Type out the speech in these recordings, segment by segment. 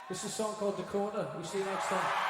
This is a song called Dakota. We'll see you next time.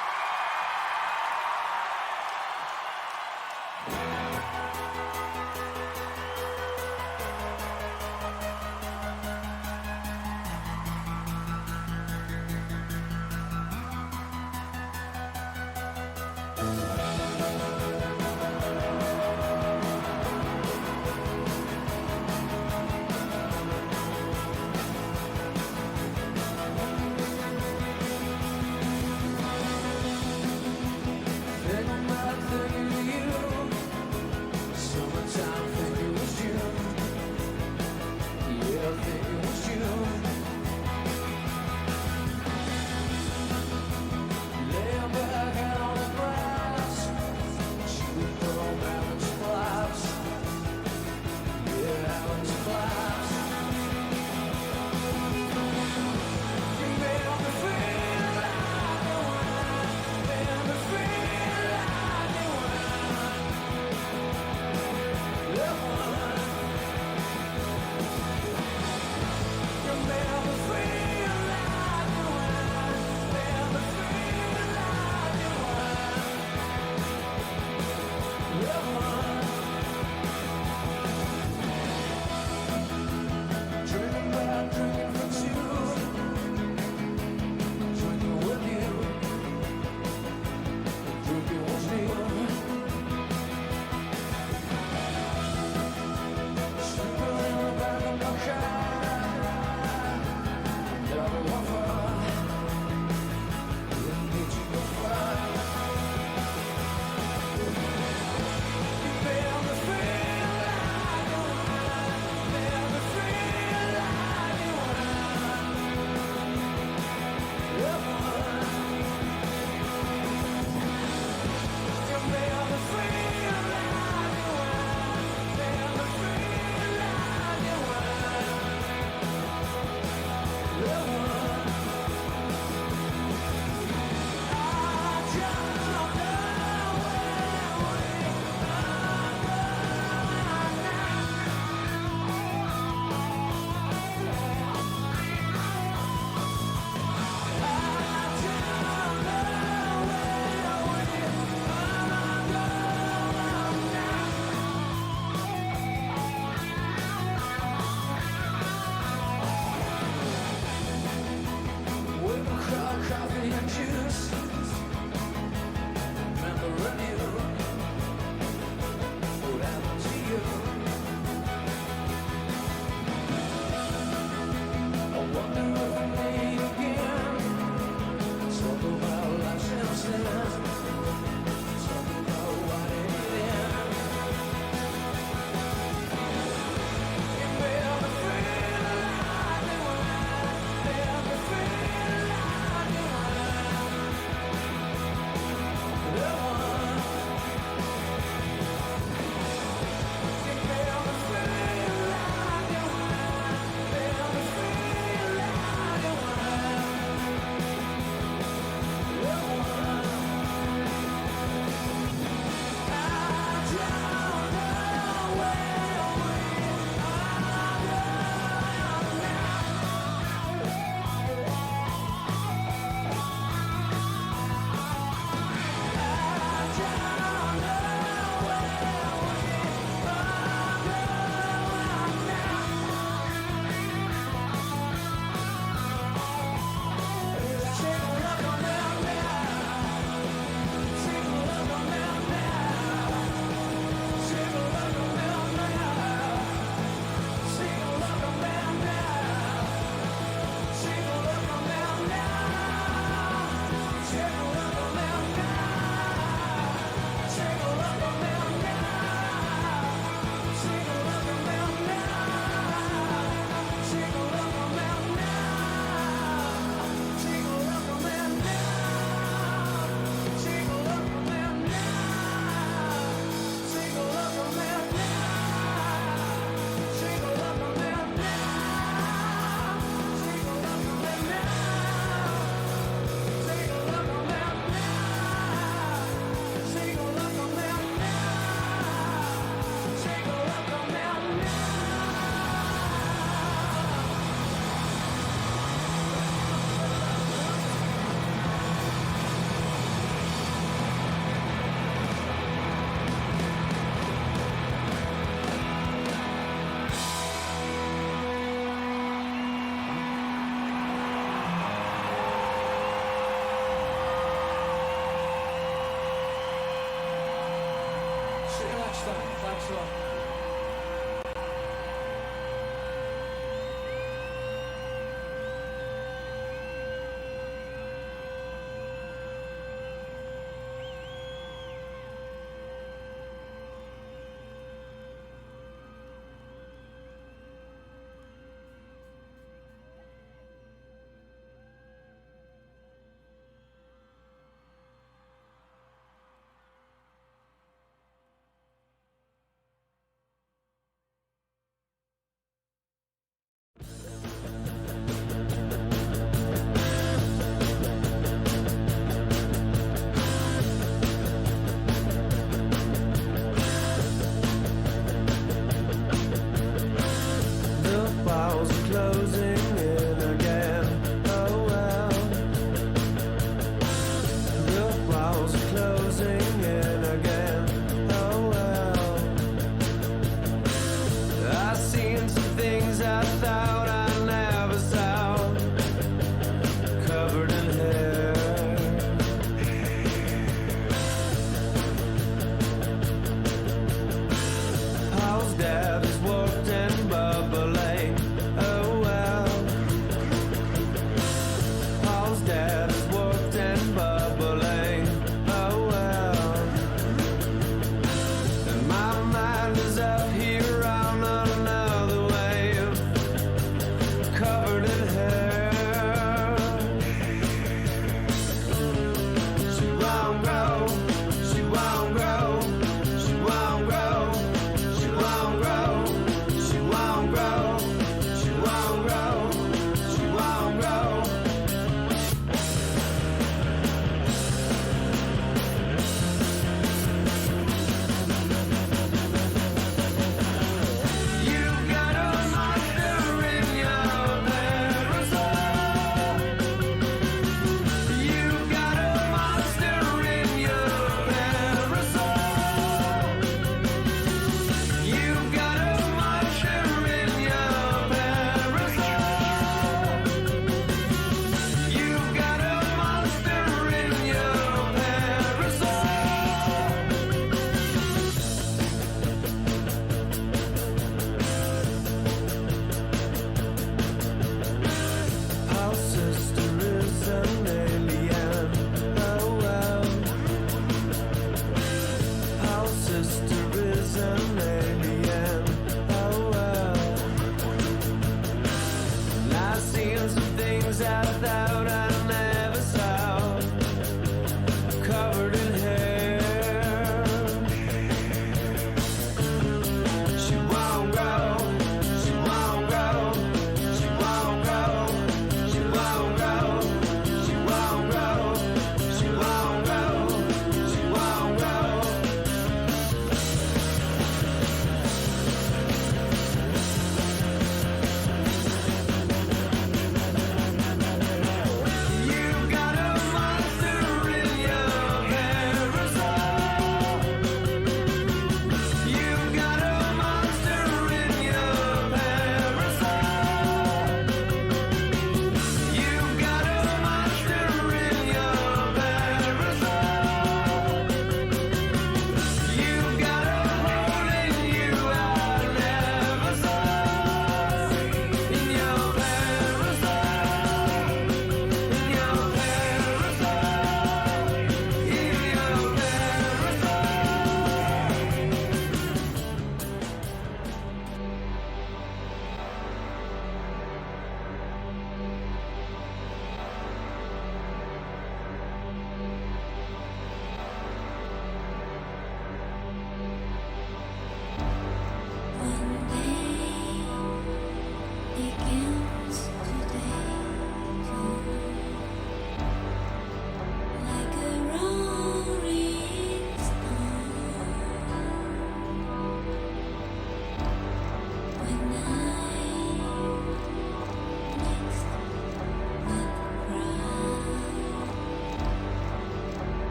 next song.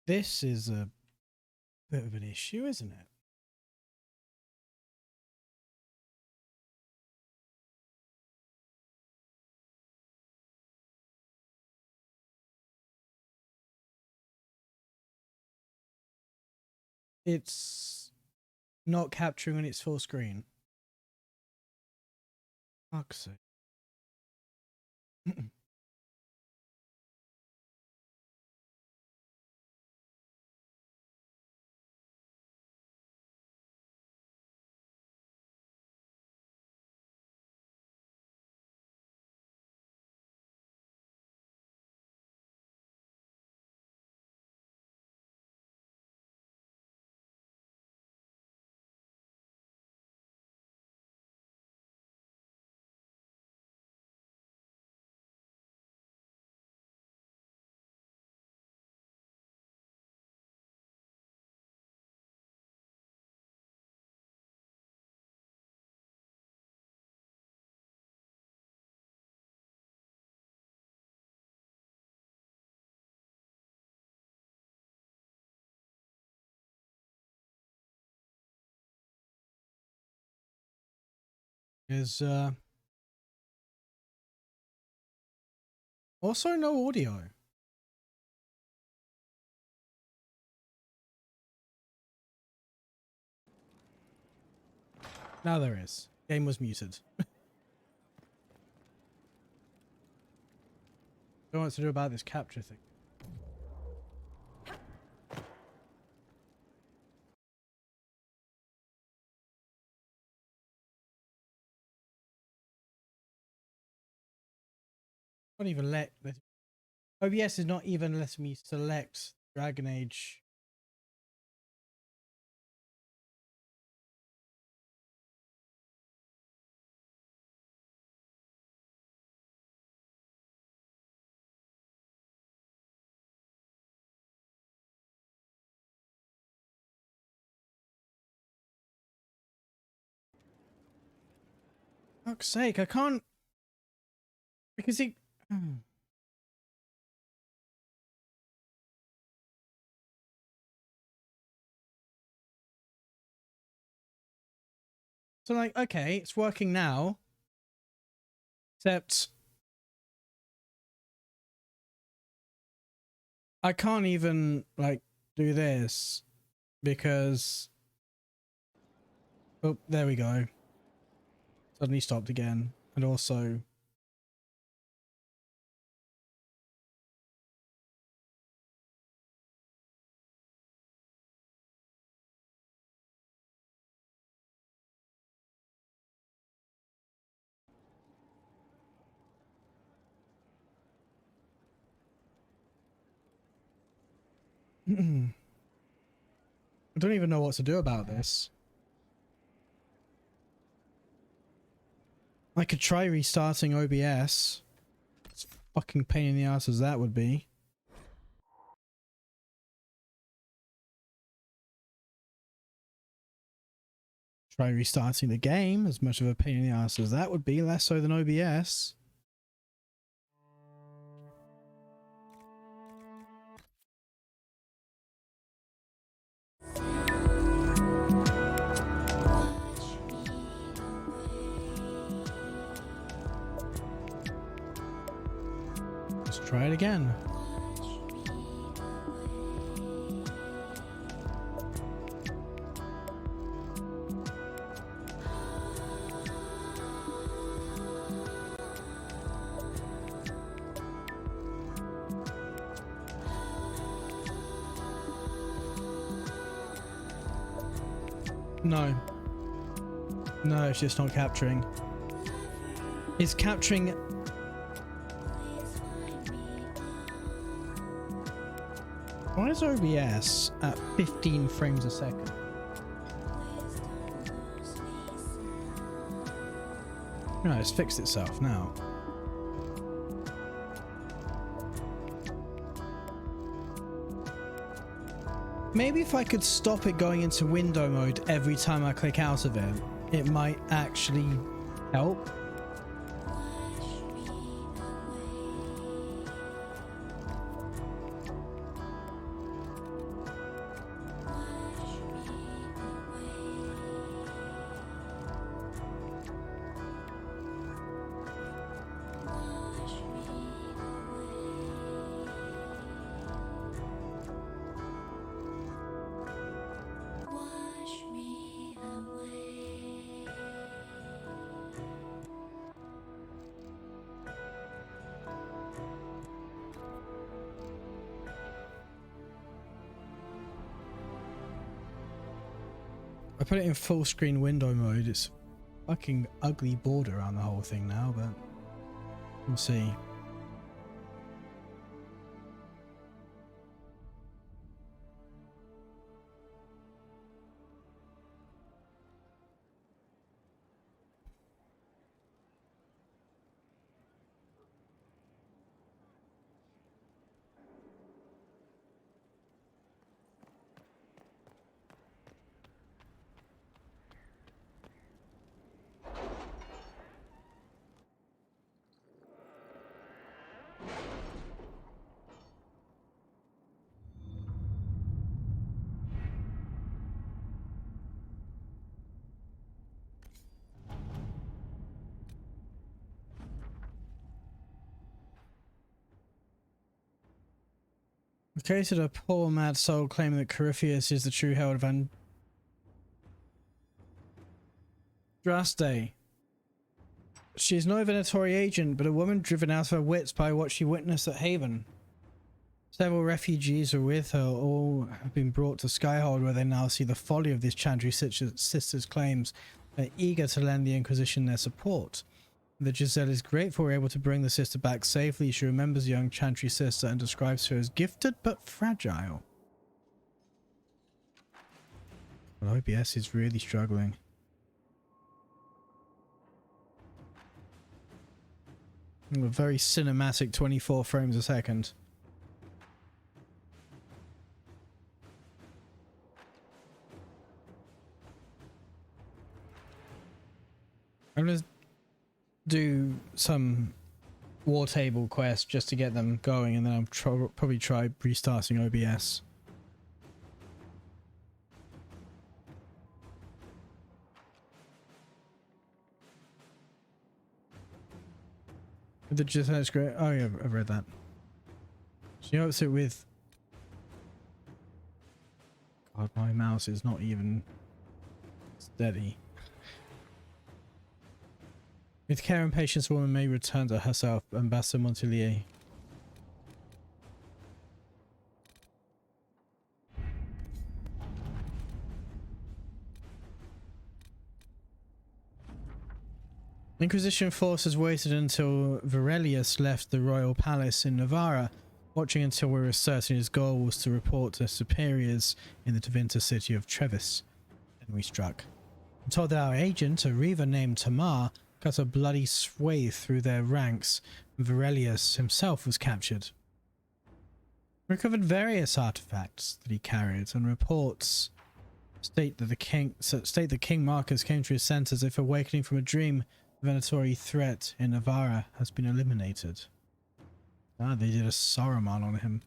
This is a bit of an issue, isn't it? It's not capturing on its full screen. Fuck's sake. There's also no audio. Now there is. Game was muted. Don't know what to do about this capture thing. Not even let OBS is not even letting me select Dragon Age. Fuck's sake, I can't because it So like, okay, it's working now. Except I can't even like do this because oh, there we go. Suddenly stopped again. And also I don't even know what to do about this. I could try restarting OBS. It's a fucking pain in the ass as that would be. Try restarting the game, as much of a pain in the ass as that would be, less so than OBS. Let's try it again. No. No, it's just not capturing. It's capturing. Why is OBS at 15 frames a second? No, it's fixed itself now. Maybe if I could stop it going into window mode every time I click out of it, it might actually help. I put it in full screen window mode. It's fucking ugly border around the whole thing now, but we'll see. The case of a poor mad soul claiming that Corypheus is the true herald of Andraste. She is no Venatori agent, but a woman driven out of her wits by what she witnessed at Haven. Several refugees are with her, all have been brought to Skyhold, where they now see the folly of this Chantry sister's claims. They're eager to lend the Inquisition their support. The Giselle is grateful we're able to bring the sister back safely. She remembers the young Chantry sister and describes her as gifted but fragile. Well, OBS is really struggling. A very cinematic 24 frames a second. I'm gonna do some war table quests just to get them going, and then I'll probably try restarting OBS. The Giselle's great. Oh yeah, I've read that. She opens it with. God, my mouse is not even steady. With care and patience, a woman may return to herself, Ambassador Montelier. Inquisition forces waited until Varelius left the royal palace in Navarra, watching until we were certain his goal was to report to superiors in the Tevinter city of Trevis. Then we struck. I'm told that our agent, a reaver named Tamar, cut a bloody swathe through their ranks, and Varelius himself was captured. We recovered various artifacts that he carried, and reports state that King Marcus came to his senses if awakening from a dream. The Venatori threat in Navarra has been eliminated. Ah, they did a Saruman on him.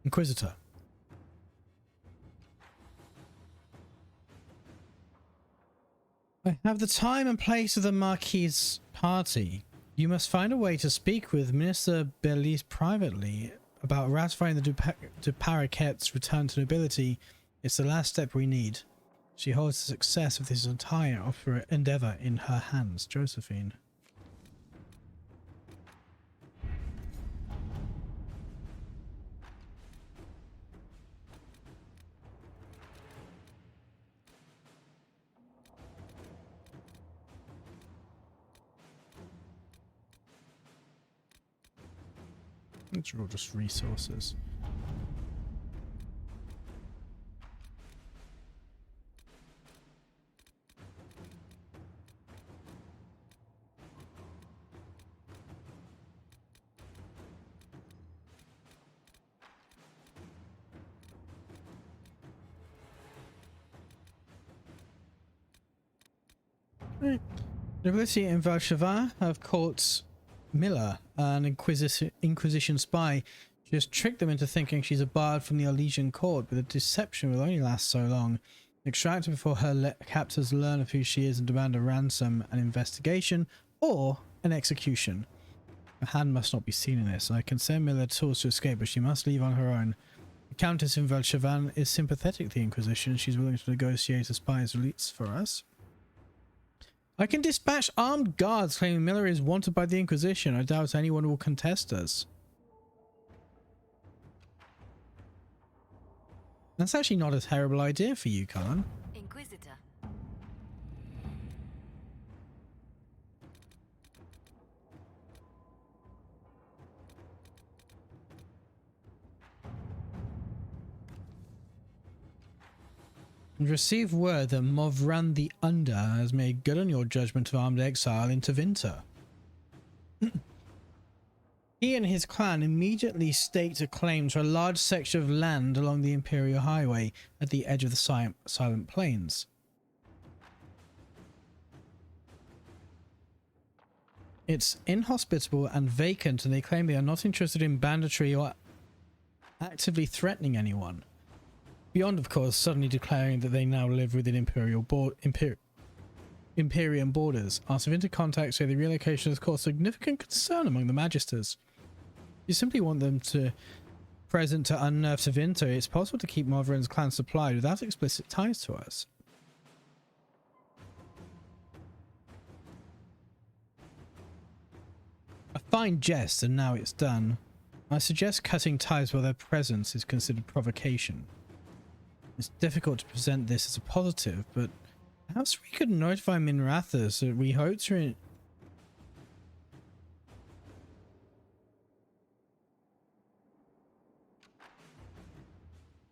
Inquisitor. I have the time and place of the Marquis's party. You must find a way to speak with Minister Berlise privately about ratifying the Duparaket's return to nobility. It's the last step we need. She holds the success of this entire endeavor in her hands. Josephine. These are all just resources. Nobility in Valshava have caught Miller, an Inquisition spy. She has tricked them into thinking she's a bard from the Elysian court, but the deception will only last so long. Extract her before her captors learn of who she is and demand a ransom, an investigation, or an execution. Her hand must not be seen in this. I can send Miller tools to escape, but she must leave on her own. The Countess in Valshavan is sympathetic to the Inquisition. She's willing to negotiate a spy's release for us. I can dispatch armed guards claiming Miller is wanted by the Inquisition. I doubt anyone will contest us. That's actually not a terrible idea for you, Cullen. Inquisitor. And receive word that Movran the Under has made good on your judgment of armed exile into Vinter. He and his clan immediately staked a claim to a large section of land along the Imperial Highway at the edge of the Silent Plains. It's inhospitable and vacant, and they claim they are not interested in banditry or actively threatening anyone. Beyond, of course, suddenly declaring that they now live within Imperium borders. Our Savinta contacts say the relocation has caused significant concern among the Magisters. You simply want them to present to unnerve Savinta. It's possible to keep Movran's clan supplied without explicit ties to us. A fine jest, and now it's done. I suggest cutting ties while their presence is considered provocation. It's difficult to present this as a positive, but perhaps we could notify Minrathas that we hope to...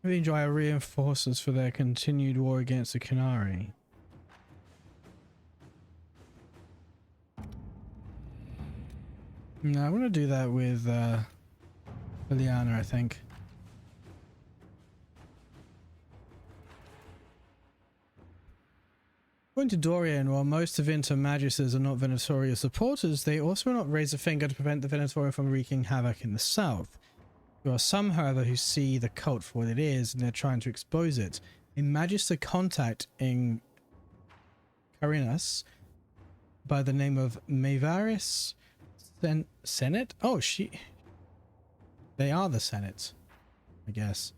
We enjoy our reinforcements for their continued war against the Canary. No, I want to do that with Liliana, I think. According to Dorian, while most of Vinter Magisters are not Venatorial supporters, they also will not raise a finger to prevent the Venatorial from wreaking havoc in the south. There are some, however, who see the cult for what it is, and they're trying to expose it. A Magister contact in Carinas by the name of Maevaris Senate? Oh, they are the Senate, I guess.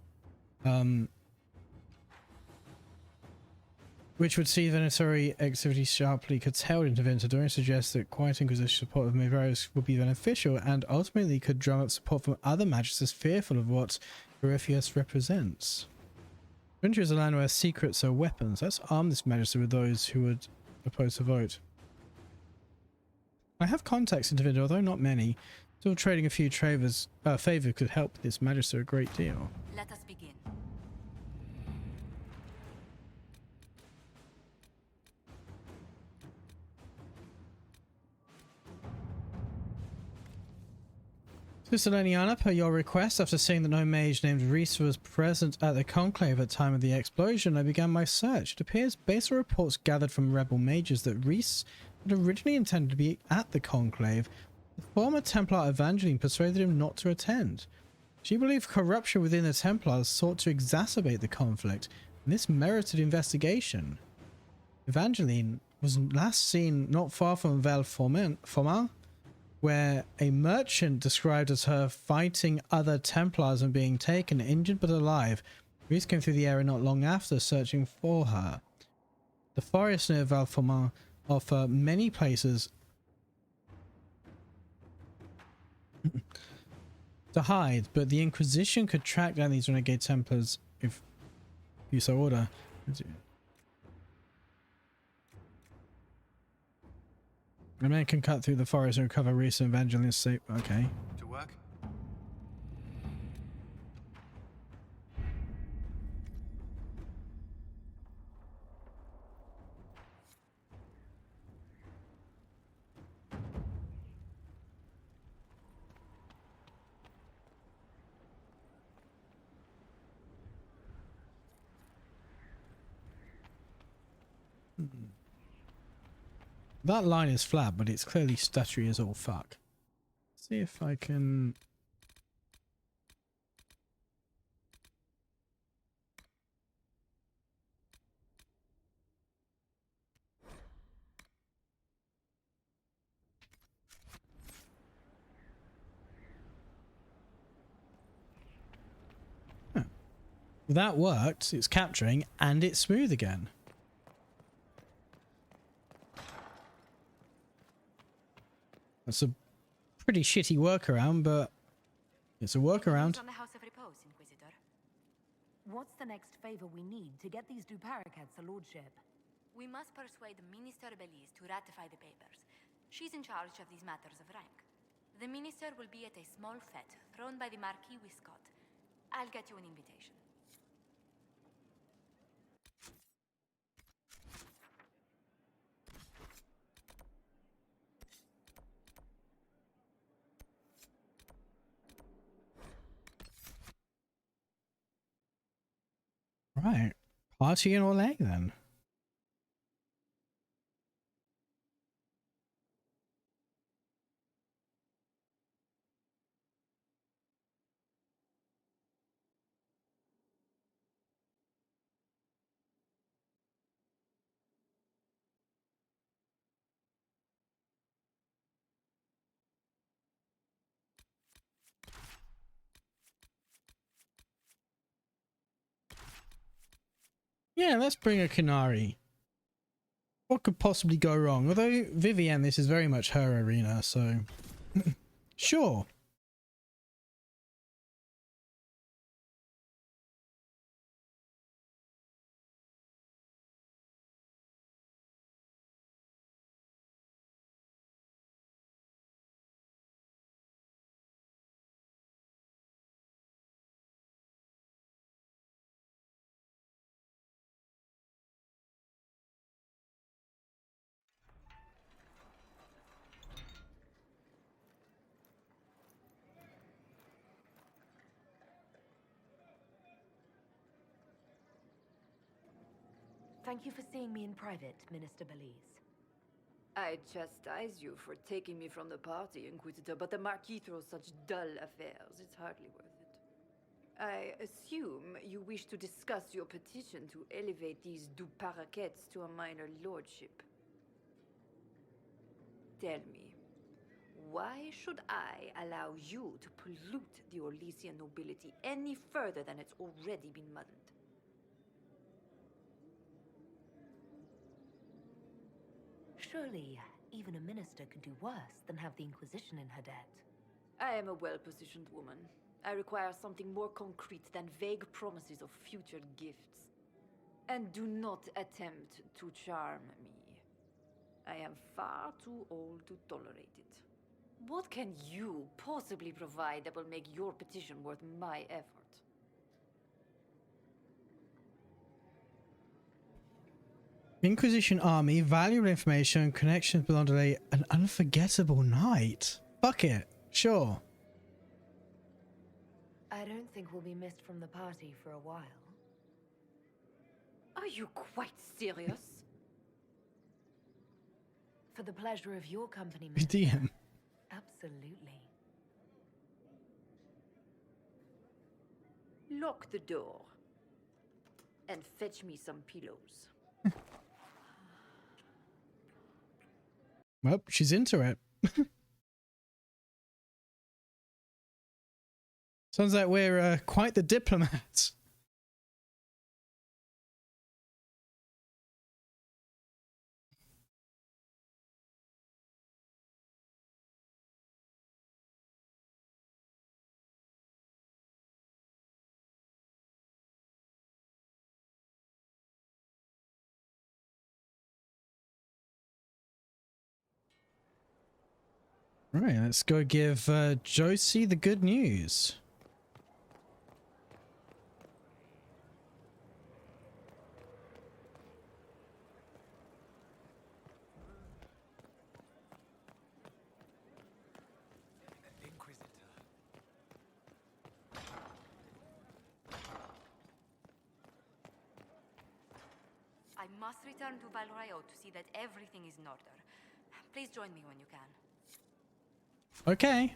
Which would see Venatori activity sharply curtailed into Vinter. Dorian suggests that quiet Inquisition support of Maevaris would be beneficial and ultimately could drum up support from other Magisters fearful of what Corypheus represents. Vinter is a land where secrets are weapons. Let's arm this Magister with those who would oppose the vote. I have contacts into Vinter, although not many. Still trading a few favors could help this Magister a great deal. Let us begin. Sister Leniana, per your request, after seeing that no mage named Reese was present at the conclave at the time of the explosion, I began my search. It appears, based on reports gathered from rebel mages, that Reese had originally intended to be at the conclave. The former Templar Evangeline persuaded him not to attend. She believed corruption within the Templars sought to exacerbate the conflict, and this merited investigation. Evangeline was last seen not far from Val Formal, where a merchant described as her fighting other Templars and being taken, injured but alive. Reese came through the area not long after, searching for her. The forests near Valformat offer many places to hide, but the Inquisition could track down these renegade Templars if you so order. A man can cut through the forest and recover Reese and Evangeline's safe. Okay. To work? That line is flat, but it's clearly stuttery as all fuck. Let's see if I can... Huh. That worked. It's capturing and it's smooth again. That's a pretty shitty workaround, but it's a workaround. On the House of Repose, Inquisitor. What's the next favor we need to get these Duparacats a lordship? We must persuade Minister Belize to ratify the papers. She's in charge of these matters of rank. The minister will be at a small fete thrown by the Marquis Wiscott. I'll get you an invitation. Right. Party in Orlais then. Yeah, let's bring a Canary. What could possibly go wrong? Although Vivienne, this is very much her arena, so sure. Thank you for seeing me in private, Minister Belize. I chastise you for taking me from the party, Inquisitor, but the Marquis throws such dull affairs. It's hardly worth it. I assume you wish to discuss your petition to elevate these Duparacats to a minor lordship. Tell me, why should I allow you to pollute the Orlesian nobility any further than it's already been muddied? Surely, even a minister could do worse than have the Inquisition in her debt. I am a well-positioned woman. I require something more concrete than vague promises of future gifts. And do not attempt to charm me. I am far too old to tolerate it. What can you possibly provide that will make your petition worth my effort? Inquisition army, valuable information, connections belong to an unforgettable night. Fuck it. Sure. I don't think we'll be missed from the party for a while. Are you quite serious? For the pleasure of your company, Who's Minister. DM? Absolutely. Lock the door. And fetch me some pillows. Well, she's into it. Sounds like we're quite the diplomats. Right, let's go give Josie the good news. I must return to Valrayo to see that everything is in order. Please join me when you can. Okay.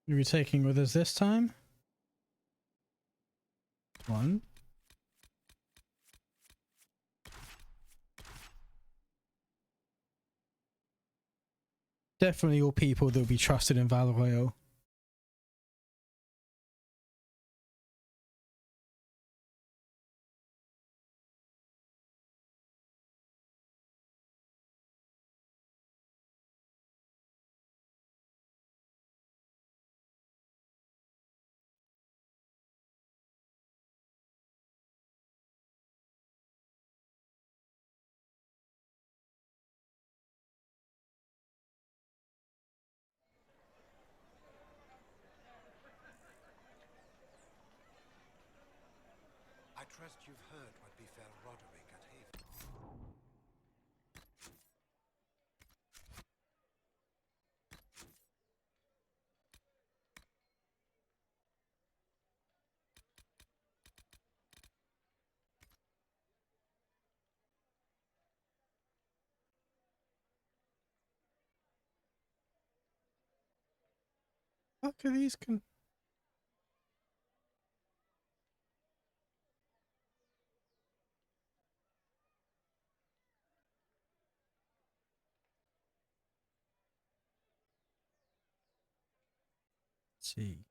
Are we taking with us this time? One. Definitely all people that will be trusted in Val Royal. I trust you've heard what befell Roderick at Haven. Fuck are these con- Let's see.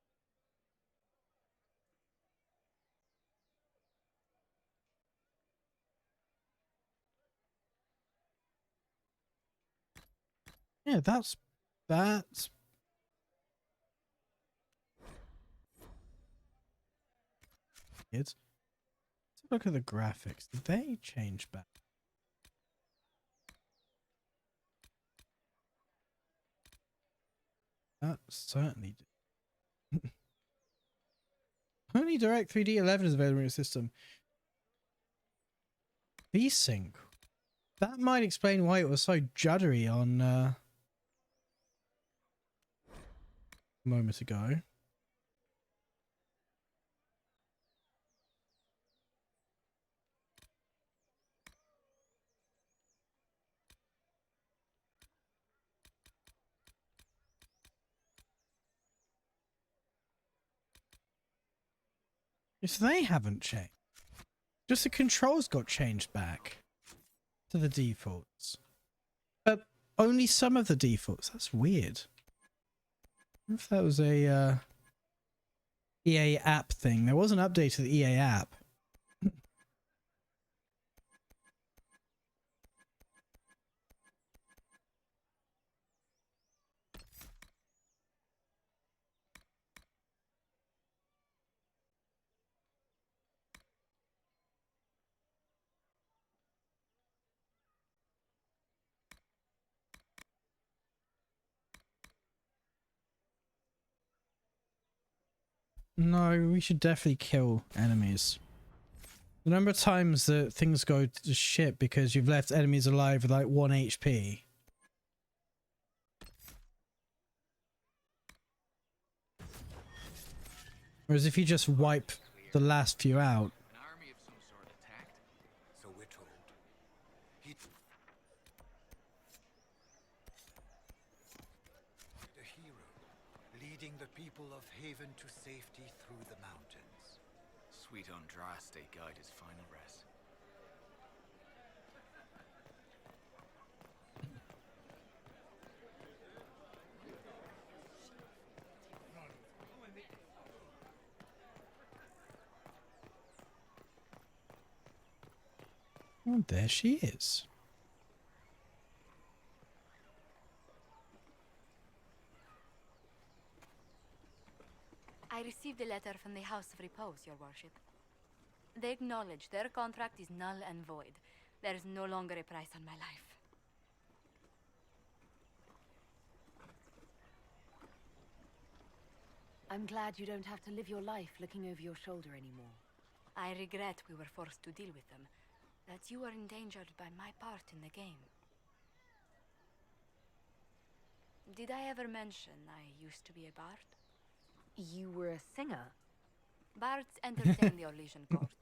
Yeah, that's it. Let's look at the graphics. Did they change back? That certainly did. Only Direct 3D 11 is available in the system. VSync. That might explain why it was so juddery on a moment ago. Yes, they haven't changed. Just the controls got changed back to the defaults. But only some of the defaults. That's weird. I wonder if that was a EA app thing. There was an update to the EA app. No, we should definitely kill enemies. The number of times that things go to shit because you've left enemies alive with like 1 HP. Whereas if you just wipe the last few out. An army of some sort attacked? So we're told. The hero, leading the people of Haven to safety through the mountains. Sweet Andraste guide his final rest. Oh, there she is. I received a letter from the House of Repose, Your Worship. They acknowledge their contract is null and void. There is no longer a price on my life. I'm glad you don't have to live your life looking over your shoulder anymore. I regret we were forced to deal with them, that you were endangered by my part in the game. Did I ever mention I used to be a bard? You were a singer? Bards entertain the Orlesian courts.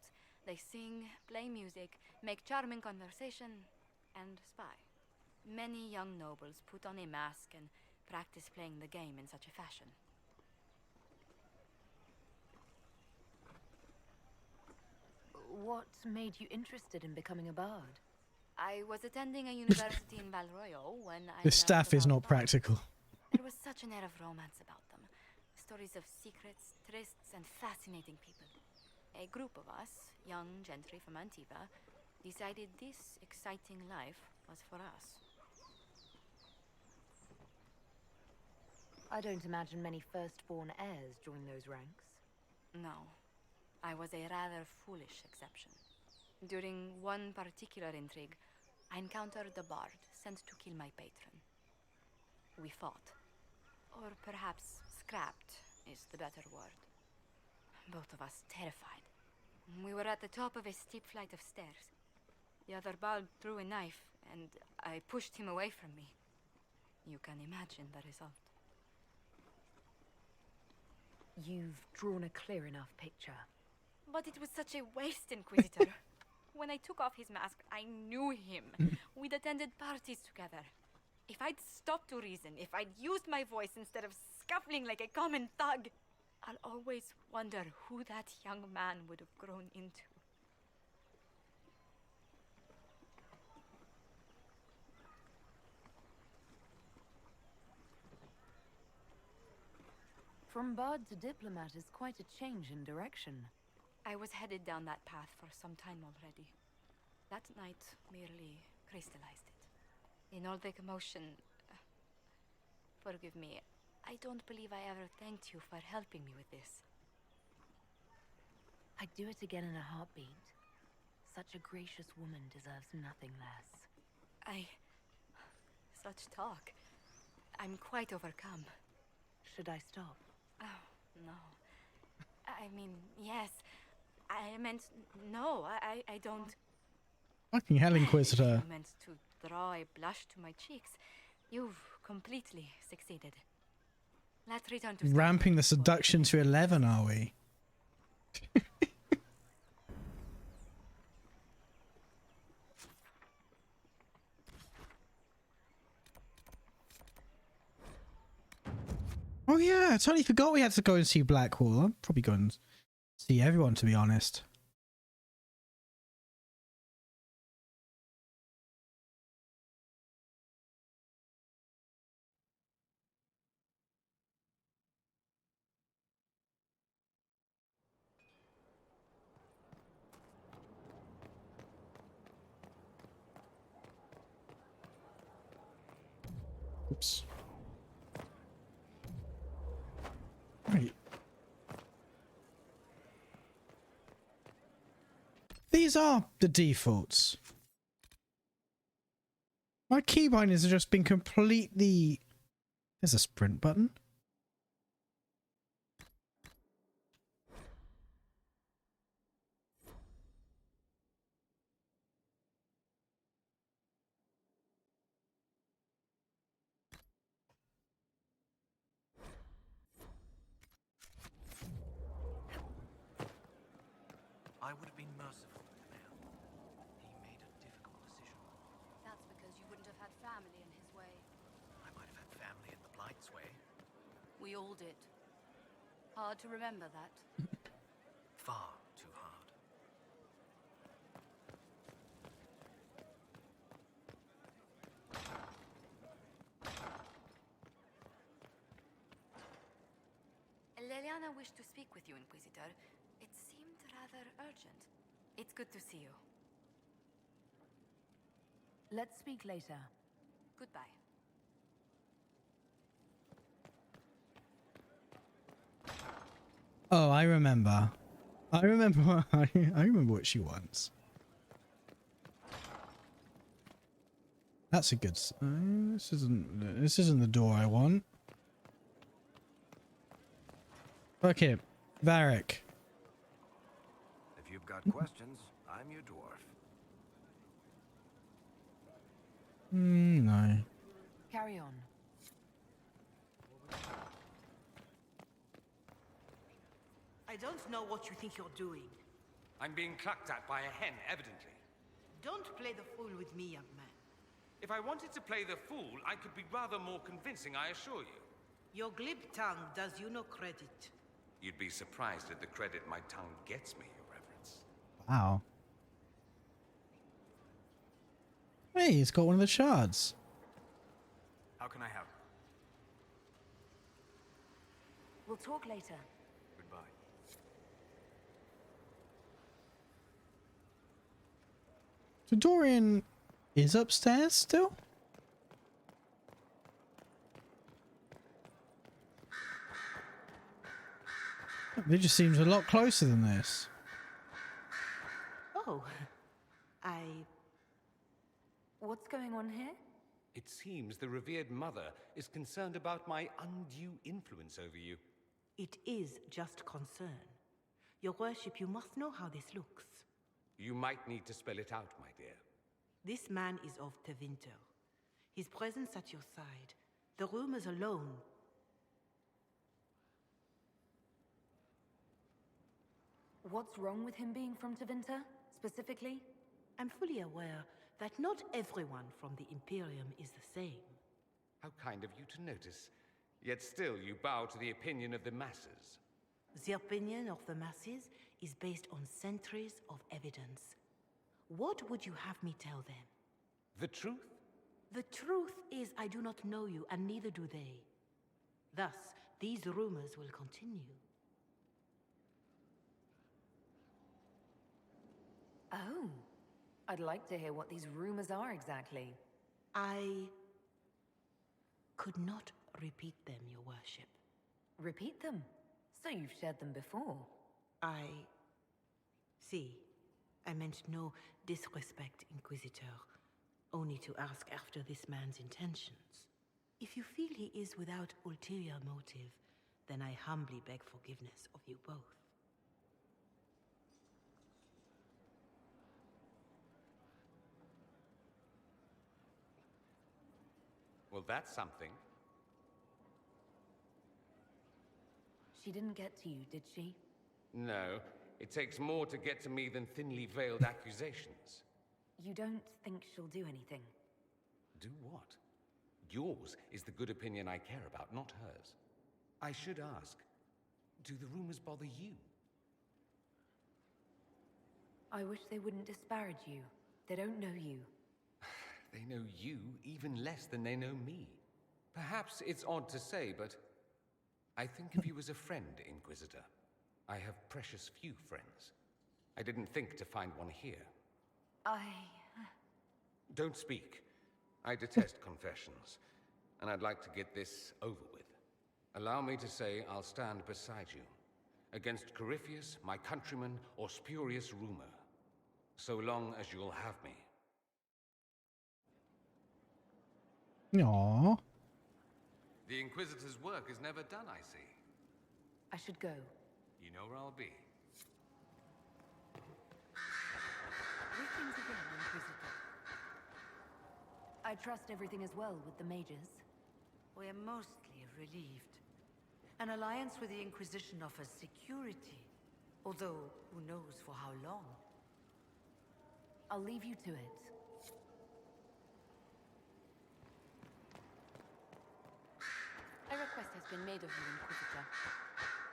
They sing, play music, make charming conversation, and spy. Many young nobles put on a mask and practice playing the game in such a fashion. What made you interested in becoming a bard? I was attending a university in Valroyo when I The learned staff is about not bards. practical. There was such an air of romance about them. Stories of secrets, trysts, and fascinating people. A group of us, young gentry from Antiva, decided this exciting life was for us. I don't imagine many firstborn heirs join those ranks. No, I was a rather foolish exception. During one particular intrigue, I encountered a bard sent to kill my patron. We fought. Or perhaps scrapped is the better word. Both of us terrified. We were at the top of a steep flight of stairs. The other Bald threw a knife, and I pushed him away from me. You can imagine the result. You've drawn a clear enough picture. But it was such a waste, Inquisitor. When I took off his mask, I knew him. We'd attended parties together. If I'd stopped to reason, if I'd used my voice instead of scuffling like a common thug, I'll always wonder who that young man would have grown into. From bard to diplomat is quite a change in direction. I was headed down that path for some time already. That night merely crystallized it. In all the commotion... forgive me, I don't believe I ever thanked you for helping me with this. I'd do it again in a heartbeat. Such a gracious woman deserves nothing less. Such talk. I'm quite overcome. Should I stop? Oh, no. I mean, yes. I meant... no, I don't... Fucking hell, Inquisitor. I meant to draw a blush to my cheeks. You've completely succeeded. Let's return to... Ramping the seduction to 11, are we? Oh yeah, I totally forgot we had to go and see Blackwall. I'm probably going to see everyone, to be honest. Oops. Right. These are the defaults. My keybindings have just been completely... There's a sprint button. I would have been merciful with the man. He made a difficult decision. That's because you wouldn't have had family in his way. I might have had family in the Blight's way. We all did. Hard to remember that. Far too hard. Leliana wished to speak with you, Inquisitor. It seemed rather urgent. It's good to see you. Let's speak later. Goodbye. Oh, I remember. I remember. I remember what she wants. That's a good. This isn't the door I want. Okay, Varric. If you've got questions, I'm your dwarf. No. Carry on. I don't know what you think you're doing. I'm being clucked at by a hen, evidently. Don't play the fool with me, young man. If I wanted to play the fool, I could be rather more convincing, I assure you. Your glib tongue does you no credit. You'd be surprised at the credit my tongue gets me, Your Reverence. Wow. Hey, he's got one of the shards. How can I help? We'll talk later. Goodbye. So Dorian is upstairs still? It just seems a lot closer than this. Oh, What's going on here? It seems the revered mother is concerned about my undue influence over you. it is just concern. Your worship, you must know how this looks. You might need to spell it out, my dear. This man is of Tevinter. His presence at your side, the rumors alone. What's wrong with him being from Tevinter, specifically? I'm fully aware that not everyone from the Imperium is the same. How kind of you to notice. Yet still you bow to the opinion of the masses. The opinion of the masses is based on centuries of evidence. What would you have me tell them? The truth? The truth is I do not know you, and neither do they. Thus, these rumors will continue. Oh, I'd like to hear what these rumors are exactly. I could not repeat them, your worship. Repeat them. So you've shared them before. See, I meant no disrespect, Inquisitor. Only to ask after this man's intentions. If you feel he is without ulterior motive, then I humbly beg forgiveness of you both. Well, that's something. She didn't get to you, did she? No, it takes more to get to me than thinly veiled accusations. You don't think she'll do anything? Do what? Yours is the good opinion I care about, not hers. I should ask, do the rumors bother you? I wish they wouldn't disparage you. They don't know you. They know you even less than they know me. Perhaps it's odd to say, but I think of you as a friend, Inquisitor. I have precious few friends. I didn't think to find one here. Don't speak. I detest confessions, and I'd like to get this over with. Allow me to say I'll stand beside you, against Corypheus, my countryman, or spurious rumor, so long as you'll have me. Aww. The Inquisitor's work is never done, I see. I should go. You know where I'll be. Greetings again, Inquisitor. I trust everything is well with the mages. We are mostly relieved. An alliance with the Inquisition offers security, although who knows for how long. I'll leave you to it. A request has been made of you, Inquisitor.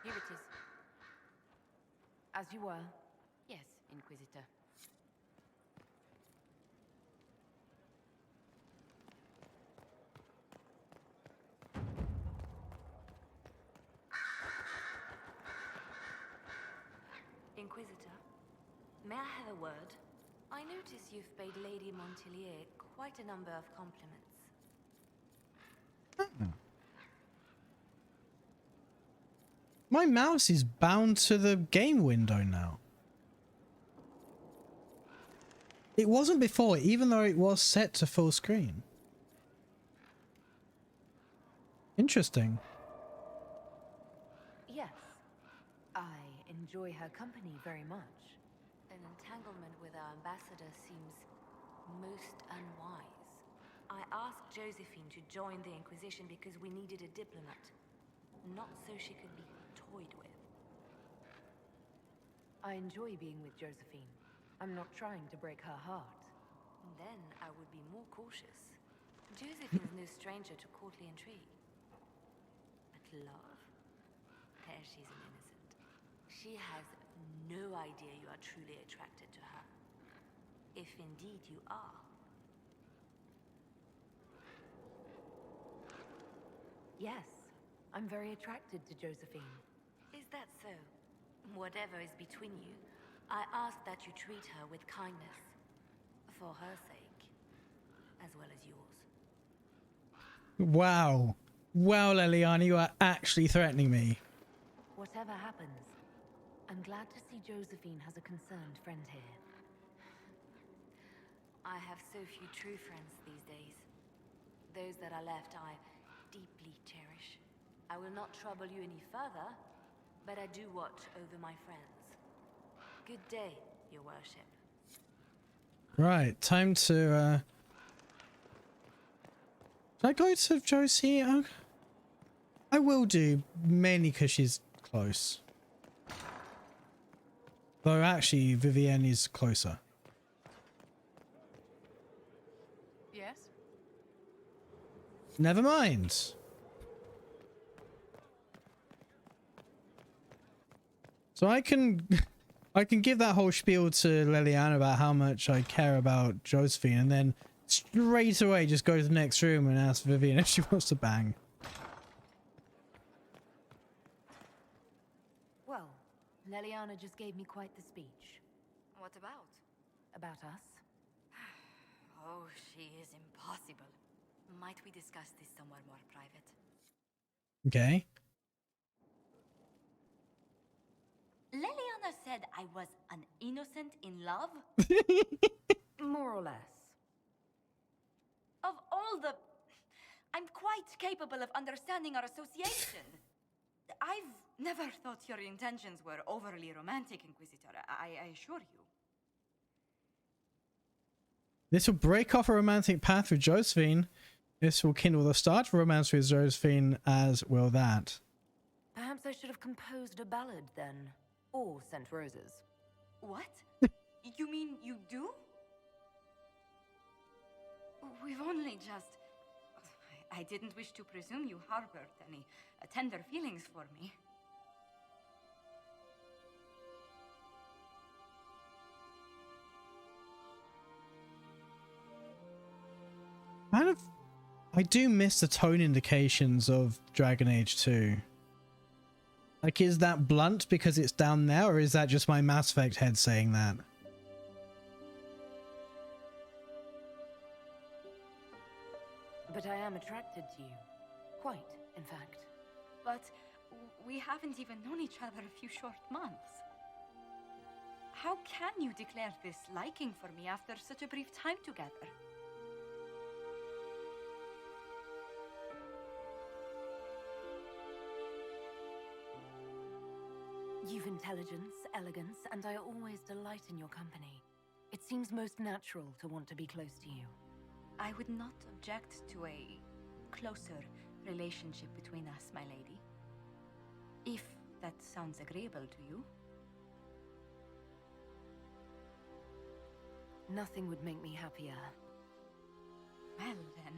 Here it is. As you were. Yes, Inquisitor. Inquisitor, may I have a word? I notice you've paid Lady Montelier quite a number of compliments. My mouse is bound to the game window now. It wasn't before, even though it was set to full screen. Interesting. Yes. I enjoy her company very much. An entanglement with our ambassador seems most unwise. I asked Josephine to join the Inquisition because we needed a diplomat. Not so she could be toyed with. I enjoy being with Josephine. I'm not trying to break her heart. Then I would be more cautious. Josephine's no stranger to courtly intrigue. But love? There she's an innocent. She has no idea you are truly attracted to her. If indeed you are. Yes, I'm very attracted to Josephine. Is that so? Whatever is between you, I ask that you treat her with kindness. For her sake, as well as yours. Wow. Wow, Leliana, you are actually threatening me. Whatever happens, I'm glad to see Josephine has a concerned friend here. I have so few true friends these days. Those that are left I deeply cherish. I will not trouble you any further, but I do watch over my friends. Good day, your worship. Right, time to should I go to Josie? I will do, mainly because she's close. Though actually Vivienne is closer. Yes? Never mind. So I can give that whole spiel to Leliana about how much I care about Josephine, and then straight away just go to the next room and ask Vivienne if she wants to bang. Well, Leliana just gave me quite the speech. What about? About us. Oh, she is impossible. Might we discuss this somewhere more private? Okay. Leliana said I was an innocent in love? More or less. Of all the... I'm quite capable of understanding our association. I've never thought your intentions were overly romantic, Inquisitor. I assure you. This will break off a romantic path with Josephine. This will kindle the start of romance with Josephine, as will that. Perhaps I should have composed a ballad then. Or sent roses. What? You mean you do? We've only just... I didn't wish to presume you harbored any tender feelings for me. I do miss the tone indications of Dragon Age 2. Like, is that blunt because it's down there, or is that just my Mass Effect head saying that? But I am attracted to you. Quite, in fact. But we haven't even known each other a few short months. How can you declare this liking for me after such a brief time together? You've intelligence, elegance, and I always delight in your company. It seems most natural to want to be close to you. I would not object to a closer relationship between us, my lady. If that sounds agreeable to you. Nothing would make me happier. Well, then.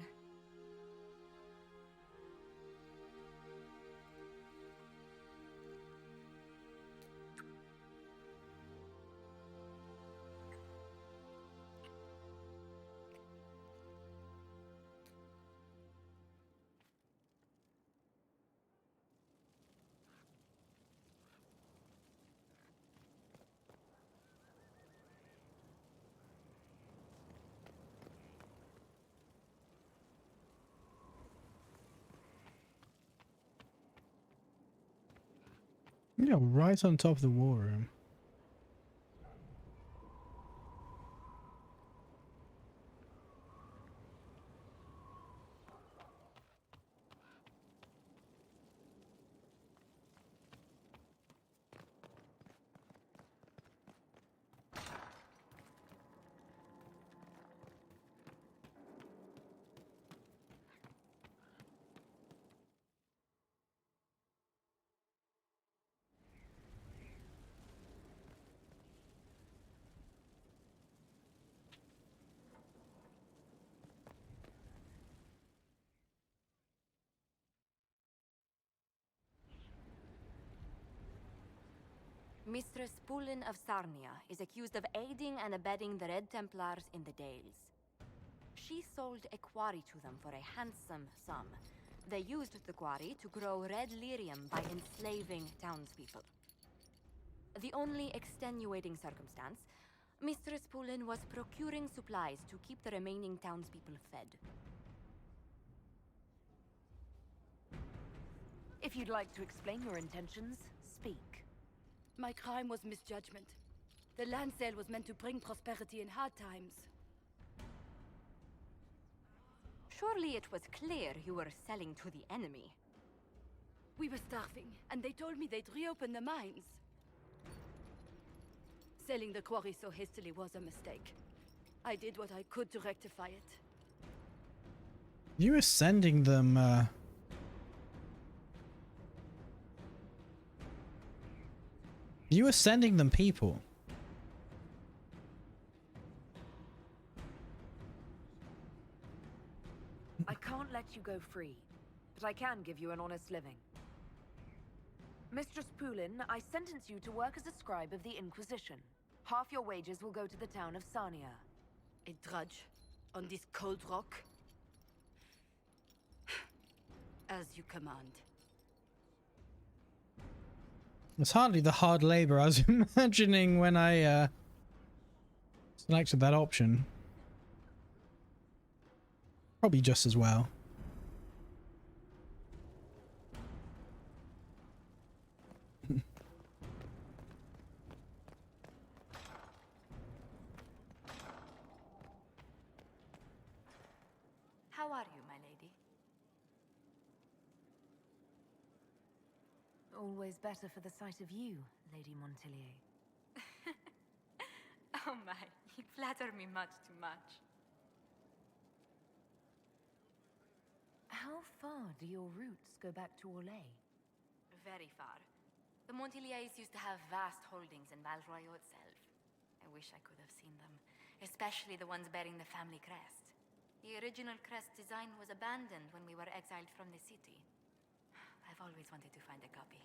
Yeah, right on top of the war room. Mistress Pulin of Sarnia is accused of aiding and abetting the Red Templars in the Dales. She sold a quarry to them for a handsome sum. They used the quarry to grow red lyrium by enslaving townspeople. The only extenuating circumstance, Mistress Pulin was procuring supplies to keep the remaining townspeople fed. If you'd like to explain your intentions, speak. My crime was misjudgment. The land sale was meant to bring prosperity in hard times. Surely it was clear you were selling to the enemy. We were starving, and they told me they'd reopen the mines. Selling the quarry so hastily was a mistake. I did what I could to rectify it. You were sending them, You were sending them people. I can't let you go free, but I can give you an honest living. Mistress Poulin, I sentence you to work as a scribe of the Inquisition. Half your wages will go to the town of Sarnia. A drudge on this cold rock? As you command. It's hardly the hard labor I was imagining when I selected that option. Probably just as well. How are you, my lady? Always better for the sight of you, Lady Montelier. Oh my, you flatter me much too much. How far do your roots go back to Orlais? Very far. The Monteliers used to have vast holdings in Val Royaux itself. I wish I could have seen them, especially the ones bearing the family crest. The original crest design was abandoned when we were exiled from the city. I've always wanted to find a copy.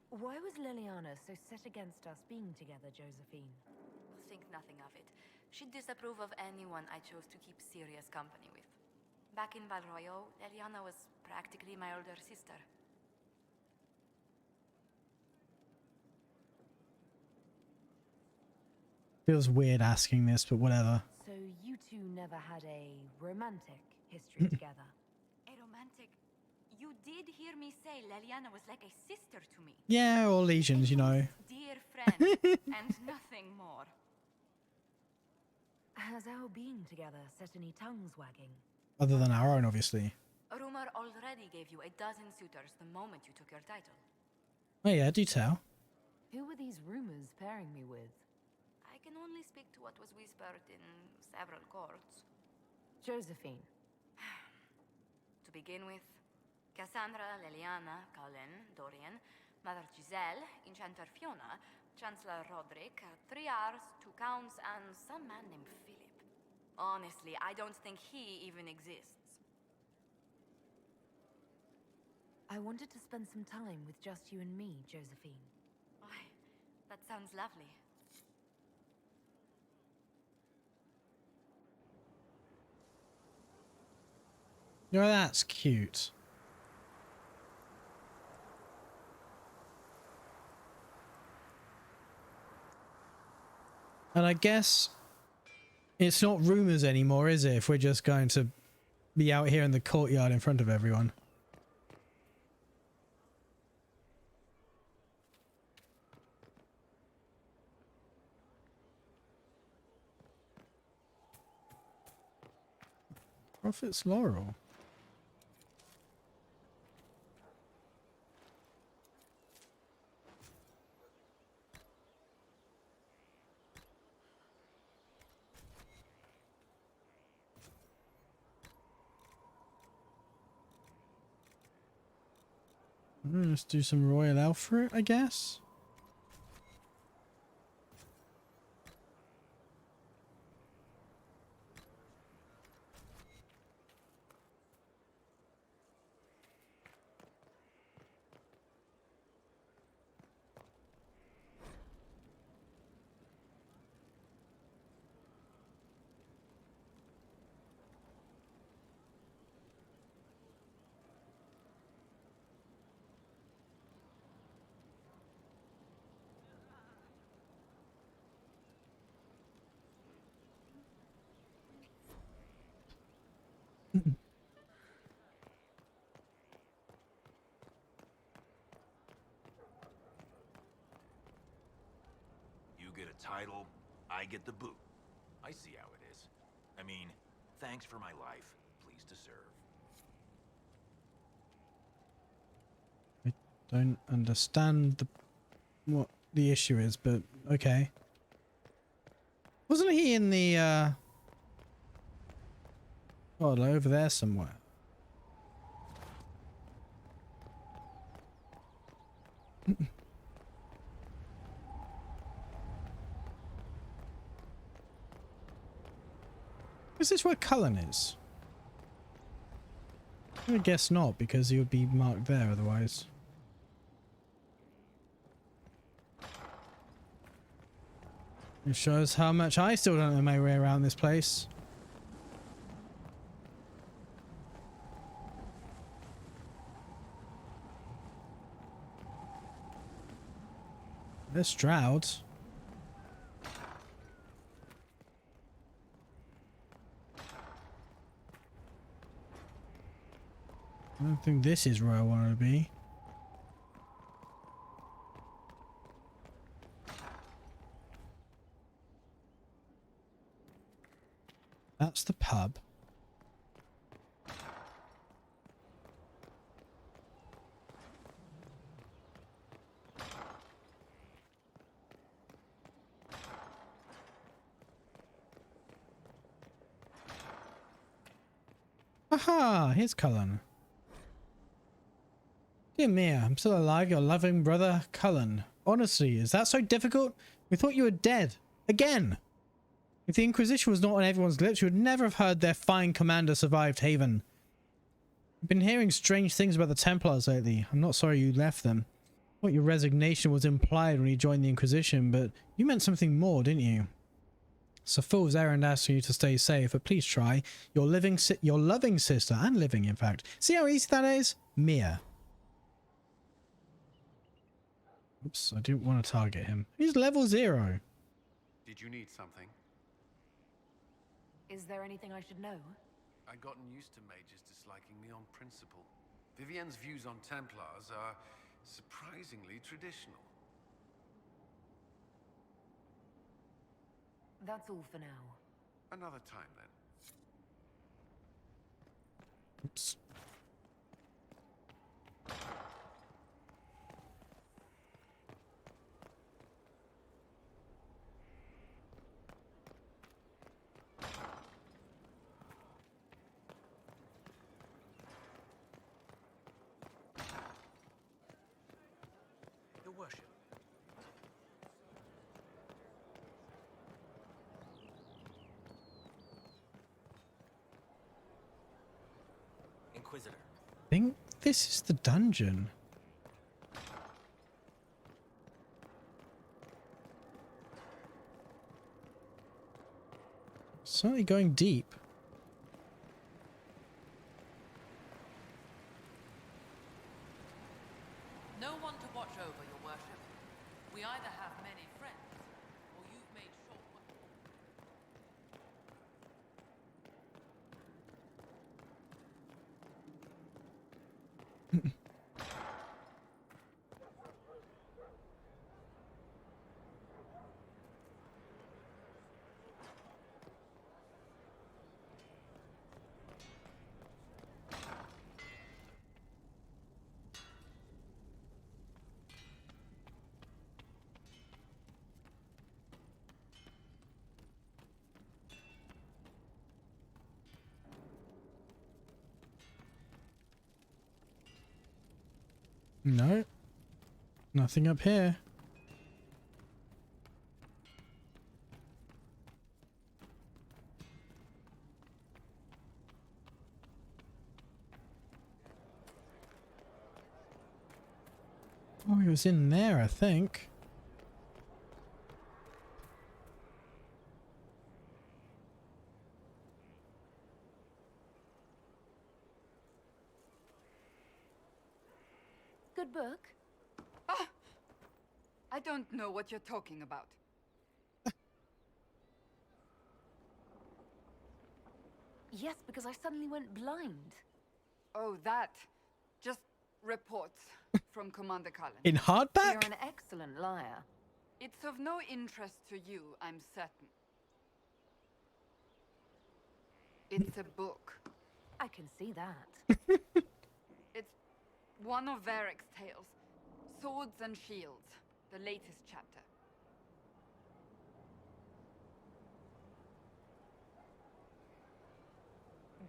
Why was Liliana so set against us being together, Josephine? Think nothing of it. She'd disapprove of anyone I chose to keep serious company with. Back in Val Royaux, Liliana was practically my older sister. Feels weird asking this, but whatever. So you two never had a romantic history together? A romantic... You did hear me say Liliana was like a sister to me. Yeah, or legions, you know. Dear friend, and nothing more. Has our being together set any tongues wagging? Other than our own, obviously. A rumor already gave you a dozen suitors the moment you took your title. Oh yeah, do tell. Who were these rumors pairing me with? I can only speak to what was whispered in several courts. Josephine. To begin with, Cassandra, Liliana, Colin, Dorian, Mother Giselle, Enchanter Fiona, Chancellor Roderick, 3 Rs, 2 Counts, and some man named Philip. Honestly, I don't think he even exists. I wanted to spend some time with just you and me, Josephine. Why, that sounds lovely. You know, that's cute. And I guess it's not rumors anymore, is it? If we're just going to be out here in the courtyard in front of everyone. Prophet's Laurel. Let's do some Royal Elf fruit, I guess. You get a title, I get the boot. I see how it is. I mean, thanks for my life. Pleased to serve. Don't understand what the issue is, but okay. Wasn't he in the oh, like over there somewhere? Is this where Cullen is? I guess not, because he would be marked there otherwise. It shows how much I still don't know my way around this place. There's Stroud. I don't think this is where I want to be. That's the pub. Aha! Here's Cullen. Dear Mia, I'm still alive, your loving brother, Cullen. Honestly, is that so difficult? We thought you were dead. Again! If the Inquisition was not on everyone's lips, you would never have heard their fine commander survived Haven. I've been hearing strange things about the Templars lately. I'm not sorry you left them. I thought your resignation was implied when you joined the Inquisition, but you meant something more, didn't you? It's a fool's errand asking you to stay safe, but please try. Your loving sister, and living in fact. See how easy that is? Mia. Oops, I didn't want to target him. He's level 0. Did you need something? Is there anything I should know? I'd gotten used to mages disliking me on principle. Vivienne's views on Templars are surprisingly traditional. That's all for now. Another time, then. Oops. Your worship. Inquisitor. I think this is the dungeon. Certainly going deep. No one to watch over, your worship. We either have many friends, or you've made short work. No. Nothing up here. Oh, he was in there, I think. Good book? Ah! I don't know what you're talking about. Yes, because I suddenly went blind. Oh, that. Just reports from Commander Cullen. In hardback? You're an excellent liar. It's of no interest to you, I'm certain. It's a book. I can see that. It's one of Varric's tales. Swords and Shields, the latest chapter.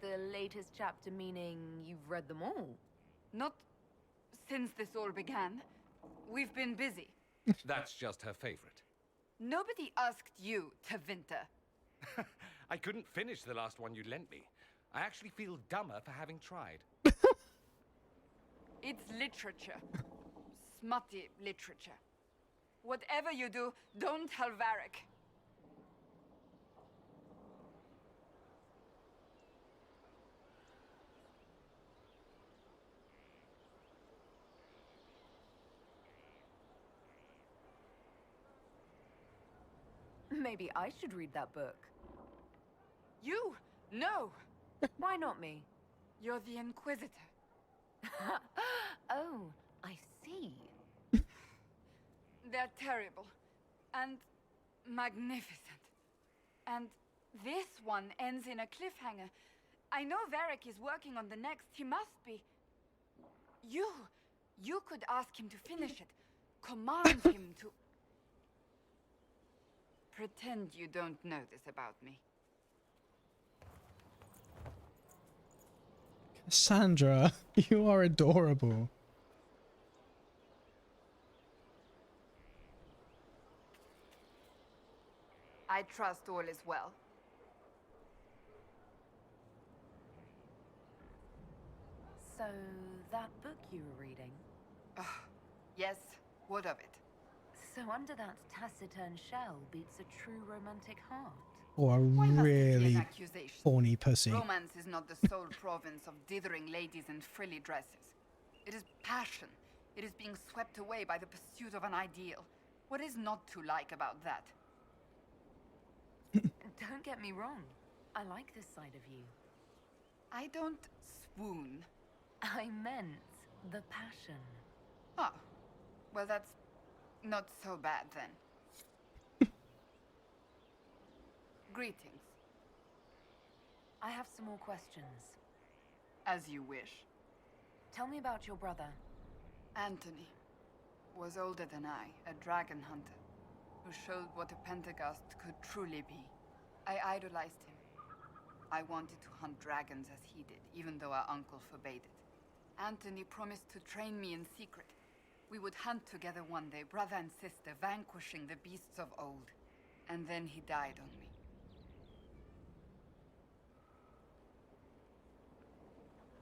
The latest chapter meaning you've read them all? Not since this all began. We've been busy. That's just her favorite. Nobody asked you, Tevinter. I couldn't finish the last one you lent me. I actually feel dumber for having tried. It's literature. Smutty literature. Whatever you do, don't tell Varric. Maybe I should read that book. You? No! Why not me? You're the Inquisitor. Oh, I see. They're terrible. And magnificent. And this one ends in a cliffhanger. I know Varric is working on the next. He must be. You could ask him to finish it. Command him to... Pretend you don't know this about me. Cassandra, you are adorable. I trust all is well. So, that book you were reading? Yes, what of it? So under that taciturn shell beats a true romantic heart. Or a Why must it be an really accusation? horny pussy. Romance is not the sole province of dithering ladies in frilly dresses. It is passion. It is being swept away by the pursuit of an ideal. What is not to like about that? Don't get me wrong. I like this side of you. I don't swoon. I meant the passion. Oh, well that's not so bad then. Greetings. I have some more questions. As you wish. Tell me about your brother. Anthony was older than I, a dragon hunter, who showed what a Pentagast could truly be. I idolized him. I wanted to hunt dragons as he did, even though our uncle forbade it. Anthony promised to train me in secret. We would hunt together one day, brother and sister, vanquishing the beasts of old. And then he died on me.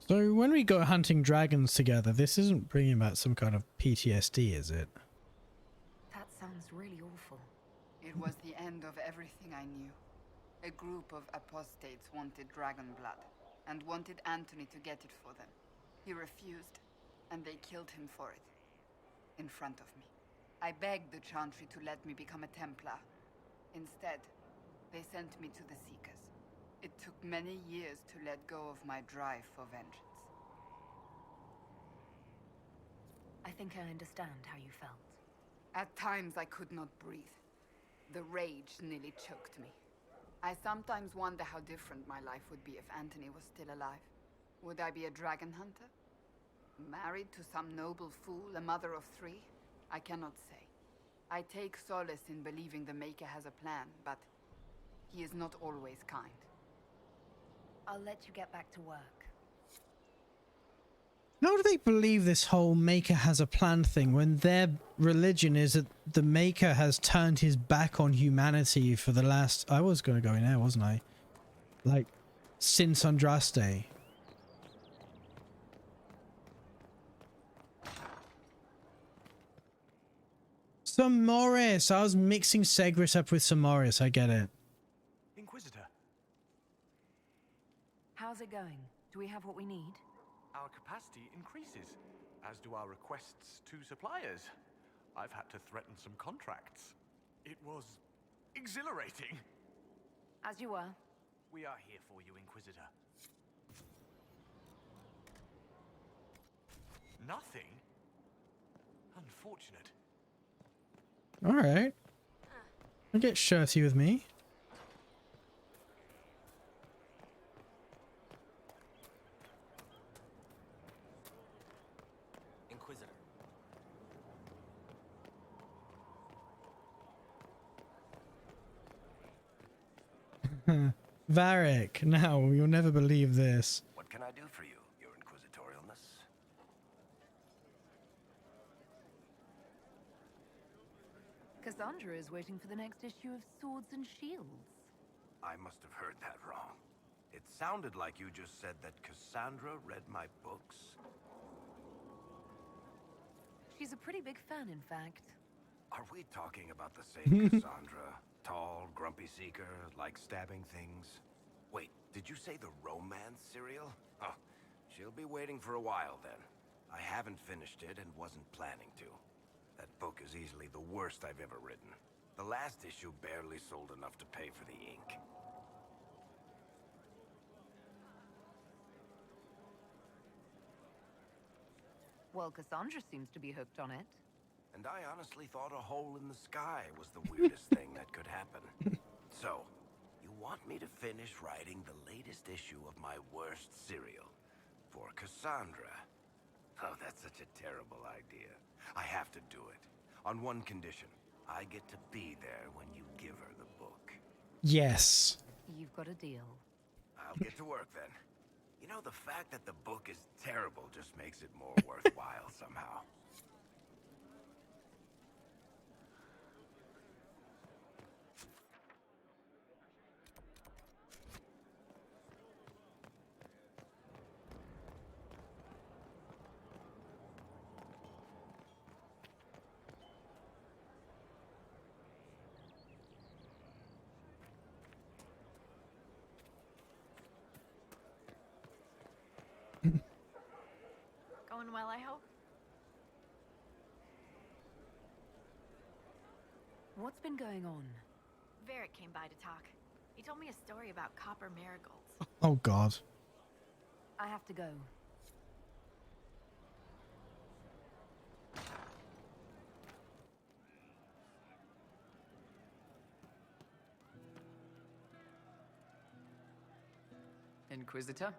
So when we go hunting dragons together, this isn't bringing about some kind of PTSD, is it? That sounds really awful. It was the end of everything I knew. A group of apostates wanted dragon blood, and wanted Anthony to get it for them. He refused, and they killed him for it. In front of me. I begged the Chantry to let me become a Templar. Instead, they sent me to the Seekers. It took many years to let go of my drive for vengeance. I think I understand how you felt. At times I could not breathe. The rage nearly choked me. I sometimes wonder how different my life would be if Anthony was still alive. Would I be a dragon hunter? Married to some noble fool, a mother of 3? I cannot say. I take solace in believing the Maker has a plan, but he is not always kind. I'll let you get back to work. How do they believe this whole Maker has a plan thing when their religion is that the Maker has turned his back on humanity for the last... I was going to go in there, wasn't I? Like, since Andraste. Morris! I was mixing Segris up with Morris. I get it. Inquisitor. How's it going? Do we have what we need? Our capacity increases, as do our requests to suppliers. I've had to threaten some contracts. It was exhilarating. As you were. We are here for you, Inquisitor. Nothing? Unfortunate. Alright. I'll get shirty with me. Inquisitor. Varric, now you'll never believe this. What can I do for you, your inquisitorialness? Cassandra is waiting for the next issue of Swords and Shields. I must have heard that wrong. It sounded like you just said that Cassandra read my books. She's a pretty big fan, in fact. Are we talking about the same Cassandra? Tall, grumpy seeker, like stabbing things? Wait, did you say the romance serial? Oh, she'll be waiting for a while then. I haven't finished it and wasn't planning to. That book is easily the worst I've ever written. The last issue barely sold enough to pay for the ink. Well, Cassandra seems to be hooked on it. And I honestly thought a hole in the sky was the weirdest thing that could happen. So, you want me to finish writing the latest issue of my worst serial for Cassandra? Oh, that's such a terrible idea. I have to do it. On one condition. I get to be there when you give her the book. Yes. You've got a deal. I'll get to work then. You know, the fact that the book is terrible just makes it more worthwhile somehow. Going well, I hope? What's been going on? Varric came by to talk. He told me a story about copper marigolds. Oh God. I have to go. Inquisitor?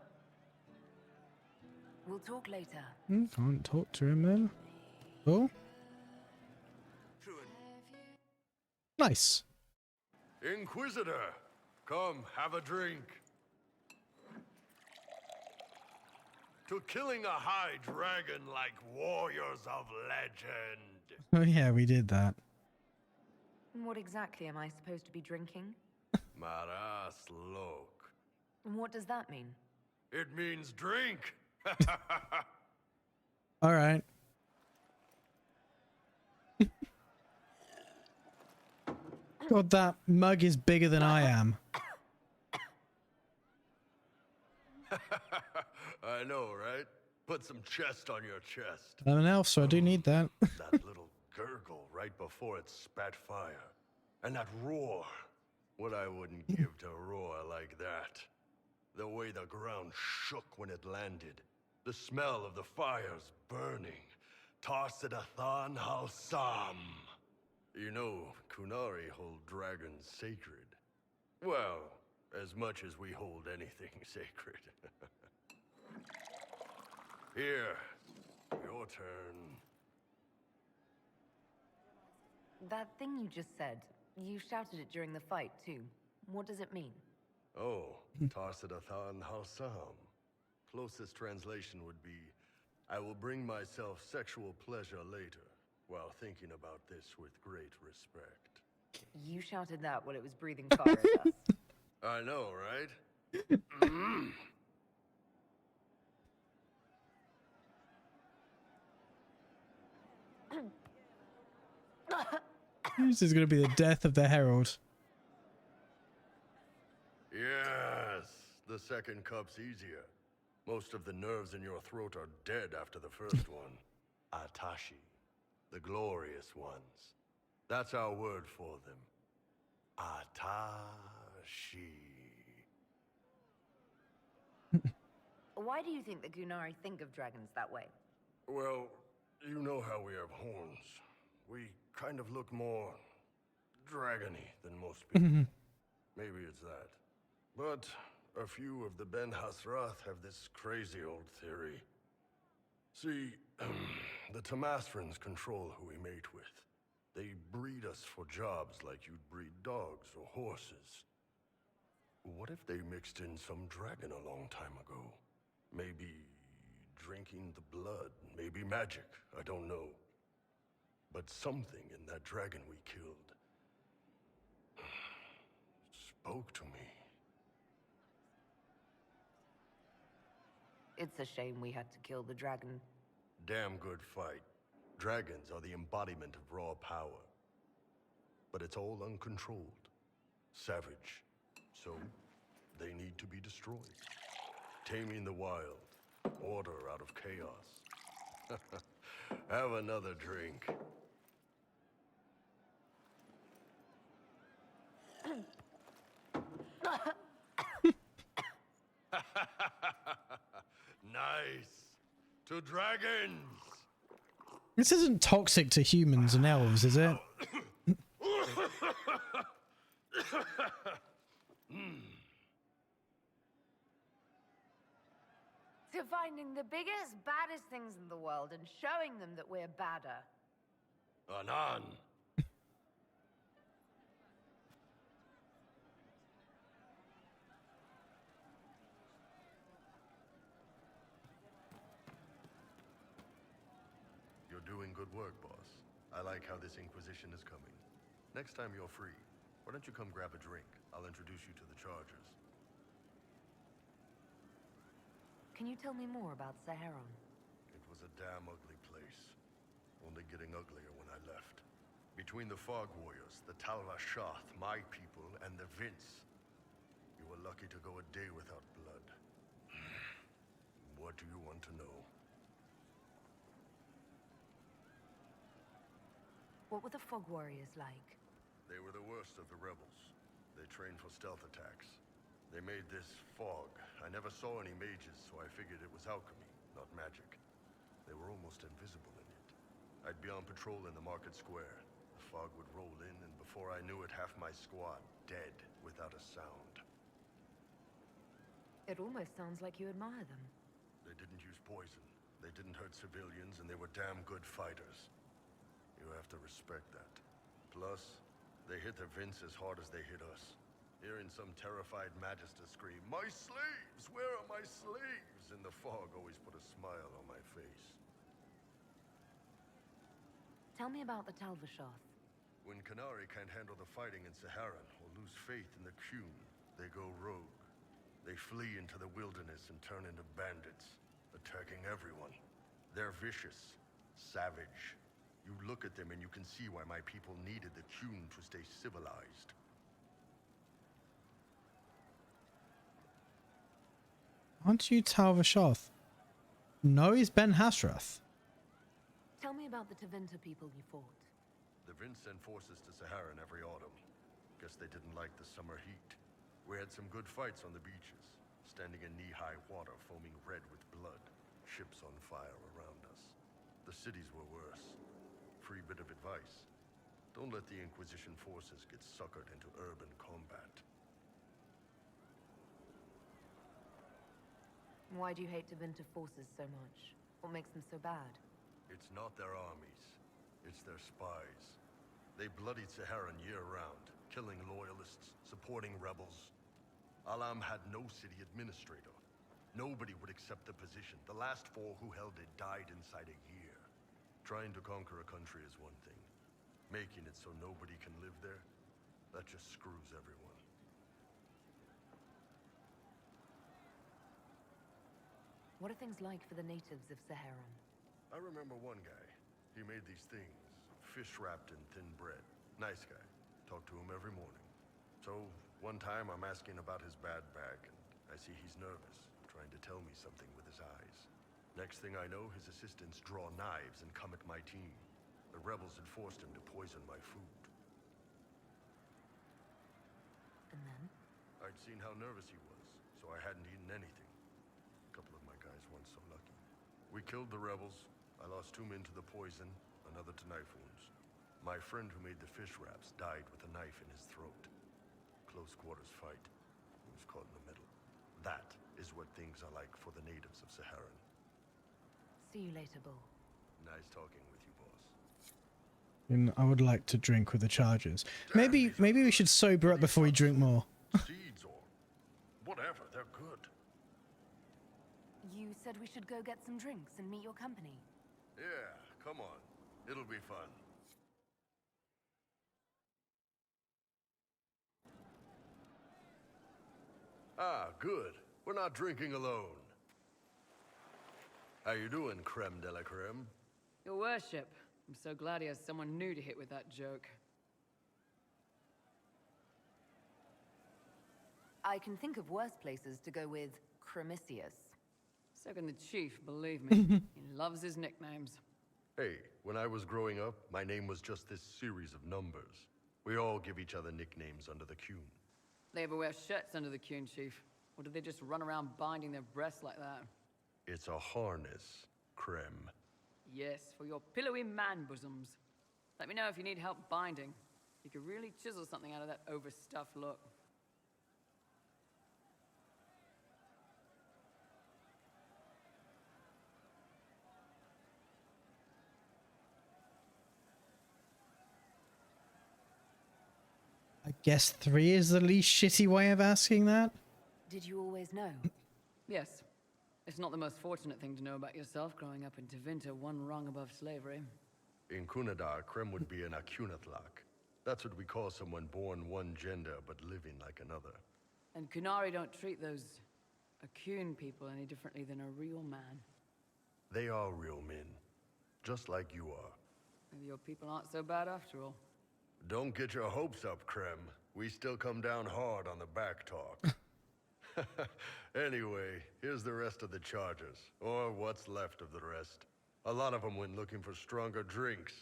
We'll talk later. Can't talk to him then. Oh. Nice. Inquisitor, come have a drink. To killing a high dragon like warriors of legend. Oh yeah, we did that. What exactly am I supposed to be drinking? Maras lok. What does that mean? It means drink. All right. God, that mug is bigger than I am. I know, right? Put some chest on your chest. I'm an elf, so I do need that. That little gurgle right before it spat fire. And that roar. What I wouldn't give to roar like that. The way the ground shook when it landed. The smell of the fires burning. Tarsidathan Halsam. You know, Kunari hold dragons sacred. Well, as much as we hold anything sacred. Here, your turn. That thing you just said, you shouted it during the fight, too. What does it mean? Oh, Tarsidathan Halsam. Closest translation would be, I will bring myself sexual pleasure later, while thinking about this with great respect. You shouted that while it was breathing fire at us. I know, right? This is going to be the death of the Herald. Yes, the second cup's easier. Most of the nerves in your throat are dead after the first one. Atashi, the glorious ones. That's our word for them. Atashi. Why do you think the Gunari think of dragons that way? Well, you know how we have horns. We kind of look more dragony than most people. Maybe it's that. But a few of the Ben Hasrath have this crazy old theory. See, the Tamasrans control who we mate with. They breed us for jobs like you'd breed dogs or horses. What if they mixed in some dragon a long time ago? Maybe drinking the blood, maybe magic, I don't know. But something in that dragon we killed spoke to me. It's a shame we had to kill the dragon. Damn good fight. Dragons are the embodiment of raw power. But it's all uncontrolled. Savage. So, they need to be destroyed. Taming the wild. Order out of chaos. Have another drink. Nice. To dragons. This isn't toxic to humans and elves, is it? To finding the biggest, baddest things in the world and showing them that we're badder. Anan. You're doing good work, boss. I like how this Inquisition is coming. Next time you're free, why don't you come grab a drink? I'll introduce you to the Chargers. Can you tell me more about Saharon? It was a damn ugly place. Only getting uglier when I left. Between the Fog Warriors, the Talva Shoth, my people, and the Vince. You were lucky to go a day without blood. What do you want to know? What were the Fog Warriors like? They were the worst of the rebels. They trained for stealth attacks. They made this fog. I never saw any mages, so I figured it was alchemy, not magic. They were almost invisible in it. I'd be on patrol in the market square. The fog would roll in, and before I knew it, half my squad dead without a sound. It almost sounds like you admire them. They didn't use poison. They didn't hurt civilians, and they were damn good fighters. You have to respect that. Plus, they hit the Vince as hard as they hit us. Hearing some terrified Magister scream, "My slaves! Where are my slaves?" in the fog always put a smile on my face. Tell me about the Talva Shoth. When Qunari can't handle the fighting in Saharan or lose faith in the Qun, they go rogue. They flee into the wilderness and turn into bandits, attacking everyone. They're vicious, savage. You look at them and you can see why my people needed the Qun to stay civilized. Aren't you Talva Shoth? No, he's Ben Hasrath. Tell me about the Tevinter people you fought. The Vince sent forces to Saharan every autumn. Guess they didn't like the summer heat. We had some good fights on the beaches, standing in knee-high water foaming red with blood, ships on fire around us. The cities were worse. Free bit of advice. Don't let the Inquisition forces get suckered into urban combat. Why do you hate Tevinter forces so much? What makes them so bad? It's not their armies. It's their spies. They bloodied Saharan year-round, killing loyalists, supporting rebels. Alam had no city administrator. Nobody would accept the position. The last 4 who held it died inside a year. Trying to conquer a country is one thing. Making it so nobody can live there, that just screws everyone. What are things like for the natives of Saharan? I remember one guy. He made these things, fish wrapped in thin bread. Nice guy. Talk to him every morning. So, one time I'm asking about his bad back, and I see he's nervous, trying to tell me something with his eyes. Next thing I know, his assistants draw knives and come at my team. The rebels had forced him to poison my food. And then? I'd seen how nervous he was, so I hadn't eaten anything. A couple of my guys weren't so lucky. We killed the rebels. I lost 2 men to the poison, another to knife wounds. My friend who made the fish wraps died with a knife in his throat. Close quarters fight. He was caught in the middle. That is what things are like for the natives of Saharan. See you later, Bull. Nice talking with you, boss. And I would like to drink with the Chargers. Maybe we should sober up before we drink more. Seeds or said we should go get some drinks and meet your company. Yeah, come on. It'll be fun. Ah, good. We're not drinking alone. How you doing, creme de la creme? Your worship. I'm so glad he has someone new to hit with that joke. I can think of worse places to go with Cremisius. So can the chief, believe me. He loves his nicknames. Hey, when I was growing up, my name was just this series of numbers. We all give each other nicknames under the Qun. They ever wear shirts under the Qun, chief? Or do they just run around binding their breasts like that? It's a harness, creme. Yes, for your pillowy man bosoms. Let me know if you need help binding. You could really chisel something out of that overstuffed look. I guess 3 is the least shitty way of asking that. Did you always know? Yes. It's not the most fortunate thing to know about yourself growing up in Tevinter, one rung above slavery. In Kunadar, creme would be an Akunatlak. That's what we call someone born one gender but living like another. And Kunari don't treat those Akun people any differently than a real man. They are real men, just like you are. Maybe your people aren't so bad after all. Don't get your hopes up, creme. We still come down hard on the back talk. Anyway, here's the rest of the charges, or what's left of the rest. A lot of them went looking for stronger drinks.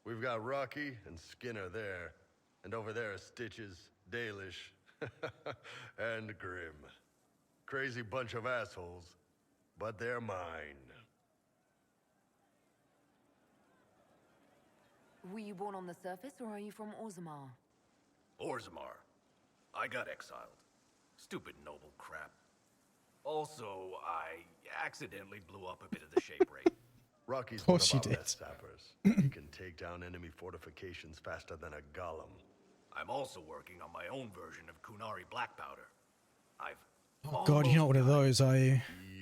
We've got Rocky and Skinner there, and over there are Stitches, Dalish, and Grim. Crazy bunch of assholes, but they're mine. Were you born on the surface, or are you from Orzammar? Orzammar. I got exiled. Stupid noble crap. Also, I accidentally blew up a bit of the shape rate. Rocky's Of one course of you our did. best sappers. He can take down enemy fortifications faster than a golem. I'm also working on my own version of Kunari black powder. I've Oh god, you're not one of those, are you?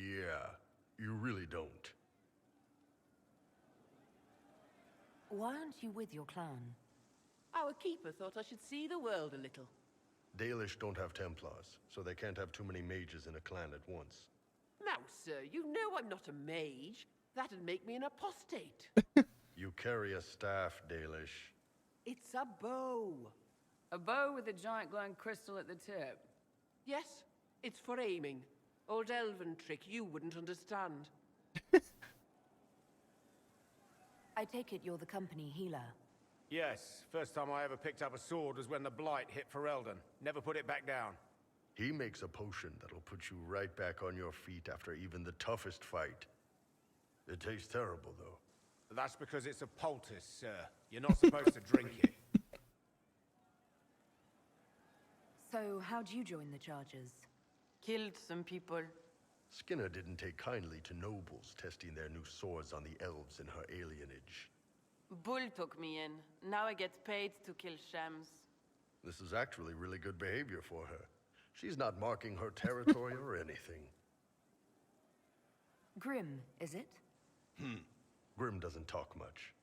Yeah, you really don't. Why aren't you with your clan? Our keeper thought I should see the world a little. Dalish don't have Templars, so they can't have too many mages in a clan at once. Now, sir, you know I'm not a mage. That'd make me an apostate. You carry a staff, Dalish. It's a bow. A bow with a giant glowing crystal at the tip. Yes, it's for aiming. Old elven trick you wouldn't understand. I take it you're the company healer. Yes, first time I ever picked up a sword was when the Blight hit Ferelden. Never put it back down. He makes a potion that'll put you right back on your feet after even the toughest fight. It tastes terrible, though. That's because it's a poultice, sir. You're not supposed to drink it. So, how'd you join the charges? Killed some people. Skinner didn't take kindly to nobles testing their new swords on the elves in her alienage. Bull took me in. Now I get paid to kill shams. This is actually really good behavior for her. She's not marking her territory or anything. Grim, is it? Grim doesn't talk much.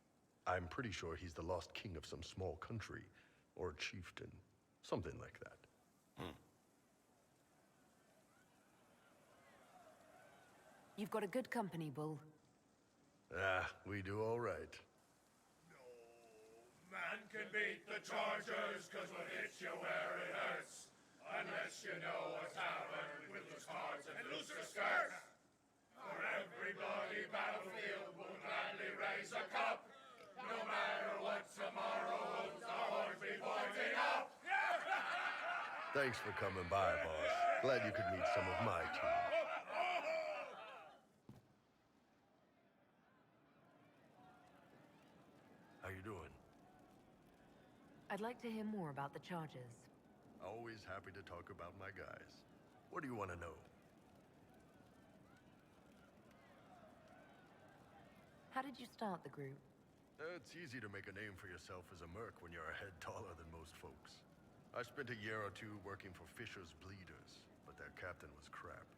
I'm pretty sure he's the lost king of some small country, or chieftain. Something like that. You've got a good company, Bull. Ah, we do all right. Man can beat the chargers, cause what hits you where it hurts. Unless you know a tavern with loose cards and looser skirts. For every bloody battlefield will gladly raise a cup. No matter what tomorrow holds, the horns be pointing up. Thanks for coming by, boss. Glad you could meet some of my team. How you doing? I'd like to hear more about the charges. Always happy to talk about my guys. What do you want to know? How did you start the group? It's easy to make a name for yourself as a merc when you're a head taller than most folks. I spent a year or two working for Fisher's Bleeders, but their captain was crap.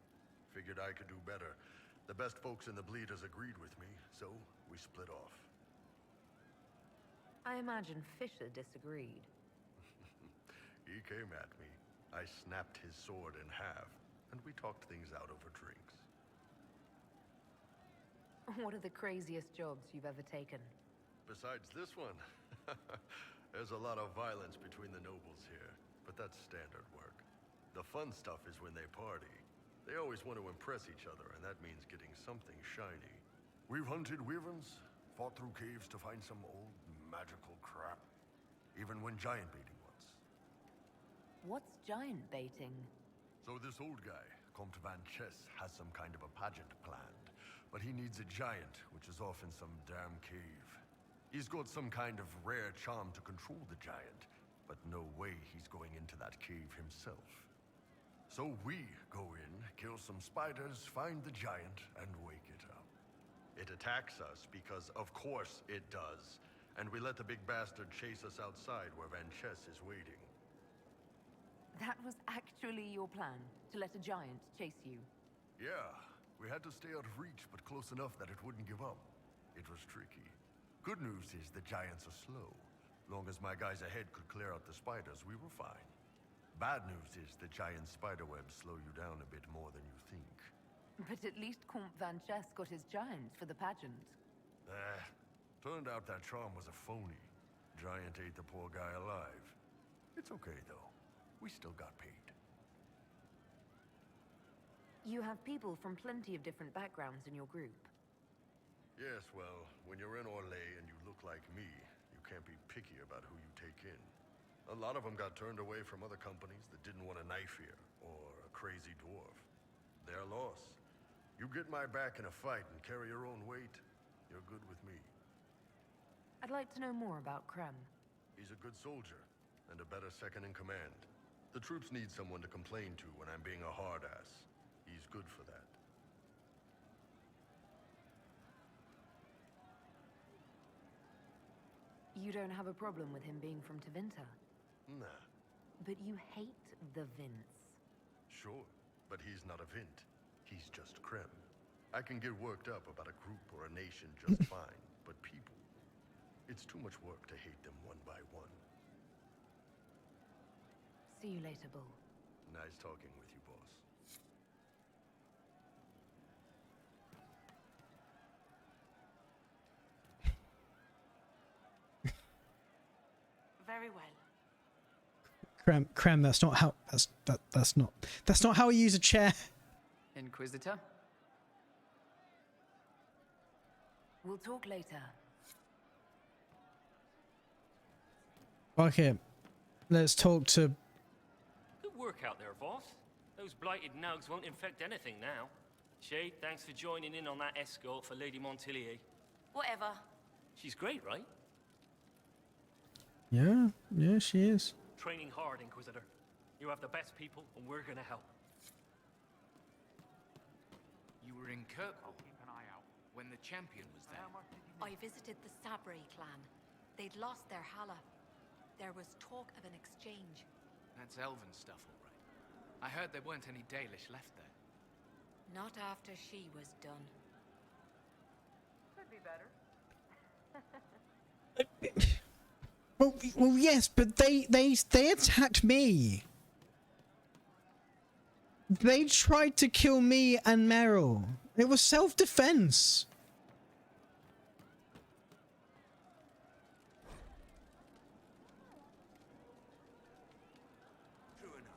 Figured I could do better, The best folks in the Bleeders agreed with me, so we split off. I imagine Fisher disagreed. He came at me. I snapped his sword in half, and we talked things out over drinks. What are the craziest jobs you've ever taken? Besides this one, there's a lot of violence between the nobles here, but that's standard work. The fun stuff is when they party. They always want to impress each other, and that means getting something shiny. We've hunted wyverns, fought through caves to find some old magical crap. Even went giant baiting once. What's giant baiting? So this old guy, Comte Van Chess, has some kind of a pageant planned. But he needs a giant, which is off in some damn cave. He's got some kind of rare charm to control the giant, but no way he's going into that cave himself. So we go in, kill some spiders, find the giant, and wake it up. It attacks us because, of course, it does. And we let the big bastard chase us outside where Van Chess is waiting. That was actually your plan, to let a giant chase you? Yeah, we had to stay out of reach, but close enough that it wouldn't give up. It was tricky. Good news is the giants are slow. Long as my guys ahead could clear out the spiders, we were fine. Bad news is the giant spiderwebs slow you down a bit more than you think. But at least Comte Van Chess got his giants for the pageant. Turned out that charm was a phony. Giant ate the poor guy alive. It's okay, though. We still got paid. You have people from plenty of different backgrounds in your group. Yes, well, when you're in Orlais and you look like me, you can't be picky about who you take in. A lot of them got turned away from other companies that didn't want a knife here, or a crazy dwarf. Their loss. You get my back in a fight and carry your own weight, you're good with me. I'd like to know more about Krem. He's a good soldier, and a better second in command. The troops need someone to complain to when I'm being a hard-ass. He's good for that. You don't have a problem with him being from Tevinter? Nah. But you hate the Vince. Sure, but he's not a Vint. He's just Krem. I can get worked up about a group or a nation just fine, but people... It's too much work to hate them one by one. See you later, Bull. Nice talking with you, boss. Very well. Krem, that's not how that's not how we use a chair. Inquisitor? We'll talk later. Okay, let's talk to... Good work out there, boss. Those blighted nugs won't infect anything now. Shade, thanks for joining in on that escort for Lady Montillier. Whatever. She's great, right? Yeah, she is. Training hard, Inquisitor. You have the best people, and we're gonna help. You were in Kirkwall. Keep an eye out. When the champion was there. I visited the Sabri clan. They'd lost their Hala. There was talk of an exchange. That's elven stuff, all right. I heard there weren't any Dalish left there. Not after she was done. Could be better. Well, yes, but they attacked me. They tried to kill me and Meryl. It was self-defense. True enough.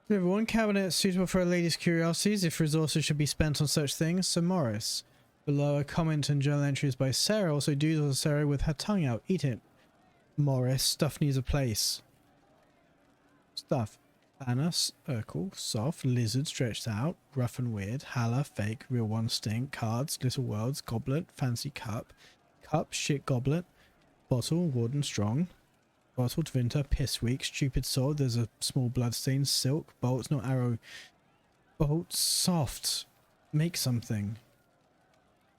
We have one cabinet suitable for a lady's curiosities if resources should be spent on such things. Sir Morris. Below a comment and journal entries by Sarah. Also doodles Sarah with her tongue out. Eat it. Morris. Stuff needs a place. Stuff. Banner. Urkel. Soft. Lizard stretched out. Rough and weird. Hala. Fake. Real one. Stink. Cards. Little worlds. Goblet. Fancy cup. Cup. Shit goblet. Bottle. Warden strong. Bottle, Tvinter, Piss Weak, Stupid Sword, there's a small bloodstain, Silk, Bolts, not arrow. Bolts, soft. Make something.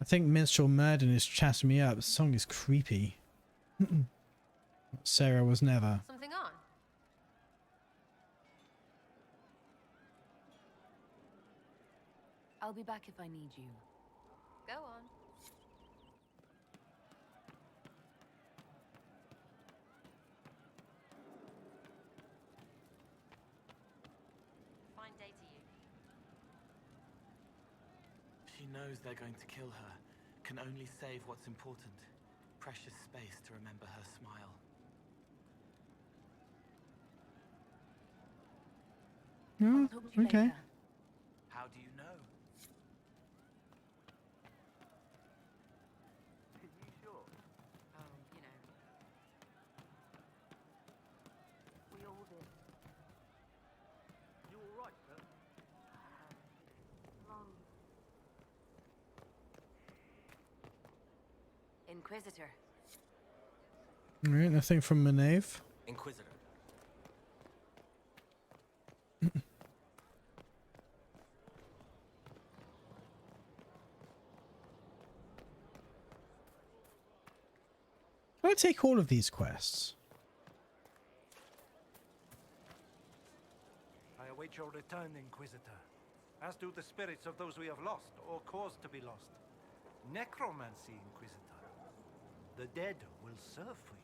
I think Minstrel Murden is chatting me up. The song is creepy. Sarah was never. Something on? I'll be back if I need you. Go on. Fine day to you. She knows they're going to kill her. Can only save what's important. Precious space to remember her smile. Oh, okay. How do you know? We all did. You all right, sir? Inquisitor. Alright, nothing from Manave. Inquisitor. Can I take all of these quests? I await your return, Inquisitor, as do the spirits of those we have lost or caused to be lost. Necromancy, Inquisitor. The dead will serve for you.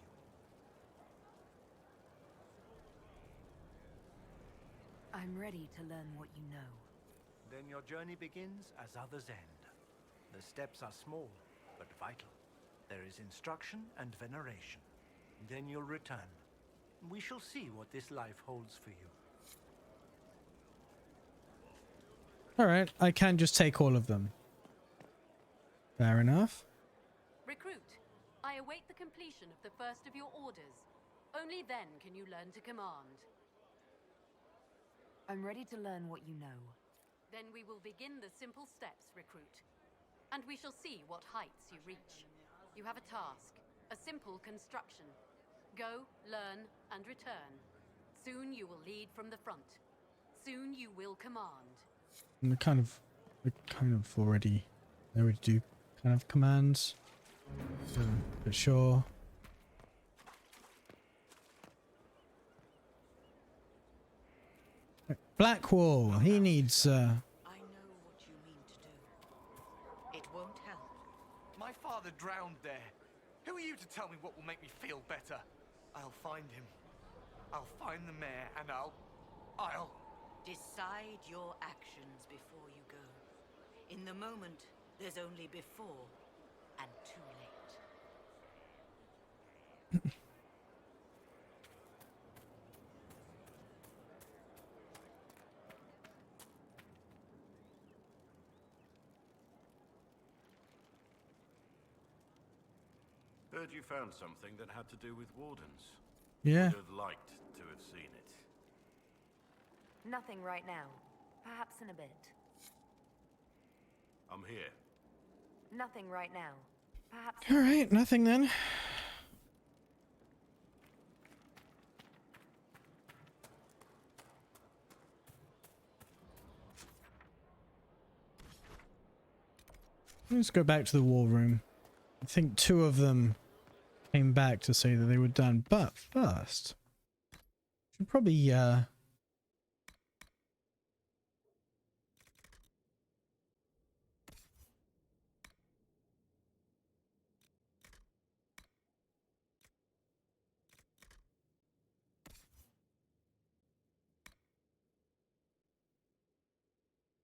I'm ready to learn what you know. Then your journey begins as others end. The steps are small, but vital. There is instruction and veneration. Then you'll return. We shall see what this life holds for you. Alright, I can just take all of them. Fair enough. Recruit, I await the completion of the first of your orders. Only then can you learn to command. I'm ready to learn what you know. Then we will begin the simple steps, Recruit. And we shall see what heights you reach. You have a task, a simple construction. Go, learn, and return. Soon you will lead from the front. Soon you will command. And they kind of already, they already do kind of commands. But sure. Blackwall, he needs, I know what you mean to do. It won't help. My father drowned there. Who are you to tell me what will make me feel better? I'll find him. I'll find the mayor and I'll... Decide your actions before you go. In the moment, there's only before and too late. Heard you found something that had to do with wardens. Yeah. Would have liked to have seen it. Nothing right now. Perhaps in a bit. I'm here. Nothing right now. Perhaps. Alright, nothing then. Let's go back to the war room. I think 2 of them came back to say that they were done, but first, should probably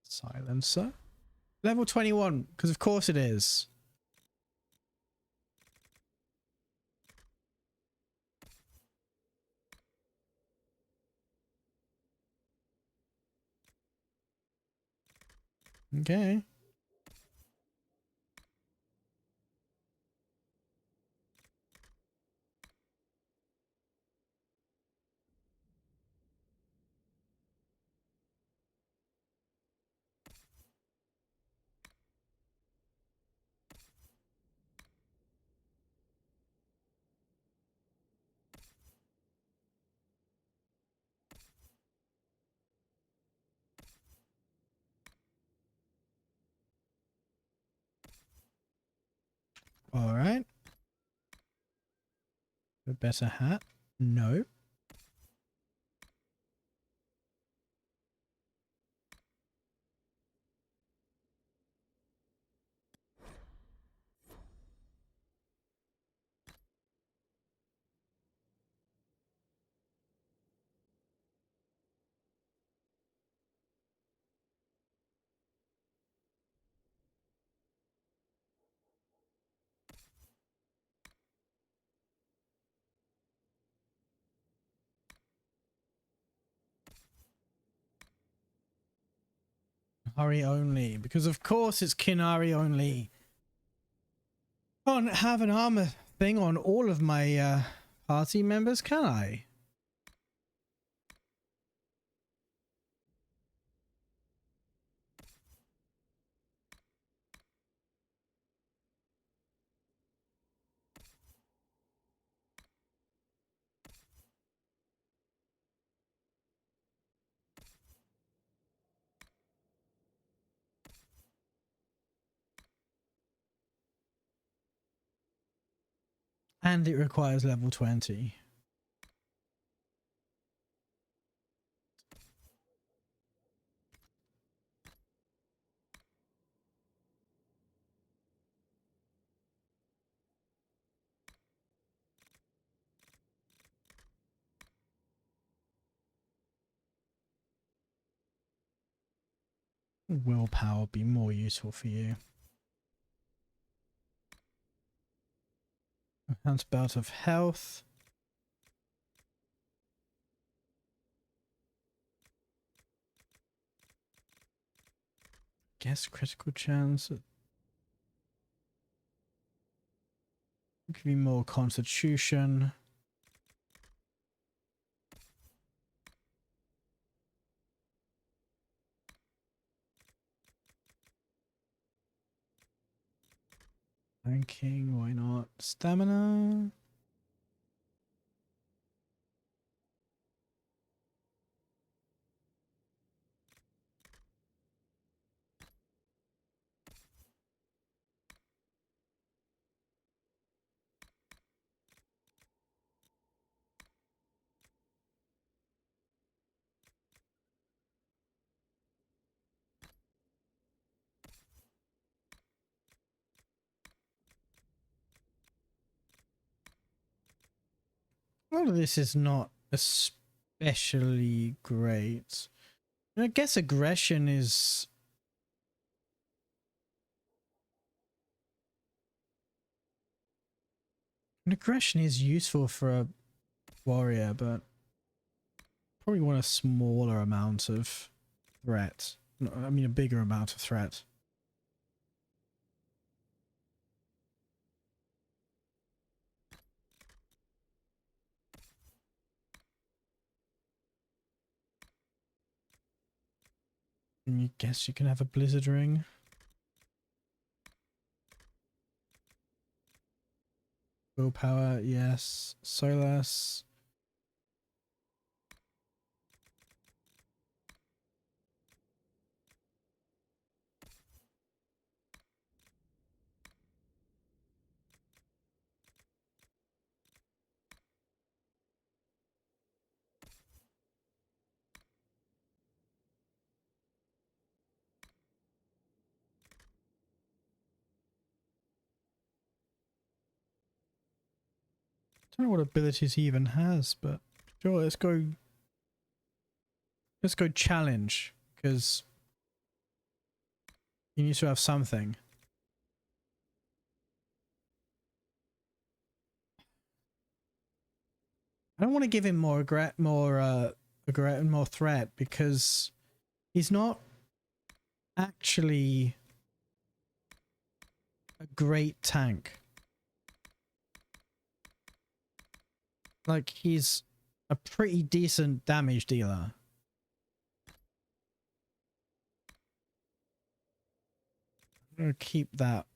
silencer. Level 21, because of course it is. Okay. All right. A better hat? No. Kinari only, because of course it's Kinari only. Can't have an armor thing on all of my party members, can I? And it requires level 20. Willpower would be more useful for you. Enhanced bout of health. Guess critical chance. Give you more constitution. Ranking, why not? Stamina. A lot of this is not especially great. I guess aggression is... Aggression is useful for a warrior, but probably want a smaller amount of threat. No, I mean a bigger amount of threat. And you guess you can have a blizzard ring. Willpower, yes. Solas. Don't know what abilities he even has, but sure, let's go challenge, because he needs to have something. I don't want to give him more threat, because he's not actually a great tank. Like, he's a pretty decent damage dealer. I'm gonna keep that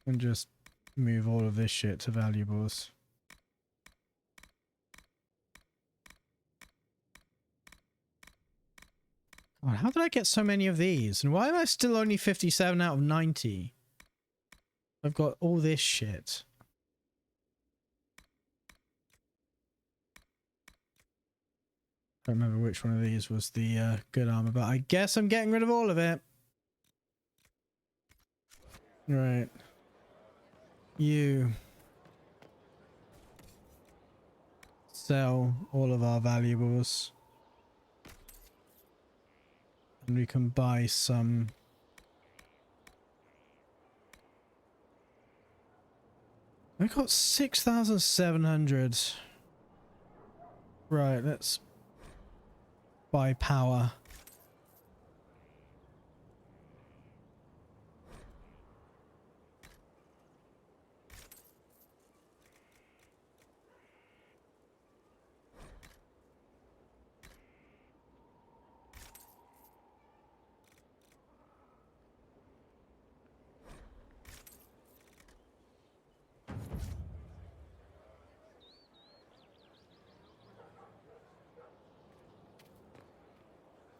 and just move all of this shit to valuables. God, how did I get so many of these? And why am I still only 57 out of 90? I've got all this shit. I don't remember which one of these was the good armor, but I guess I'm getting rid of all of it. Right. You sell all of our valuables. And we can buy some. We've got 6,700. Right, let's buy power.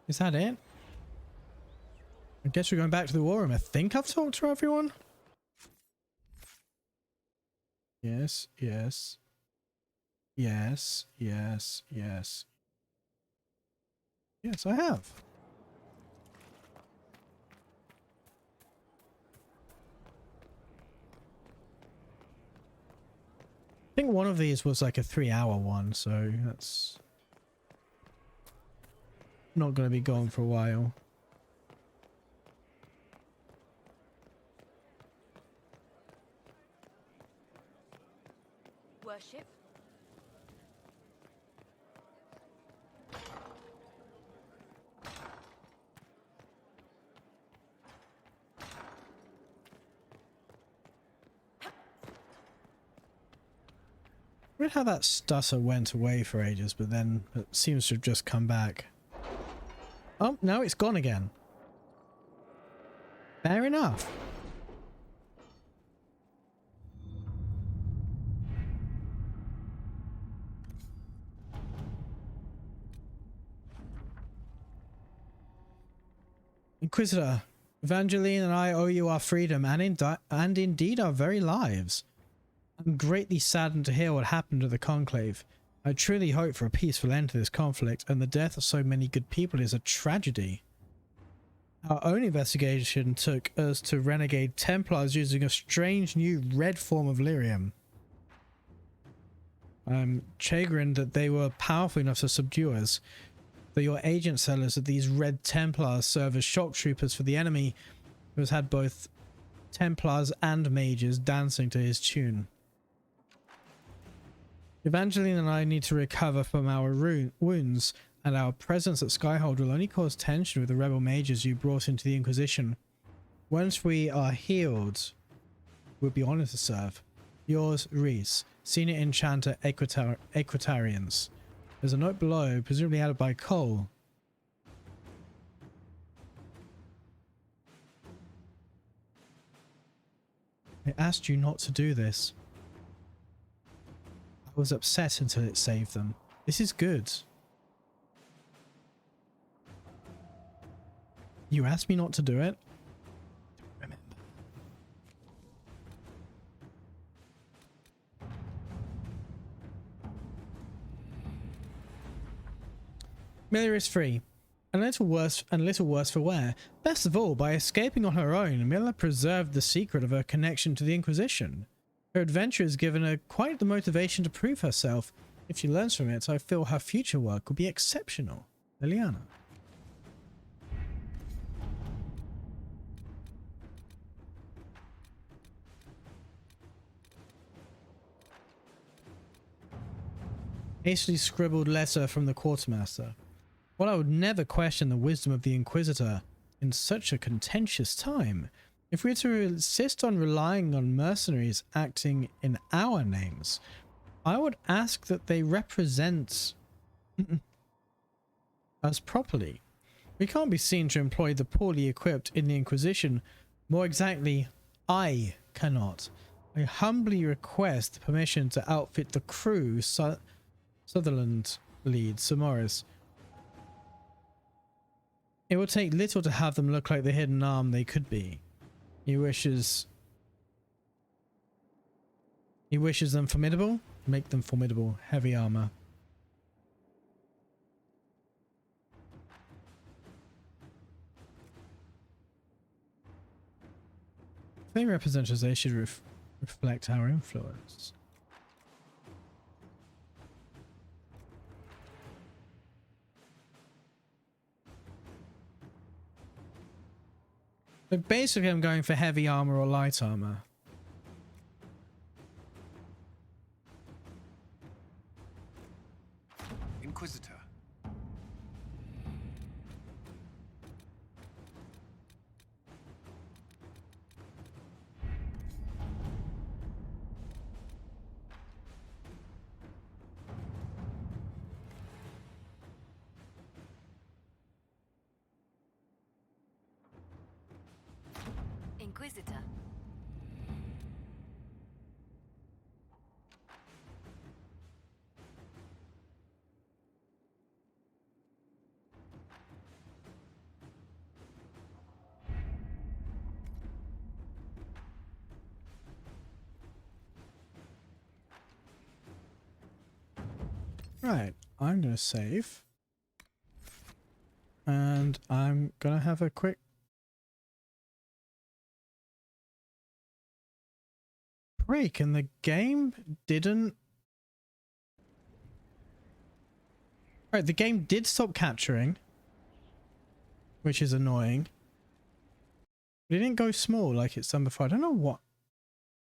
Is that it? I guess we're going back to the war room. I think I've talked to everyone. Yes, yes. Yes, yes, yes. Yes, I have. I think one of these was like a 3-hour one, so that's not going to be gone for a while. Worship. Weird how that stutter went away for ages, but then it seems to have just come back. Oh, now it's gone again. Fair enough. Inquisitor, Evangeline and I owe you our freedom and indeed our very lives. I'm greatly saddened to hear what happened to the Conclave. I truly hope for a peaceful end to this conflict, and the death of so many good people is a tragedy. Our own investigation took us to renegade Templars using a strange new red form of lyrium. I'm chagrined that they were powerful enough to subdue us. Though your agents tell us that these red Templars serve as shock troopers for the enemy, who has had both Templars and mages dancing to his tune. Evangeline and I need to recover from our wounds, and our presence at Skyhold will only cause tension with the rebel mages you brought into the Inquisition. Once we are healed, we'll be honored to serve. Yours, Reese, Senior Enchanter Equitarians. There's a note below, presumably added by Cole. I asked you not to do this. I was upset until it saved them. This is good. You asked me not to do it? Remember. Miller is free. And a little worse for wear. Best of all, by escaping on her own, Miller preserved the secret of her connection to the Inquisition. Her adventure has given her quite the motivation to prove herself. If she learns from it, I feel her future work will be exceptional. Liliana. Hastily scribbled letter from the quartermaster. While I would never question the wisdom of the Inquisitor in such a contentious time, if we were to insist on relying on mercenaries acting in our names, I would ask that they represent us properly. We can't be seen to employ the poorly equipped in the Inquisition. More exactly, I cannot. I humbly request permission to outfit the crew Sutherland leads, Sir Morris. It will take little to have them look like the hidden arm they could be. He wishes He wishes them formidable. Make them formidable. Heavy armor. If they represent us, they should reflect our influence. So basically I'm going for heavy armor or light armor. Inquisitor. Inquisitor. Right, I'm going to save. And I'm going to have a quick break, and the game didn't... Right, the game did stop capturing, which is annoying. But it didn't go small like it's done before. I don't know what...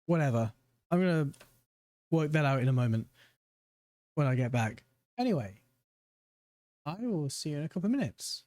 Whatever. I'm going to work that out in a moment when I get back. Anyway, I will see you in a couple of minutes.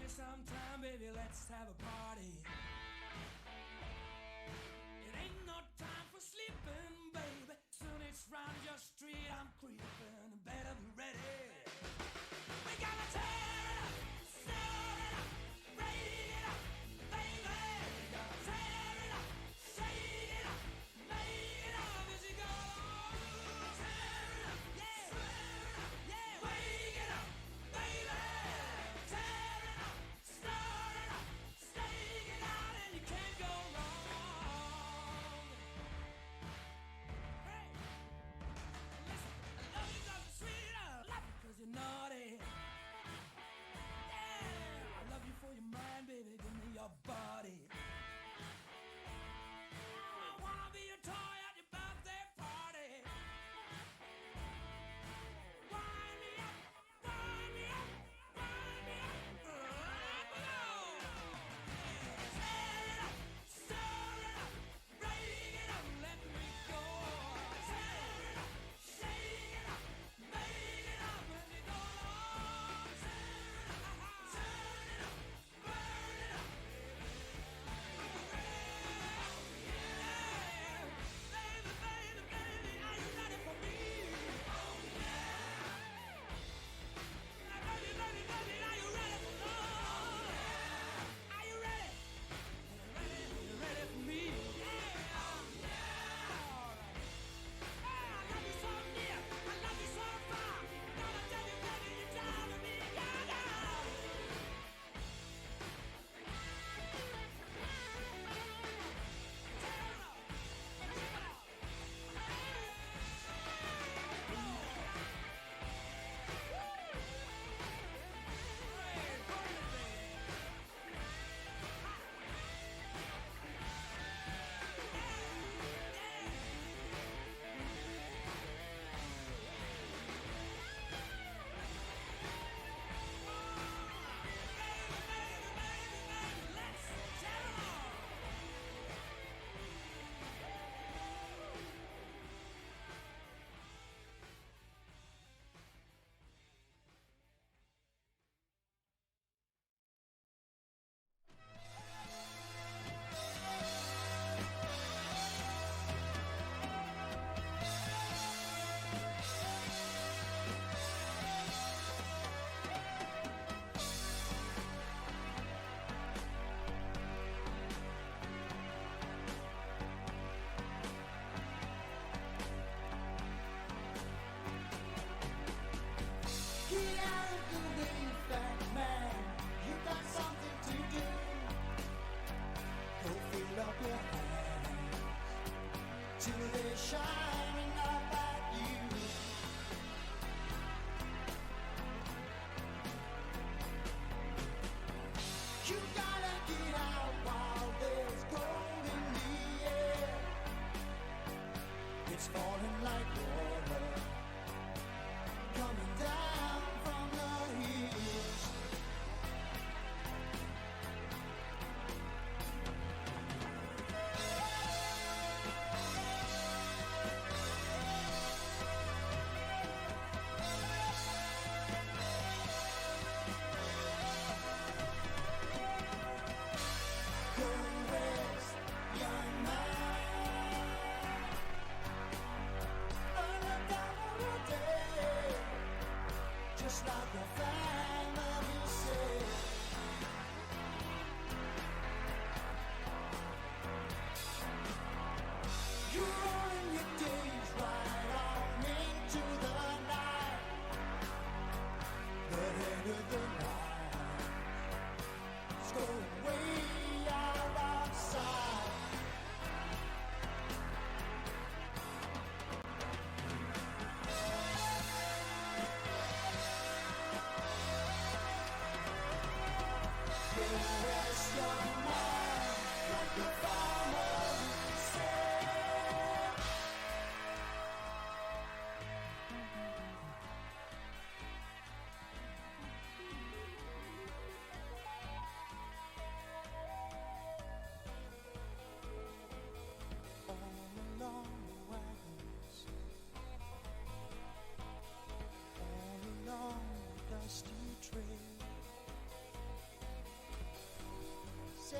Sometime, baby, let's have a party. It ain't no time for sleeping, baby. Soon it's round your street, I'm creeping. Better be ready. We gotta tear it up, stir it up, break it up, baby. We gotta tear it up, shake it up, make it up as you go. Tear it up, yeah, stir it up, yeah, wake it up, baby. Tear it up. Start it up, stake it out.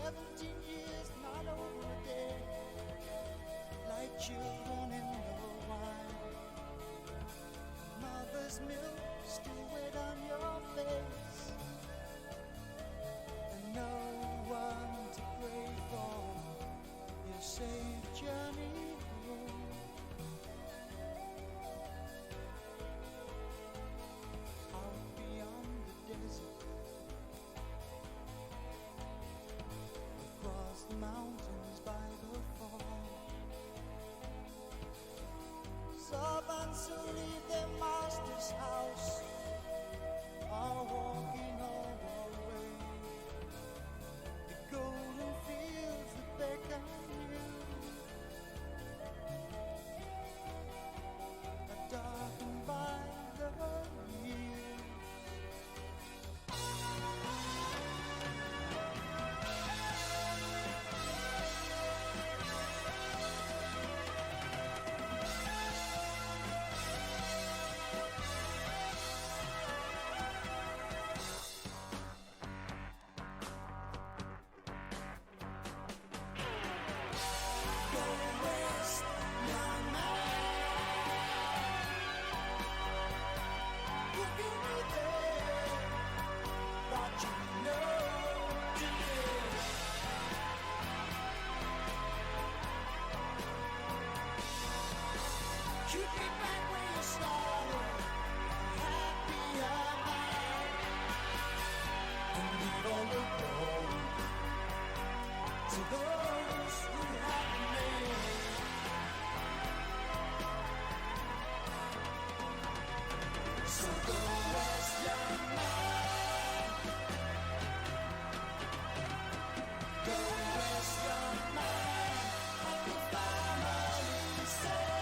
17 years, not over a day, like children in the wild. Mother's milk still wet on your face, and no one to pray for your safe journey home. Out beyond the desert, across the mountains by the fall, servants who leave their master's house are walking all the way. The golden fields that beckon you are darkened by the years. Keep me back where you started, happier man, and leave all the gold to those who have made. So go rest your mind, go rest your mind, like the family said.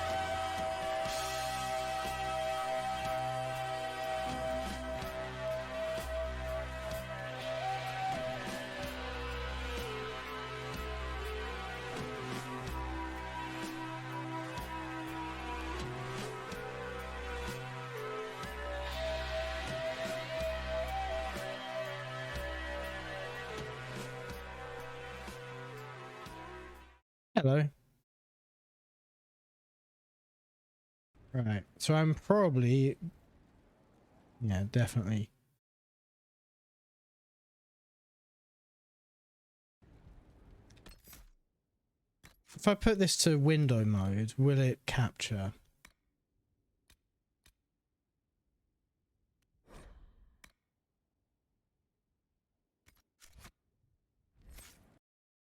Hello. Right, so I'm probably, yeah, definitely. If I put this to window mode, will it capture?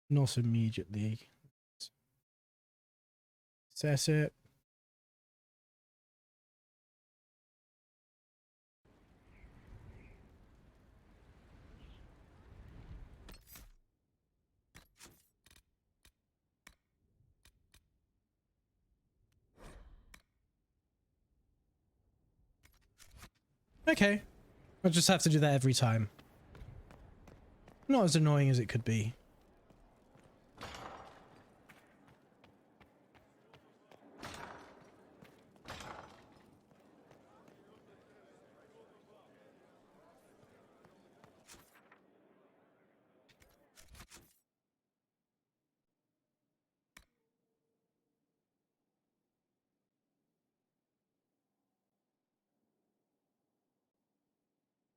Not immediately. Assess it. Okay. I'll just have to do that every time. Not as annoying as it could be.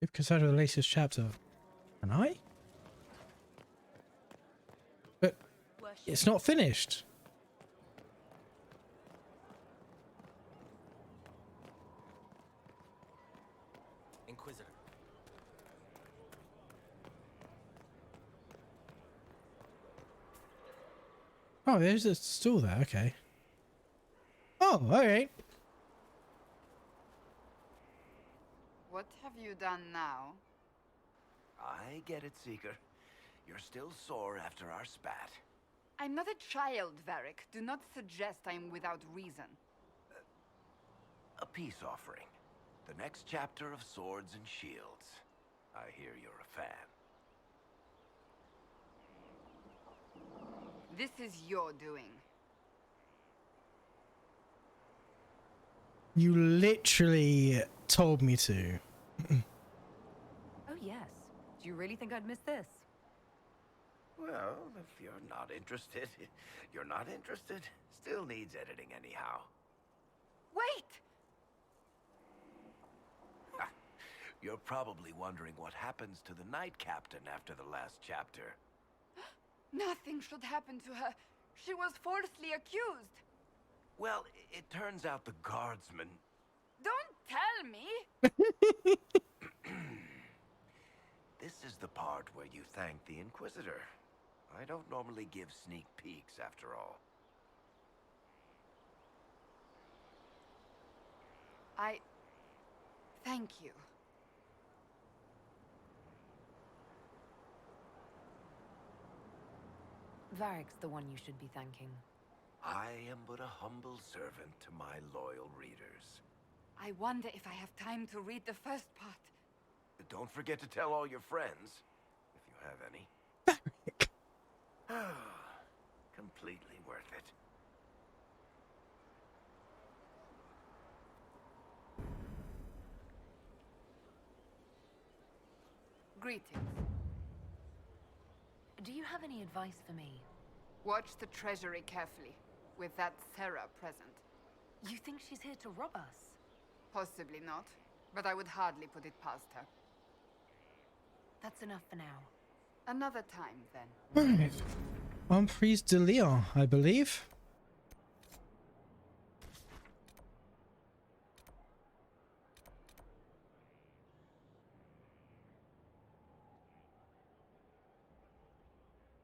If consider the latest chapter. Can I? But it's not finished. Inquisitor. Oh, there's a stool there. Okay. Oh, alright. What have you done now? I get it, Seeker. You're still sore after our spat. I'm not a child, Varric. Do not suggest I'm without reason. A peace offering. The next chapter of Swords and Shields. I hear you're a fan. This is your doing. You literally told me to. Oh yes. Do you really think I'd miss this? Well, if you're not interested, you're not interested. Still needs editing anyhow. Wait! You're probably wondering what happens to the Knight Captain after the last chapter. Nothing should happen to her. She was falsely accused. Well, it turns out the guardsman... Don't tell me! This is the part where you thank the Inquisitor. I don't normally give sneak peeks, after all. Thank you. Varric's the one you should be thanking. I am but a humble servant to my loyal readers. I wonder if I have time to read the first part. Don't forget to tell all your friends, if you have any. Completely worth it. Greetings. Do you have any advice for me? Watch the treasury carefully, with that Sarah present. You think she's here to rob us? Possibly not, but I would hardly put it past her. That's enough for now. Another time, then. Right. Humphreys de Leon, I believe.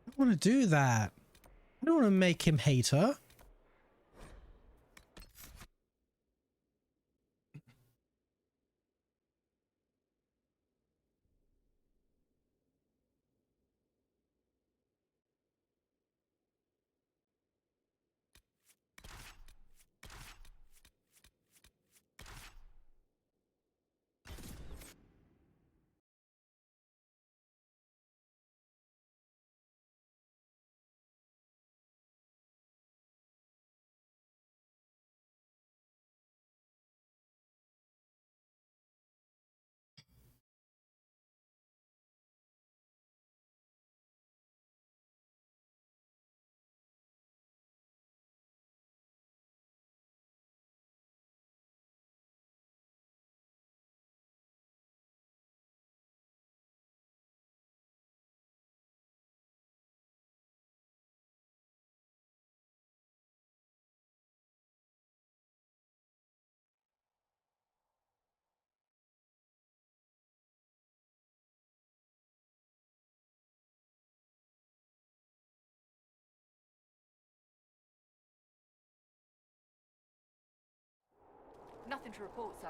I don't want to do that. I don't want to make him hate her. Nothing to report, sir.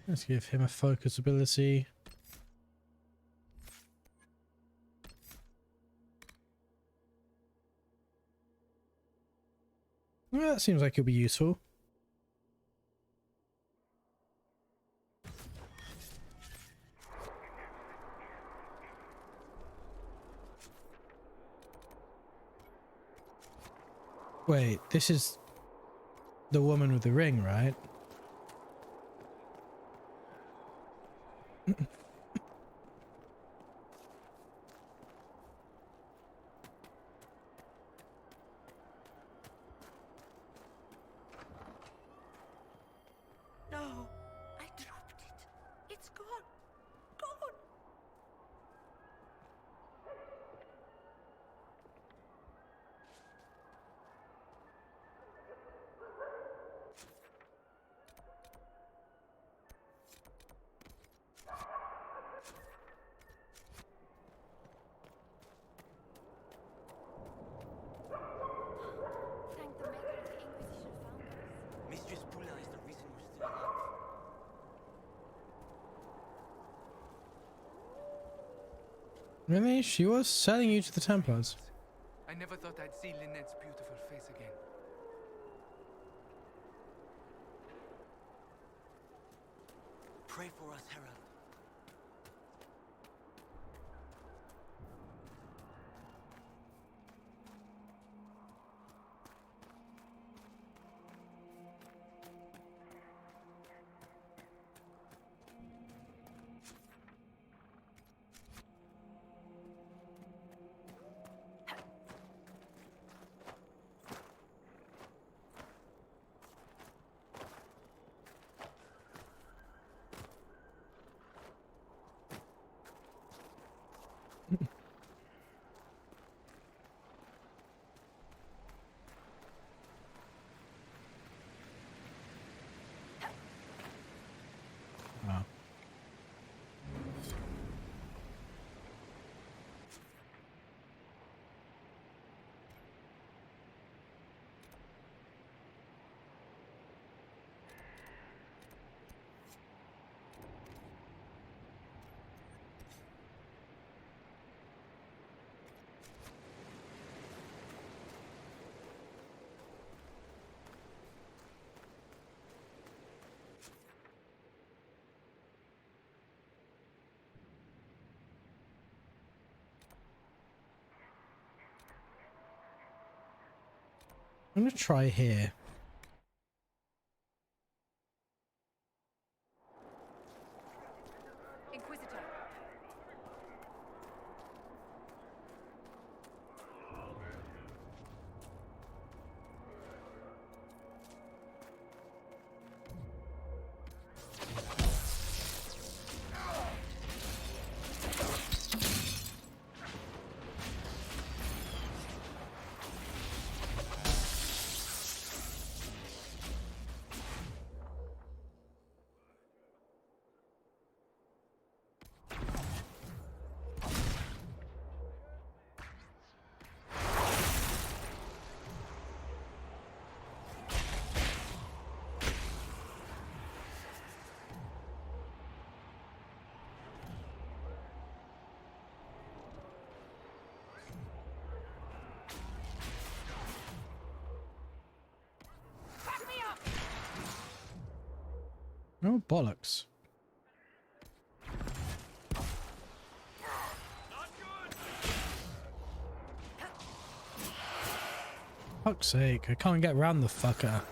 Let's give him a focus ability. Well, that seems like it'll be useful. Wait, this is the woman with the ring, right? No, I dropped it. It's gone. Gone. Thank the maker of the Inquisition found us. Mistress Pula is the reason we're still alive. Really? She was selling you to the Templars. I never thought I'd see Lynette's beautiful face again. Pray for us, Herald. Wow. I'm gonna try here. Inquisitor. Oh, bollocks. Fuck's sake, I can't get around the fucker.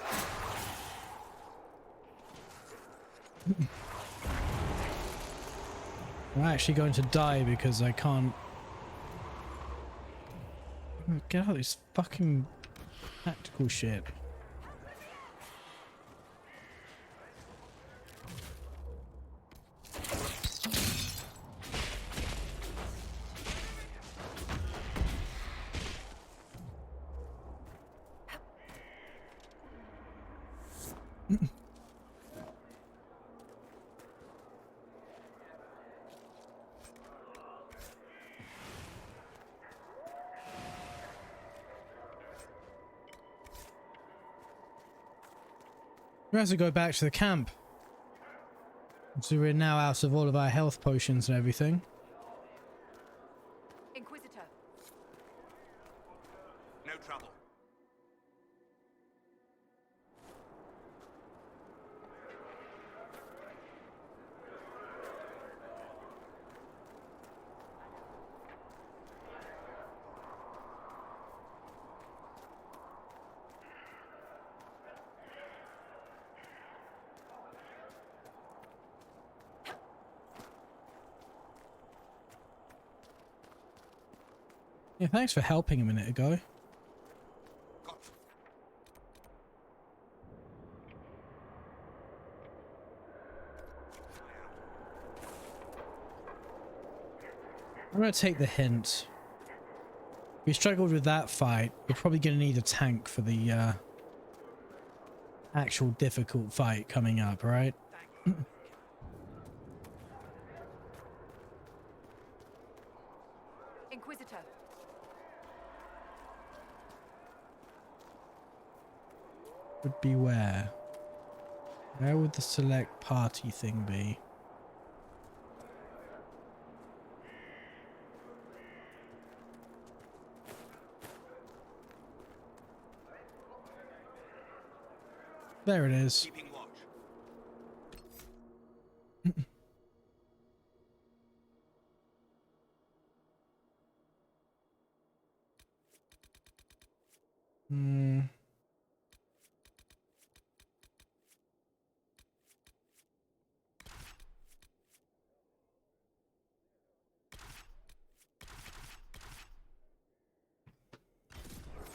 I'm actually going to die because I can't... Get out of this fucking tactical shit. We have to go back to the camp. So we're now out of all of our health potions and everything. Inquisitor. No trouble. Yeah, thanks for helping a minute ago. I'm gonna take the hint. If we struggled with that fight, we're probably gonna need a tank for the actual difficult fight coming up, right? Inquisitor. Would be where? Where would the select party thing be? There it is. Keeping watch.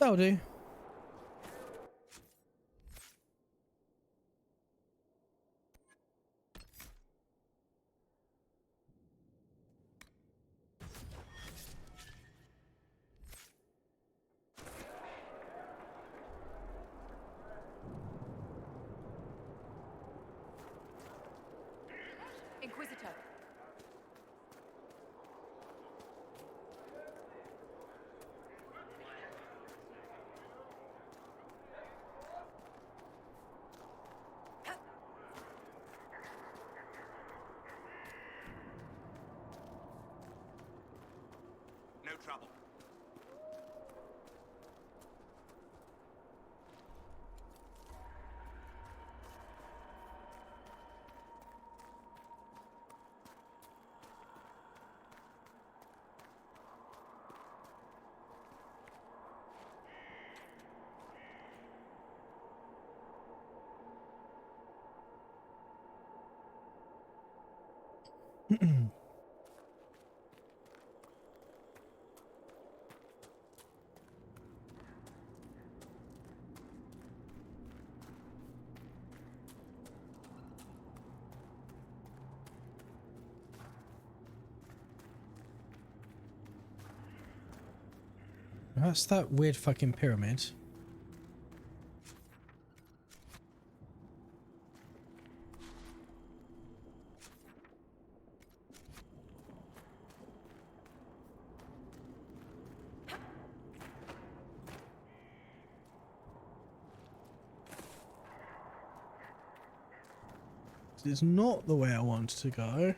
That'll do. Inquisitor. No trouble. That's that weird fucking pyramid. It's not the way I wanted to go.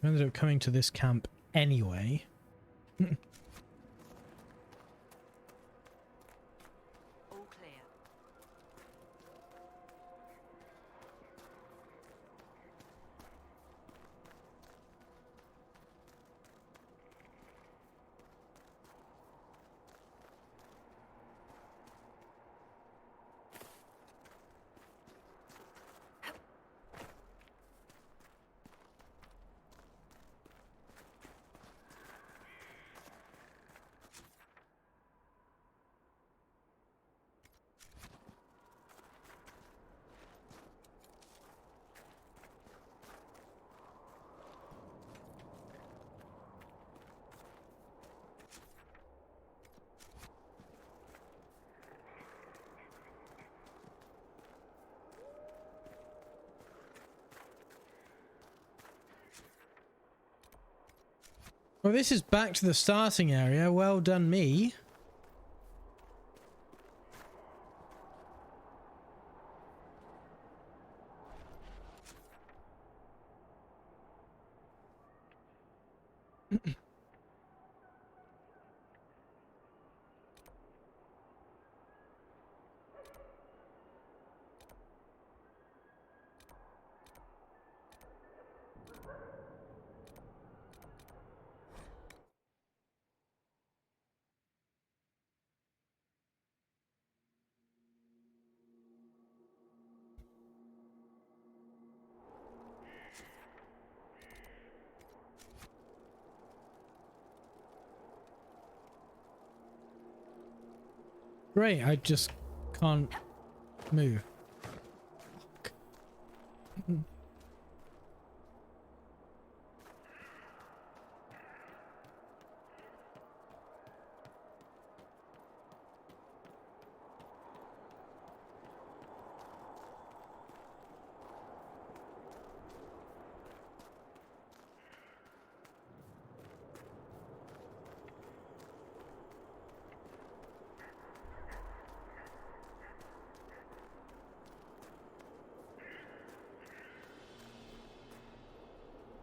I ended up coming to this camp anyway. All clear. Well, this is back to the starting area. Well done, me. Great, I just can't move. Fuck.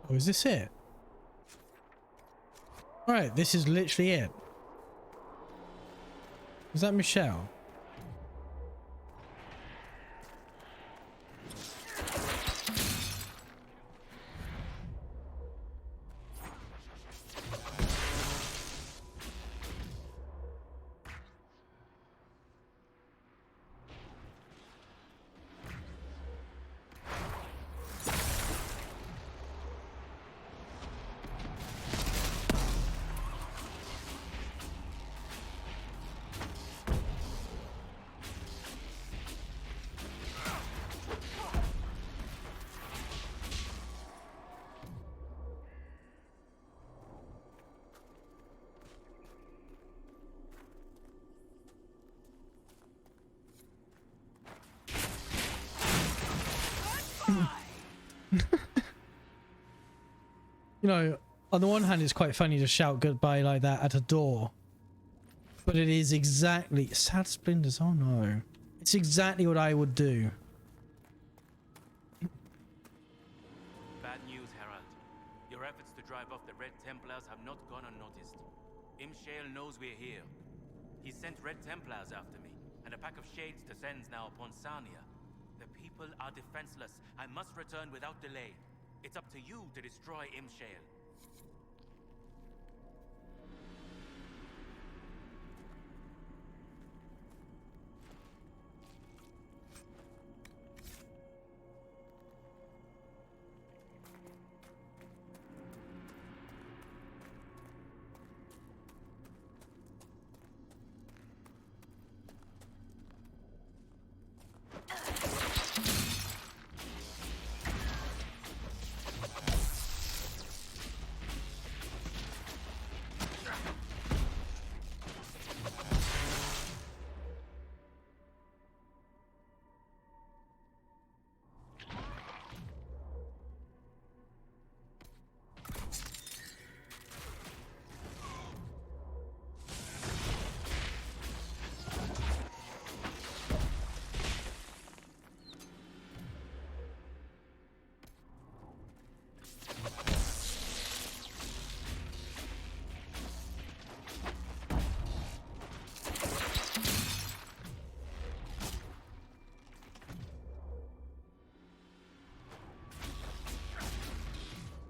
Oh, is this it? Alright, this is literally it. Is that Michelle? You know, on the one hand, it's quite funny to shout goodbye like that at a door. But it is exactly... Sad splinters, oh no. It's exactly what I would do. Bad news, Herald. Your efforts to drive off the Red Templars have not gone unnoticed. Imshale knows we're here. He sent Red Templars after me, and a pack of shades descends now upon Sarnia. The people are defenseless. I must return without delay. It's up to you to destroy Imshale.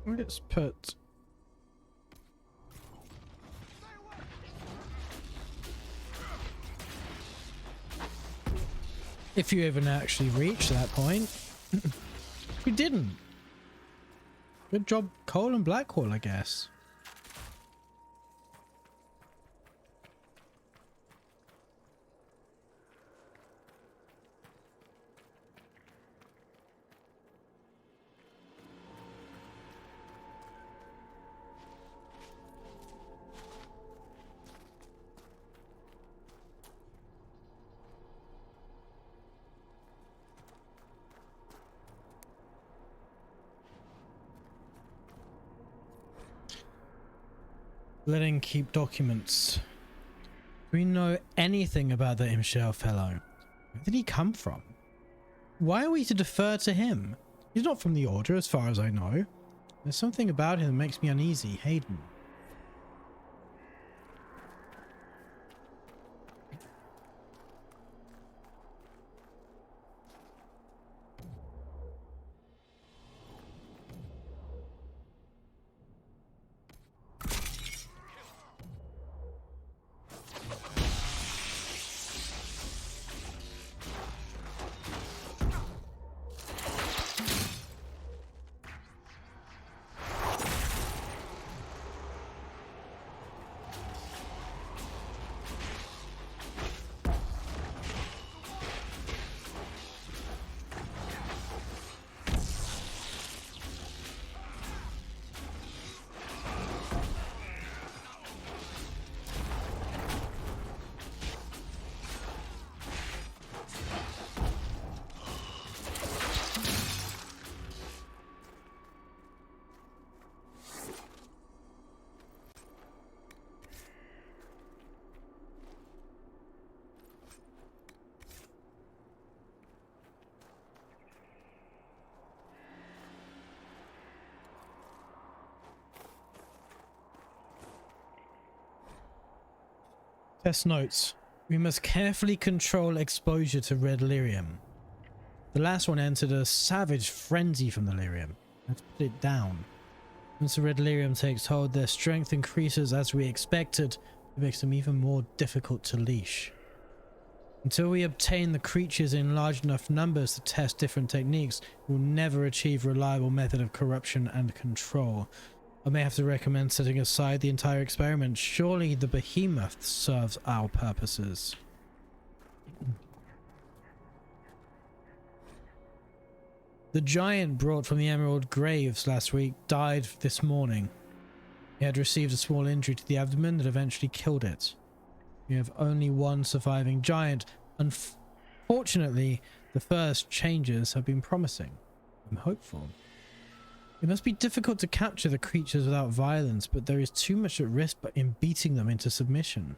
Let's put... If you even actually reach that point. We didn't. Good job, Cole and Blackwall, I guess. Letting keep documents. Do we know anything about the Imshale fellow? Where did he come from? Why are we to defer to him? He's not from the Order as far as I know. There's something about him that makes me uneasy. Hayden. Test notes. We must carefully control exposure to red lyrium. The last one entered a savage frenzy from the lyrium. Let's put it down. Once the red lyrium takes hold, their strength increases as we expected. It makes them even more difficult to leash. Until we obtain the creatures in large enough numbers to test different techniques, we'll never achieve a reliable method of corruption and control. I may have to recommend setting aside the entire experiment. Surely the behemoth serves our purposes. The giant brought from the Emerald Graves last week died this morning. He had received a small injury to the abdomen that eventually killed it. We have only one surviving giant. Unfortunately, the first changes have been promising. I'm hopeful. It must be difficult to capture the creatures without violence, but there is too much at risk in beating them into submission.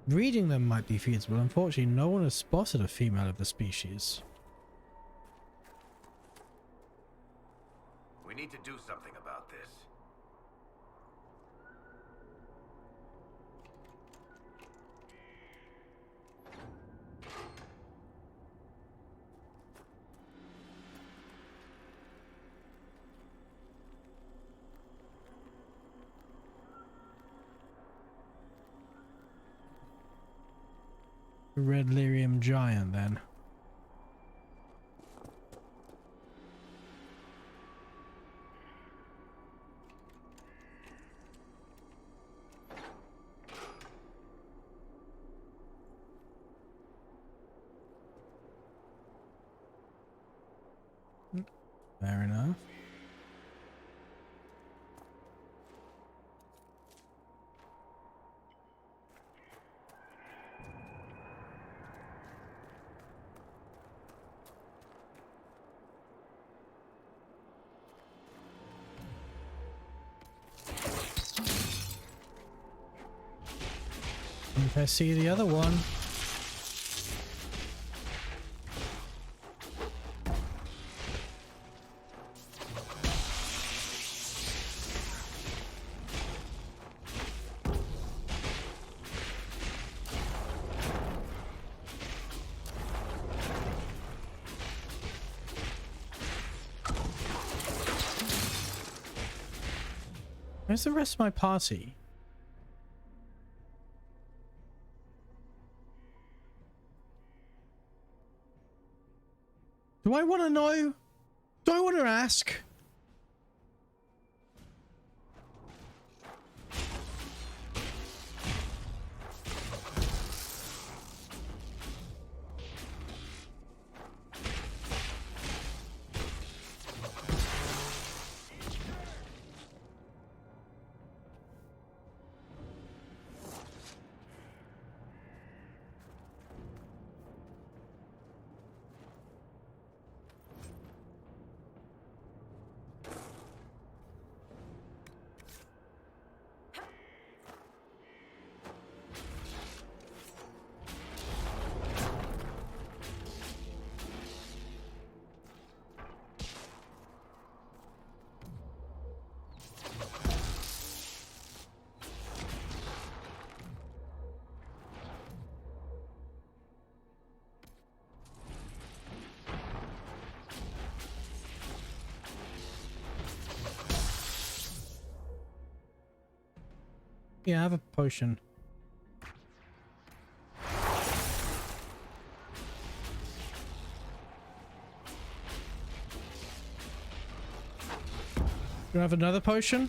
Breeding them might be feasible. Unfortunately, no one has spotted a female of the species. We need to do something about this. The red lyrium giant, then. Fair enough. If I see the other one. Where's the rest of my party? Do I want to know? Do I want to ask? Yeah, I have a potion. Do I have another potion?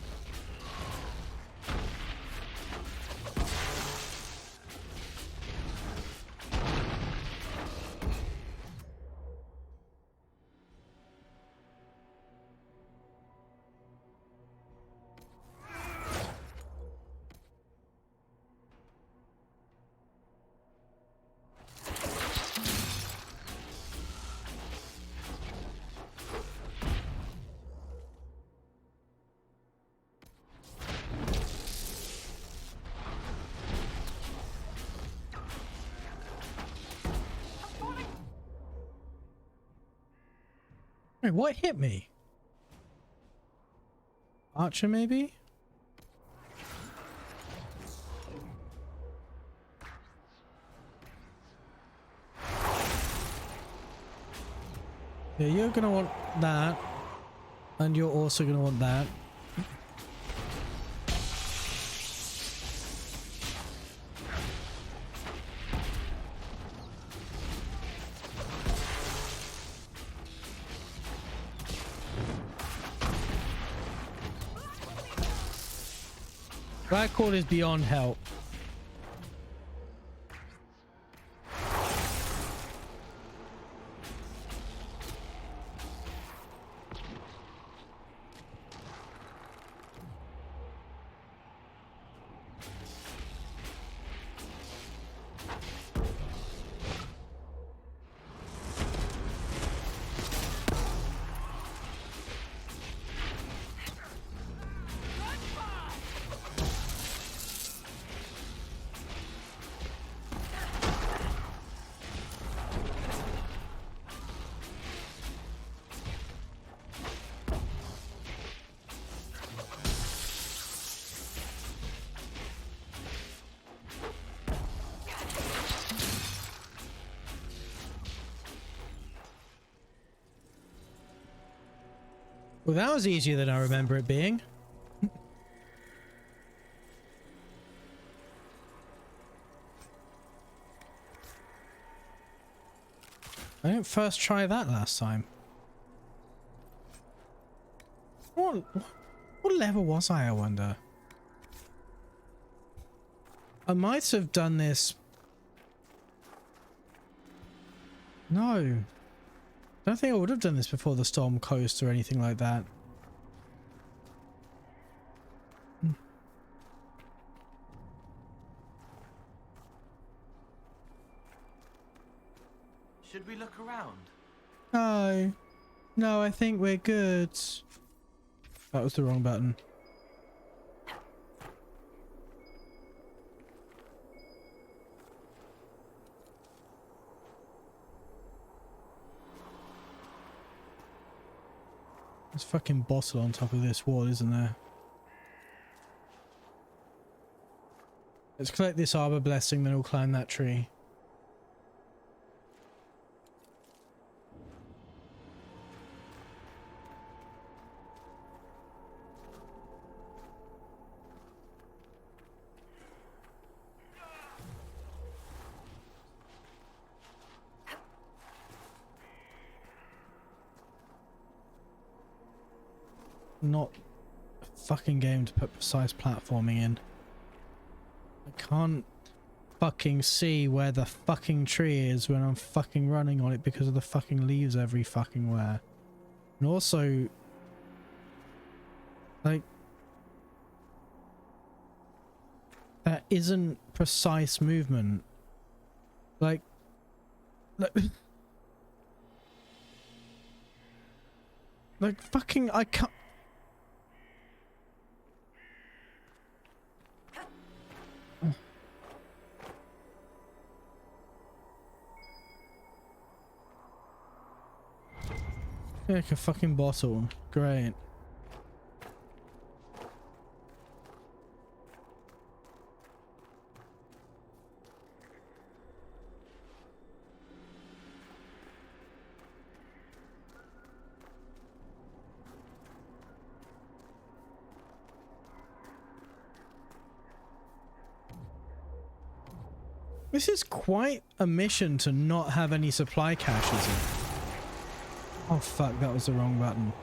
Wait, what hit me? Archer, maybe? Yeah, you're gonna want that. And you're also gonna want that. That call is beyond help. Well, that was easier than I remember it being. I didn't first try that last time. What level was I wonder? I might have done this. No. I don't think I would have done this before the Storm Coast or anything like that. Should we look around? No. No, I think we're good. That was the wrong button. There's fucking bottle on top of this wall, isn't there? Let's collect this arbor blessing, then we'll climb that tree. Not a fucking game to put precise platforming in. I can't fucking see where the fucking tree is when I'm fucking running on it because of the fucking leaves every fucking where. And also, like, that isn't precise movement. Like fucking, I can't. Like a fucking bottle. Great. This is quite a mission to not have any supply caches in. Oh fuck, that was the wrong button.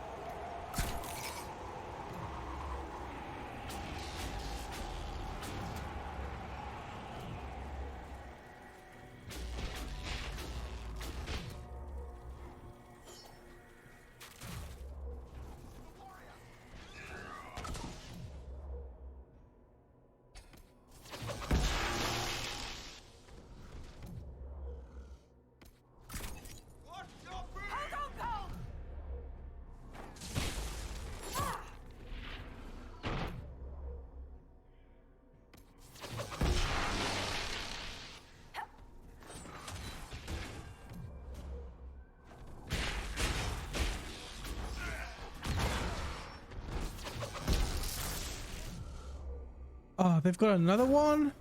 Oh, they've got another one?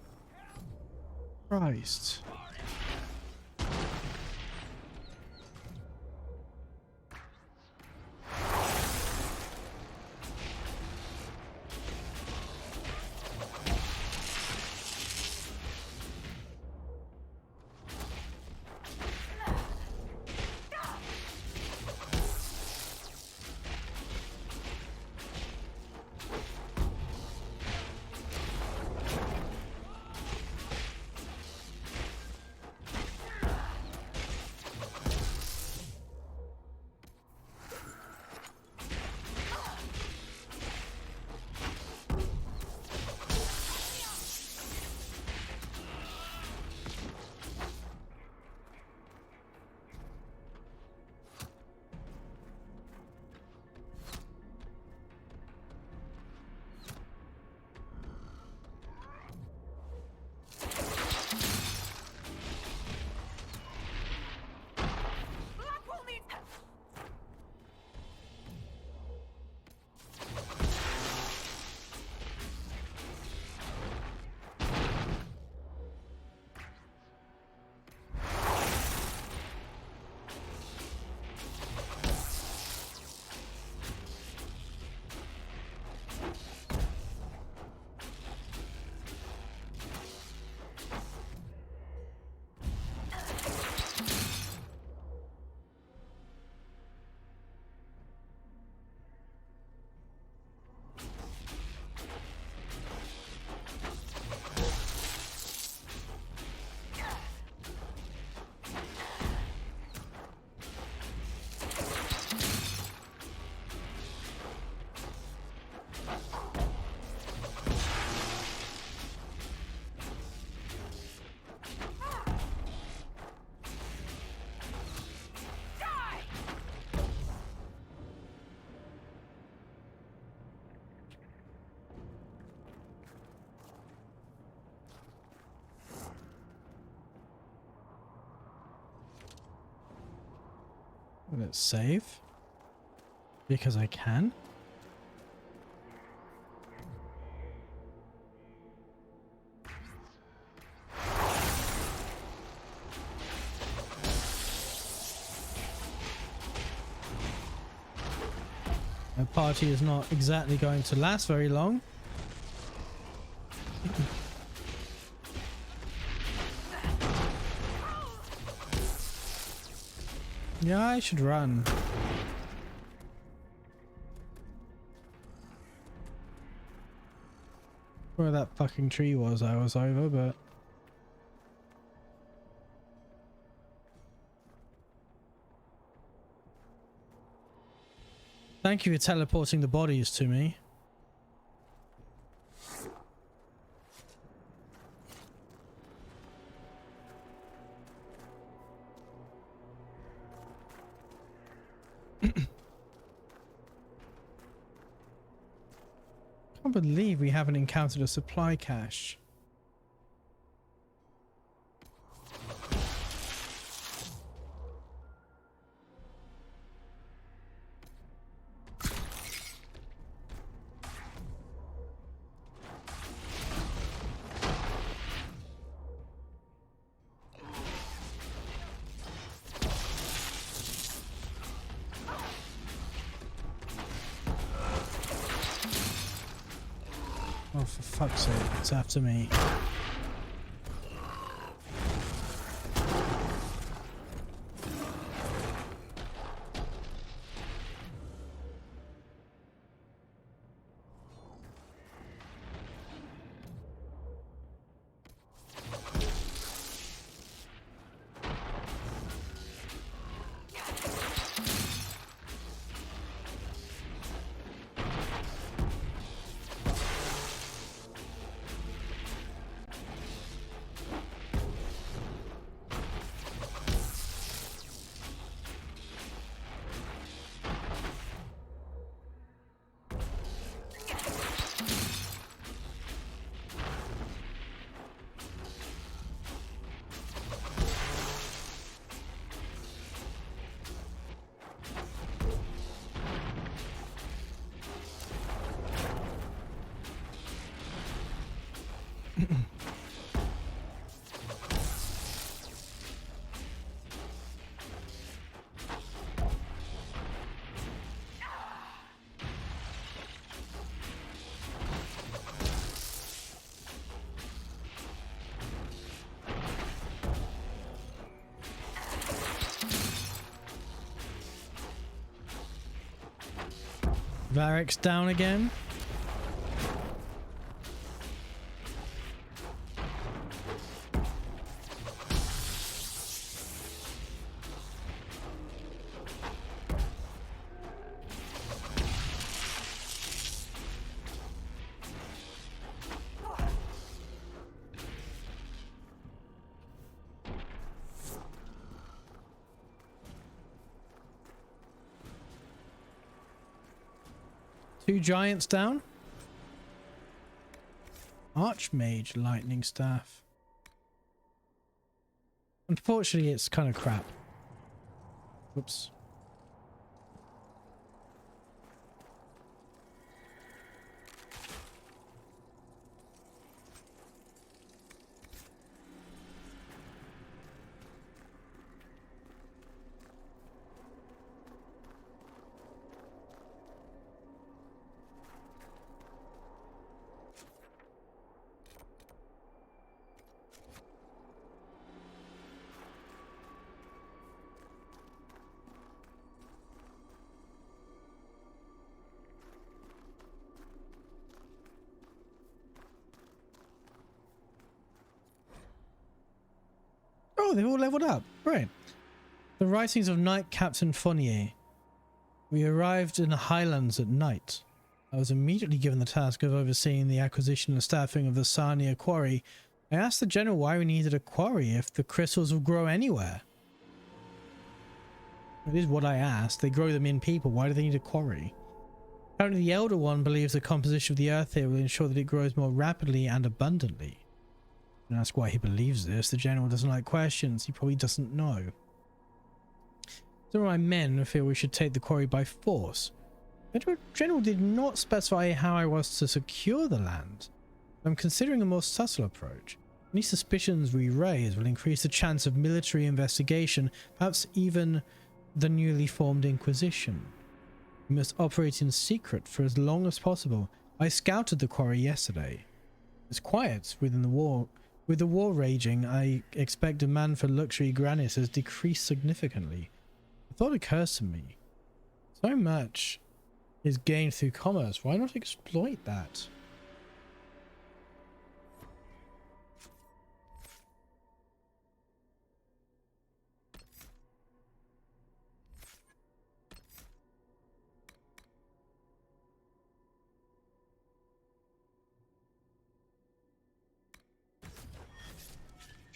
Christ. Let's save. Because I can. My party is not exactly going to last very long. Yeah, I should run. Where that fucking tree was, I was over, but... Thank you for teleporting the bodies to me. I can't believe we haven't encountered a supply cache. Oh, for fuck's sake, it's after me. Varric's down again. Two giants down. Archmage lightning staff. Unfortunately, it's kind of crap. Whoops. Oh, they've all leveled up. Great. The writings of Knight Captain Fournier. We arrived in the Highlands at night. I was immediately given the task of overseeing the acquisition and staffing of the Sarnia quarry. I asked the general why we needed a quarry if the crystals will grow anywhere. It is what I asked. They grow them in people. Why do they need a quarry? Apparently the Elder One believes the composition of the earth here will ensure that it grows more rapidly and abundantly. And ask why he believes this. The general doesn't like questions. He probably doesn't know. Some of my men feel we should take the quarry by force. The general did not specify how I was to secure the land. I'm considering a more subtle approach. Any suspicions we raise will increase the chance of military investigation, perhaps even the newly formed Inquisition. We must operate in secret for as long as possible. I scouted the quarry yesterday. It's quiet within the war. With the war raging, I expect demand for luxury granite has decreased significantly. A thought occurs to me. So much is gained through commerce. Why not exploit that?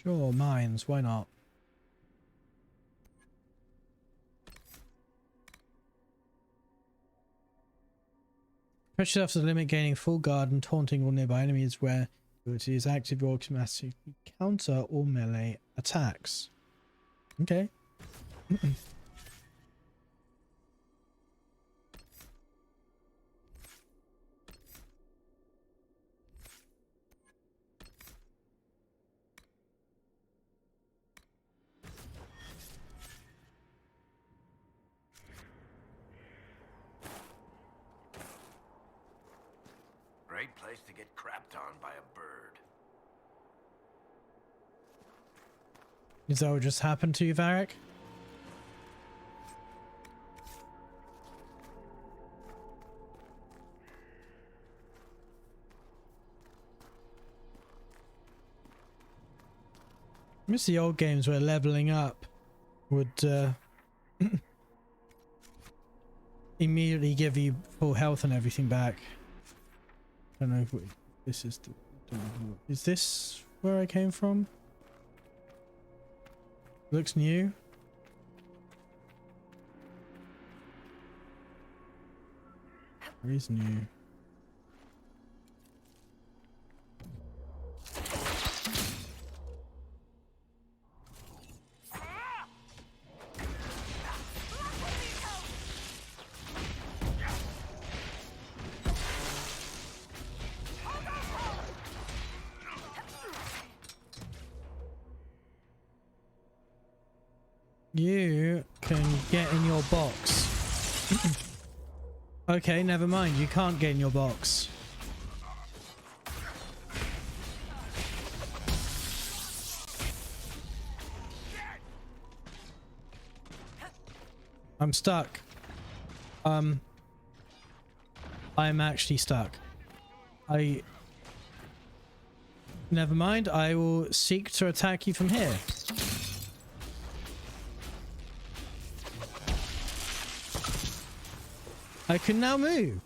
Sure, mines, why not? Push yourself to the limit, gaining full guard and taunting all nearby enemies where ability is active or automatically counter all melee attacks. Okay. Great place to get crapped on by a bird. Is that what just happened to you, Varric? I miss the old games where leveling up would immediately give you full health and everything back. I don't know if this is is this where I came from? Looks new. Where is new? You can get in your box. Okay, never mind. You can't get in your box. I'm stuck. I'm actually stuck. Never mind. I will seek to attack you from here. I can now move.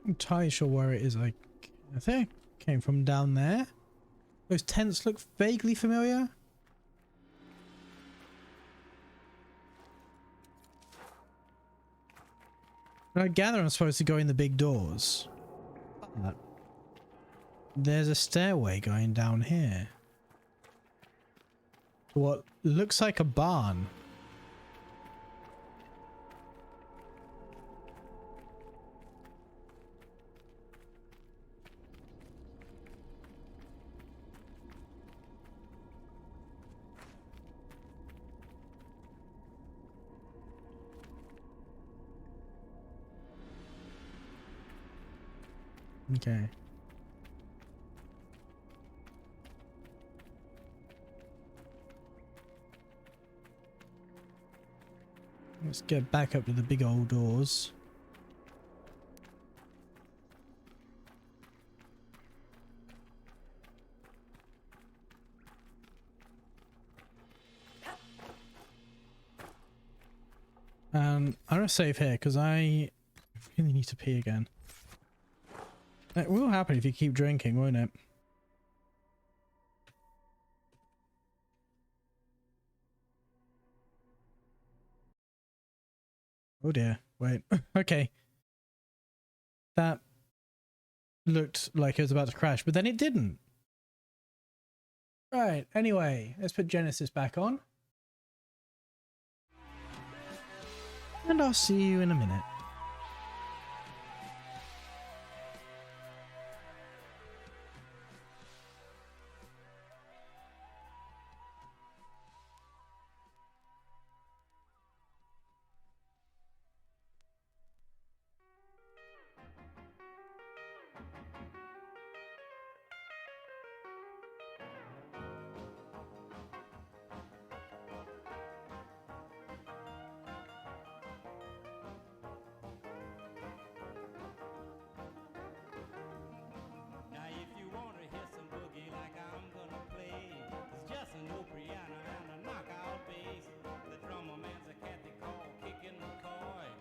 I'm entirely sure where it is. I think. came from down there. Those tents look vaguely familiar. I gather I'm supposed to go in the big doors. But there's a stairway going down here. What looks like a barn. Okay. Let's get back up to the big old doors. I'm gonna save here because I really need to pee again. It will happen if you keep drinking, won't it? Oh dear, wait. Okay. That looked like it was about to crash, but then it didn't. Right, anyway, let's put Genesis back on. And I'll see you in a minute. Now if you wanna hear some boogie like I'm gonna play, it's just an old piano and a knockout bass. The drummer man's a cat they call Kickin' McCoy,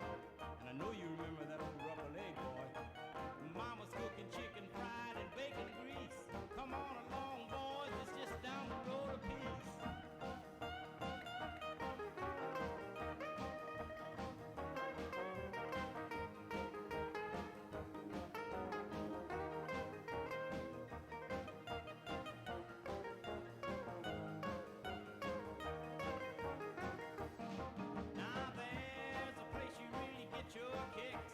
and I know you remember that old rubber leg boy. Mama's cooking chicken fried and bacon grease. Come on along, boys, it's just down the road a piece. Now there's a place you really get your kicks.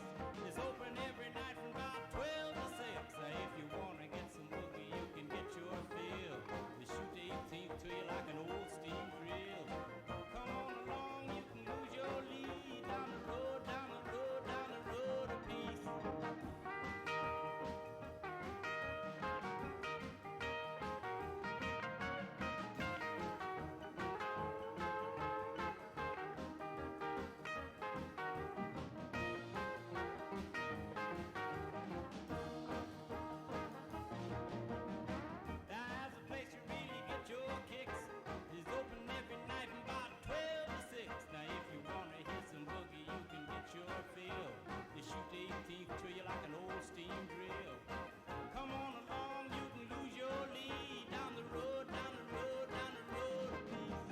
It's open every night from about 12 to 6. Now if you wanna get some boogie, you can get your fill. They shoot the 18th to you like an old steam drill. Come on along, you can lose your lead. Down the road, down the road, down the road a piece. There's a place you really get your kicks. It's open every night from about 12 to 6. Now if you wanna hear some boogie, you can get your fill. They shoot the 18th to you like an old steam drill. Come on along, you can lose your lead. Down the road, down the road, down the road a piece.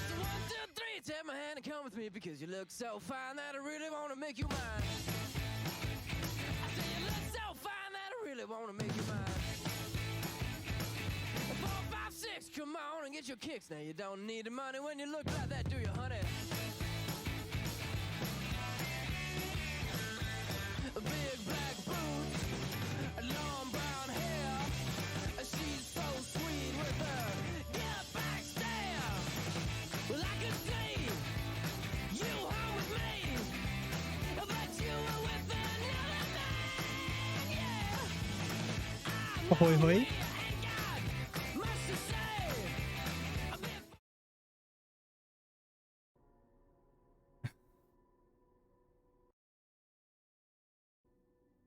So 1, 2, 3, take my hand and come with me because you look so fine that I really want to make you mine. I say you look so fine that I really want to make you mine. 4, 5, 6, come on and get your kicks. Now you don't need the money when you look like that, do you, honey? Ahoy hoy.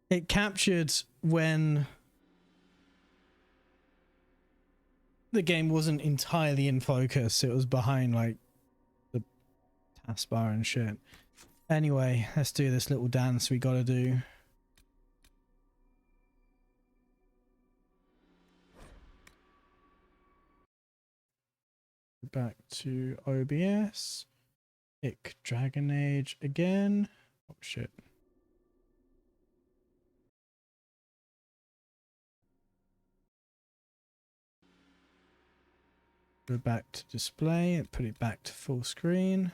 It captured when the game wasn't entirely in focus. It was behind like the taskbar and shit. Anyway, let's do this little dance we gotta do. Back to OBS. Pick Dragon Age again. Oh shit. Go back to display and put it back to full screen.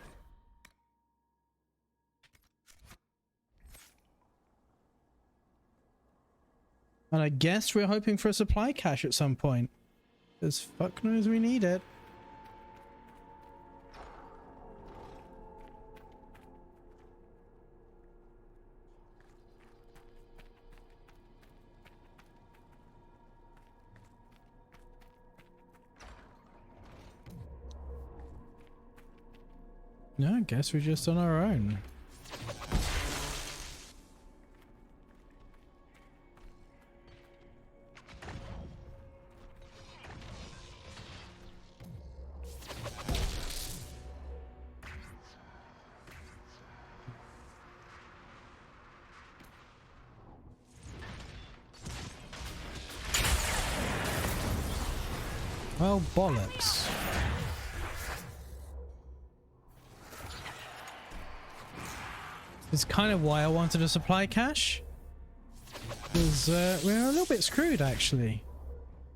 And I guess we're hoping for a supply cache at some point. Because fuck knows we need it. No, I guess we're just on our own. Well, bollocks. It's kind of why I wanted a supply cache. Because we're a little bit screwed, actually.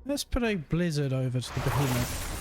Let's put a blizzard over to the behemoth.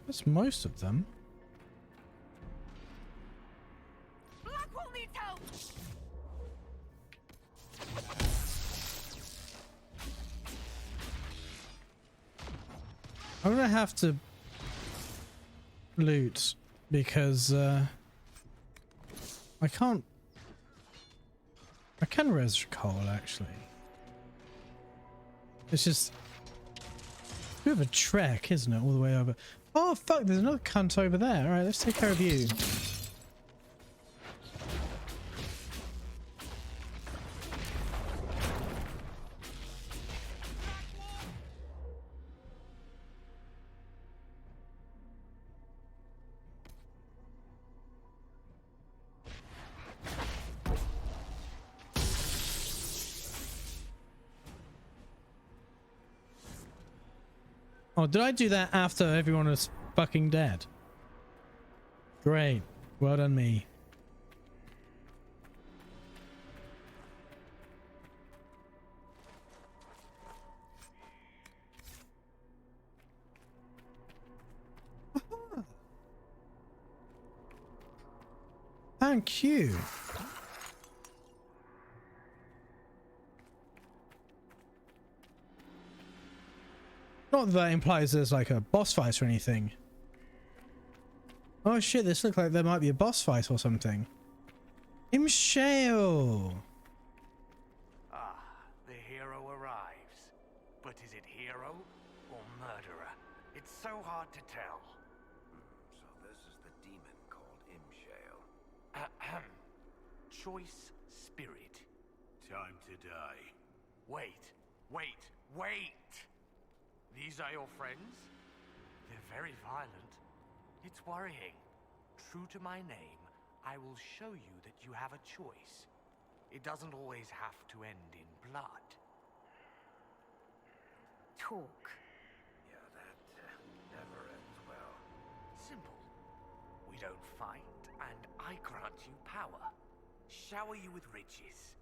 That's most of them. Blackwell needs help! I'm gonna have to loot because I can't. I can res coal actually. It's just a bit of a trek, isn't it? All the way over. Oh fuck! There's another cunt over there. All right, let's take care of you. Oh, did I do that after everyone was fucking dead? Great. Well done me. Thank you. Not that that implies there's like a boss fight or anything. Oh shit, this looks like there might be a boss fight or something. Imshale! Ah, the hero arrives. But is it hero or murderer? It's so hard to tell. So this is the demon called Choice spirit. Time to die. Wait. These are your friends? They're very violent. It's worrying. True to my name, I will show you that you have a choice. It doesn't always have to end in blood. Talk. Yeah, that never ends well. Simple. We don't fight, and I grant you power. Shower you with riches.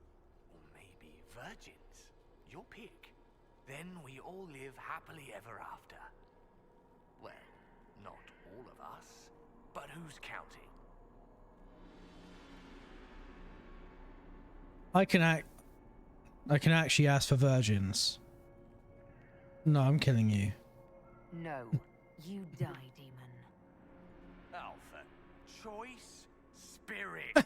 Or maybe virgins. Your pick. Then we all live happily ever after. Well, not all of us, but who's counting? I can actually ask for virgins. No, I'm killing you. No, you die, demon. Alpha. Choice spirit.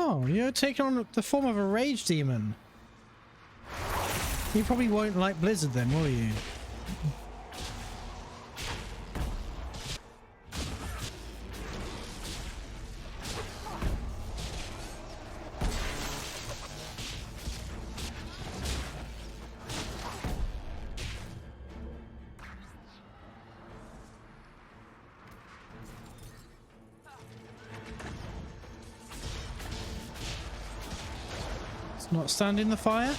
Oh, you're taking on the form of a rage demon. You probably won't like Blizzard then, will you? Not stand in the fire?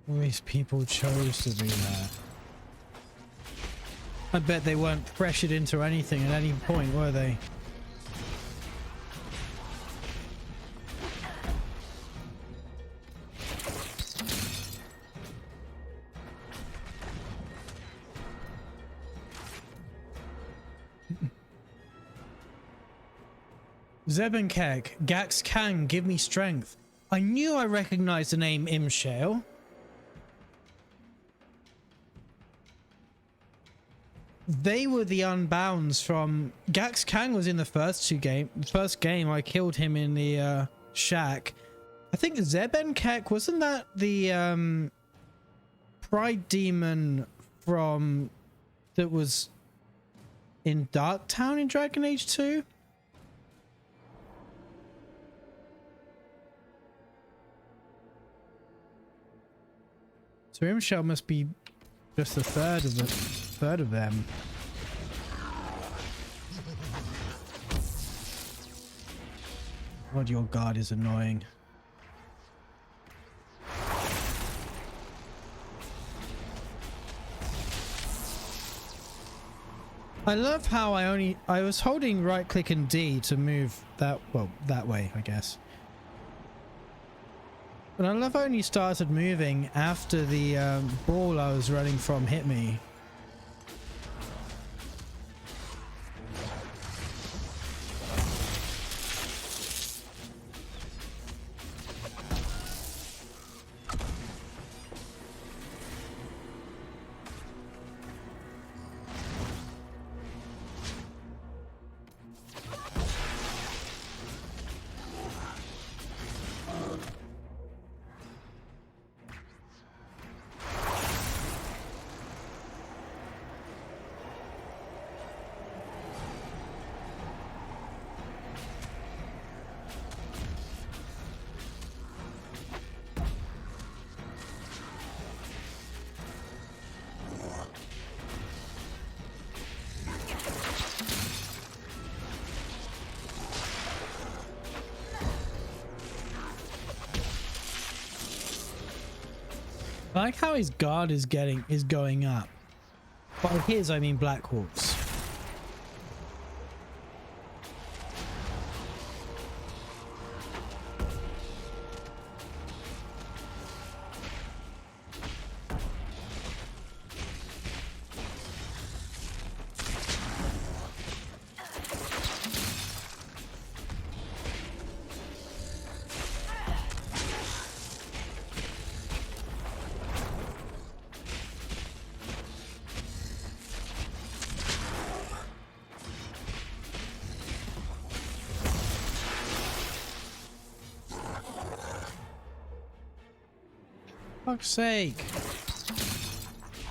All these people chose to be there. I bet they weren't pressured into anything at any point, were they? Zebenkeg, Gax Kang, give me strength. I knew I recognized the name Imshale. They were the Unbounds from... Gax Kang was in the first game. I killed him in the shack. I think Zebenkeg, wasn't that the Pride Demon from... that was in Darktown in Dragon Age 2? So Imshell must be just a third of them. God, your guard is annoying. I love how I was holding right click and D to move that way, I guess. But I love I only started moving after the ball I was running from hit me. I like how his guard is going up. By his, I mean Blackhawk's. Fuck's sake.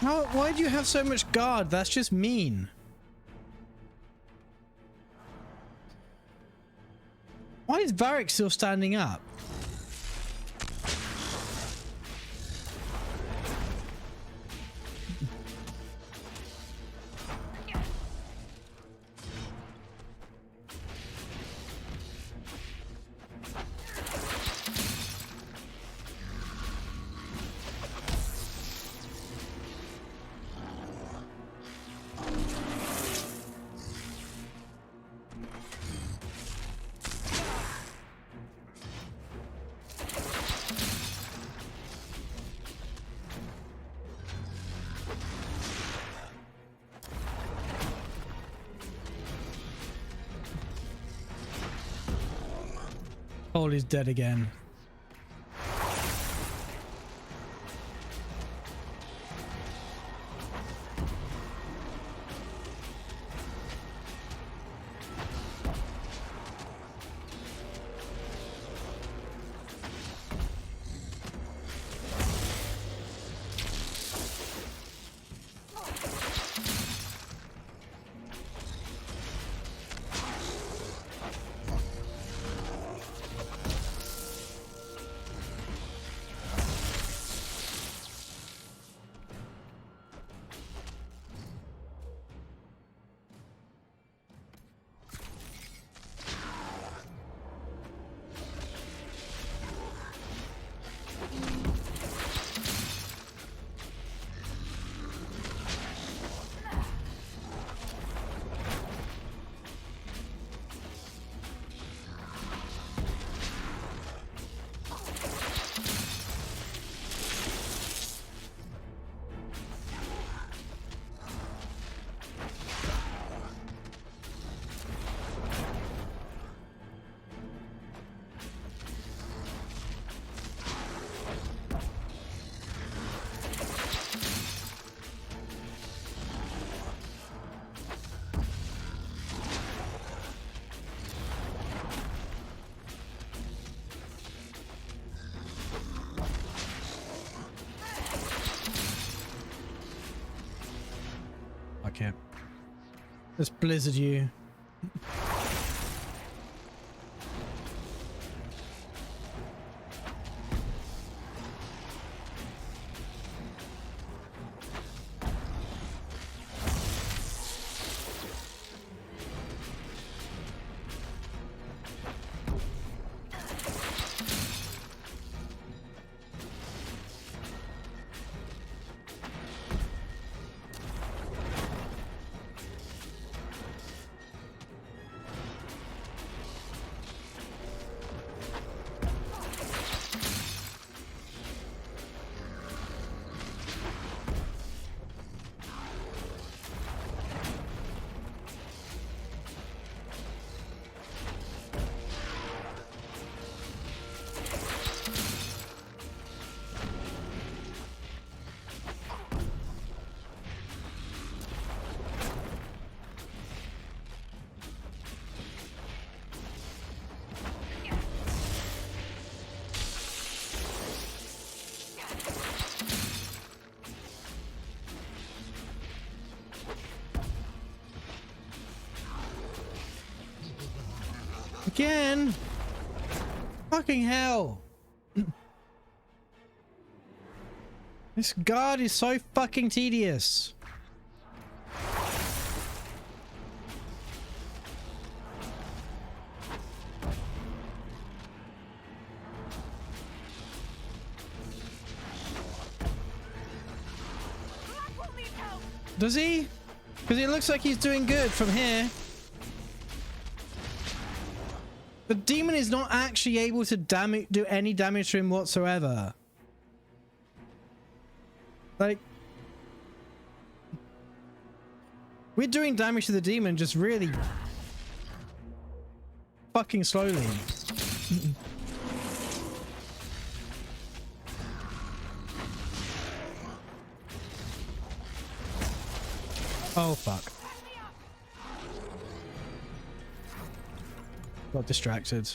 Why do you have so much guard? That's just mean. Why is Varric still standing up? Paul is dead again. Okay. Let's blizzard you. Again? Fucking hell. This guard is so fucking tedious. Does he? Because it looks like he's doing good from here. The demon is not actually able to do any damage to him whatsoever. Like, we're doing damage to the demon just really fucking slowly. Oh fuck. Got distracted.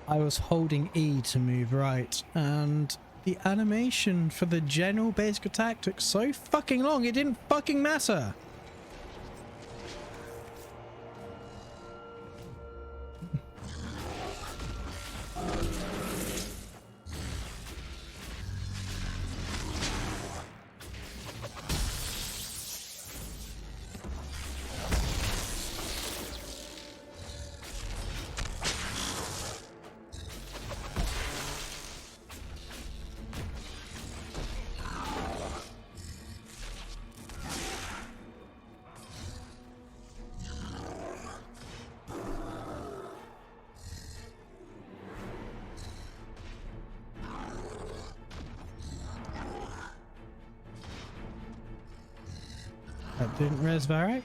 I was holding E to move right, and the animation for the general basic attack took so fucking long, it didn't fucking matter. That didn't res Varric.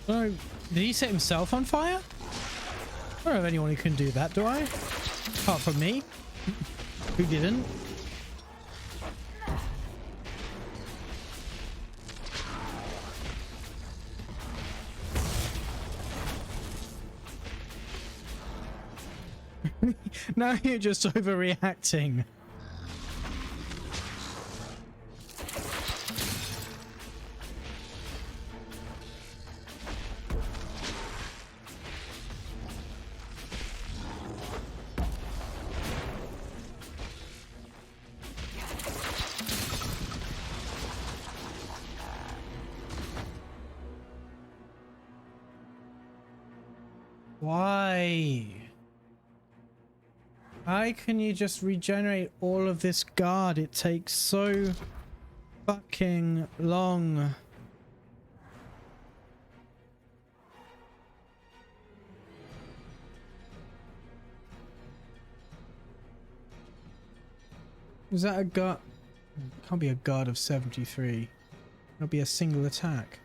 Oh, did he set himself on fire? I don't know of anyone who can do that, do I? Apart from me, who didn't. Now you're just overreacting. Why? Why can you just regenerate all of this guard? It takes so fucking long. Is that a guard? It can't be a guard of 73. It'll be a single attack.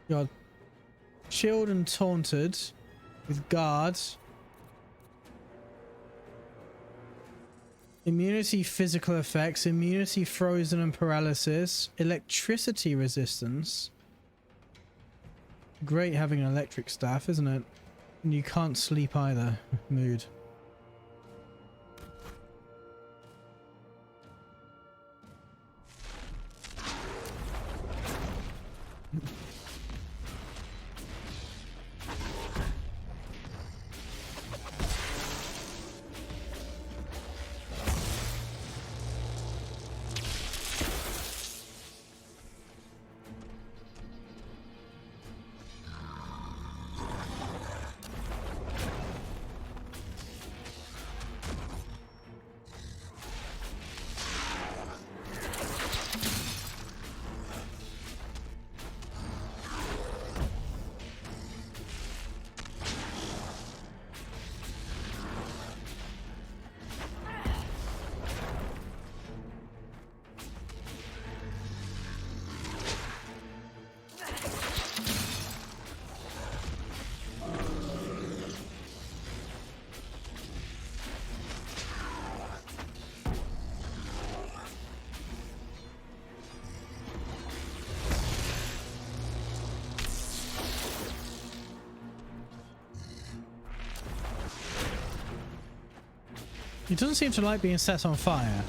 You're chilled and taunted with guards. Immunity physical effects, immunity frozen and paralysis, electricity resistance. Great having an electric staff, isn't it? And you can't sleep either. Mood. He doesn't seem to like being set on fire.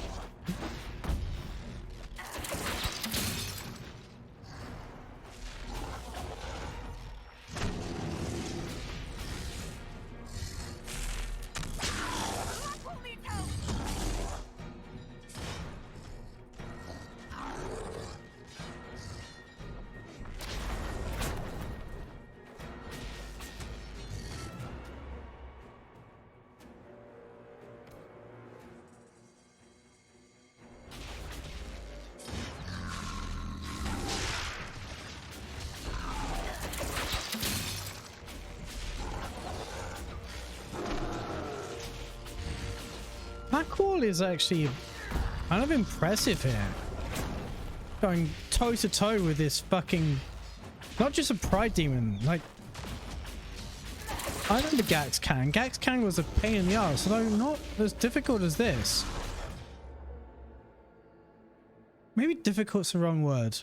That wall is actually kind of impressive here. Going toe to toe with this fucking, not just a pride demon, like, I remember Gax Kang. Gax Kang was a pain in the ass, although not as difficult as this. Maybe difficult's the wrong word.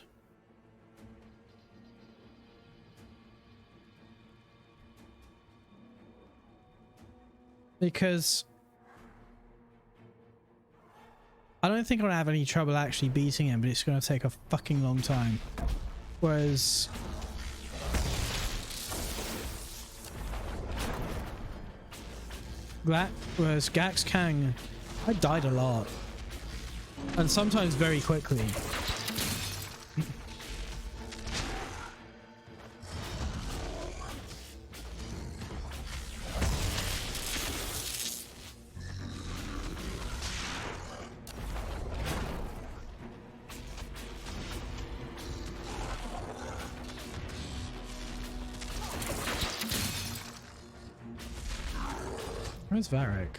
Because I don't think I'm gonna have any trouble actually beating him, but it's gonna take a fucking long time. Whereas Gax Kang, I died a lot. And sometimes very quickly. Where's Varric?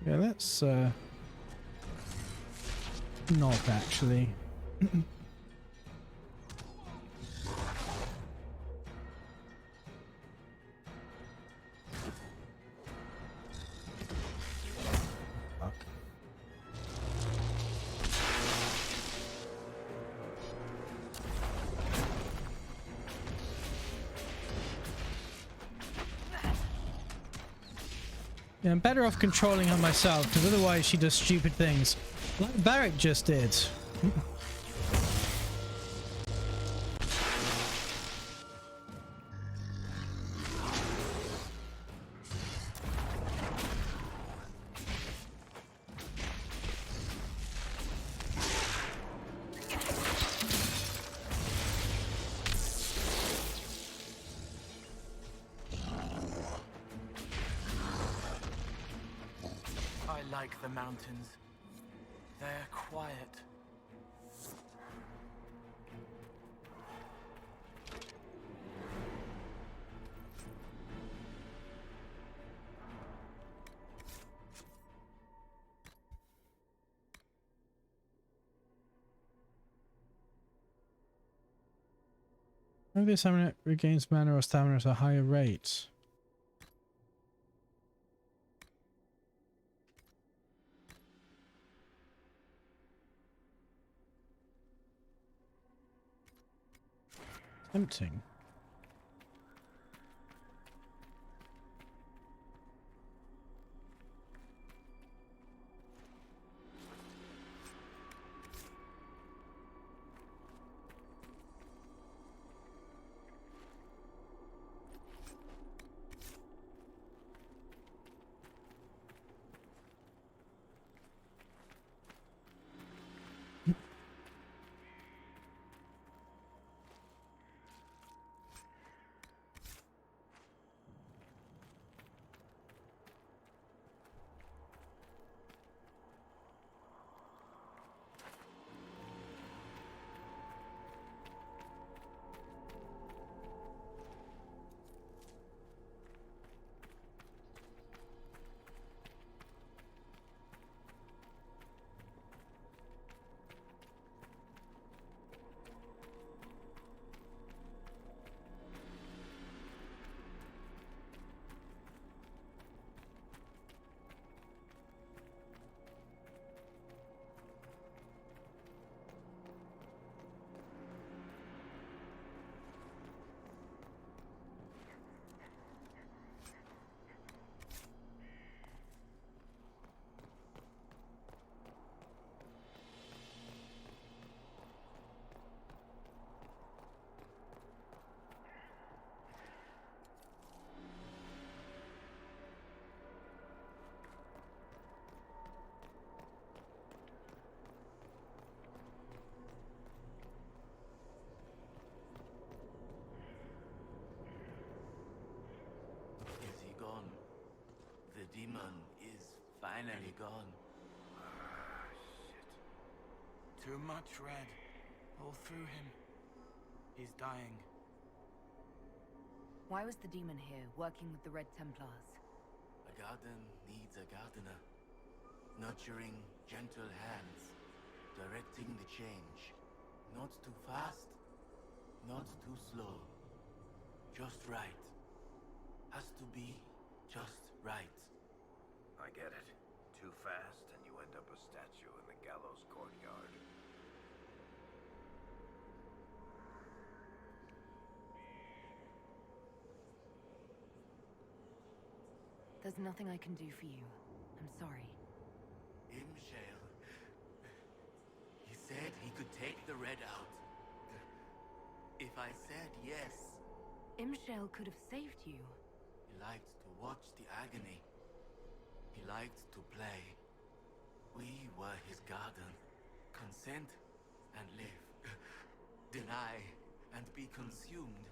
Yeah, let's not actually. Yeah, I'm better off controlling her myself, because otherwise she does stupid things. Like Varric just did. I like the mountains. They're quiet. Maybe this stamina regains mana or stamina at a higher rate. Tempting. Is he gone? The demon is finally gone. Shit. Too much red. All through him. He's dying. Why was the demon here, working with the Red Templars? A garden needs a gardener. Nurturing gentle hands. Directing the change. Not too fast. Not too slow. Just right. Has to be just right. I get it. Too fast and you end up a statue in the gallows courtyard. There's nothing I can do for you. I'm sorry. Imshale. He said he could take the red out. If I said yes. Imshale could have saved you. He liked to watch the agony. He liked to play. We were his garden. Consent and live. Deny and be consumed.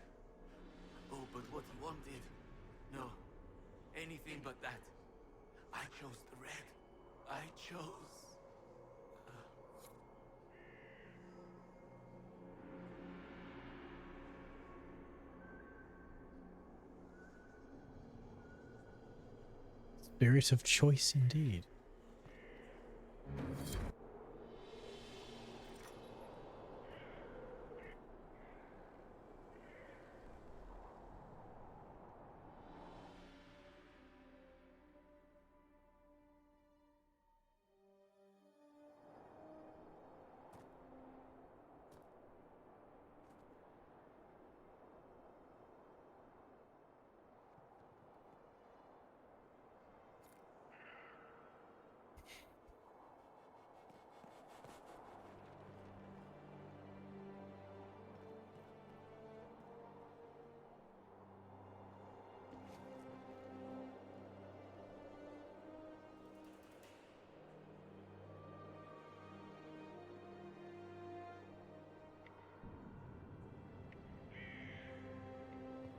Oh, but what he wanted. No. Anything but that. I chose the red. I chose. Spirit of choice indeed.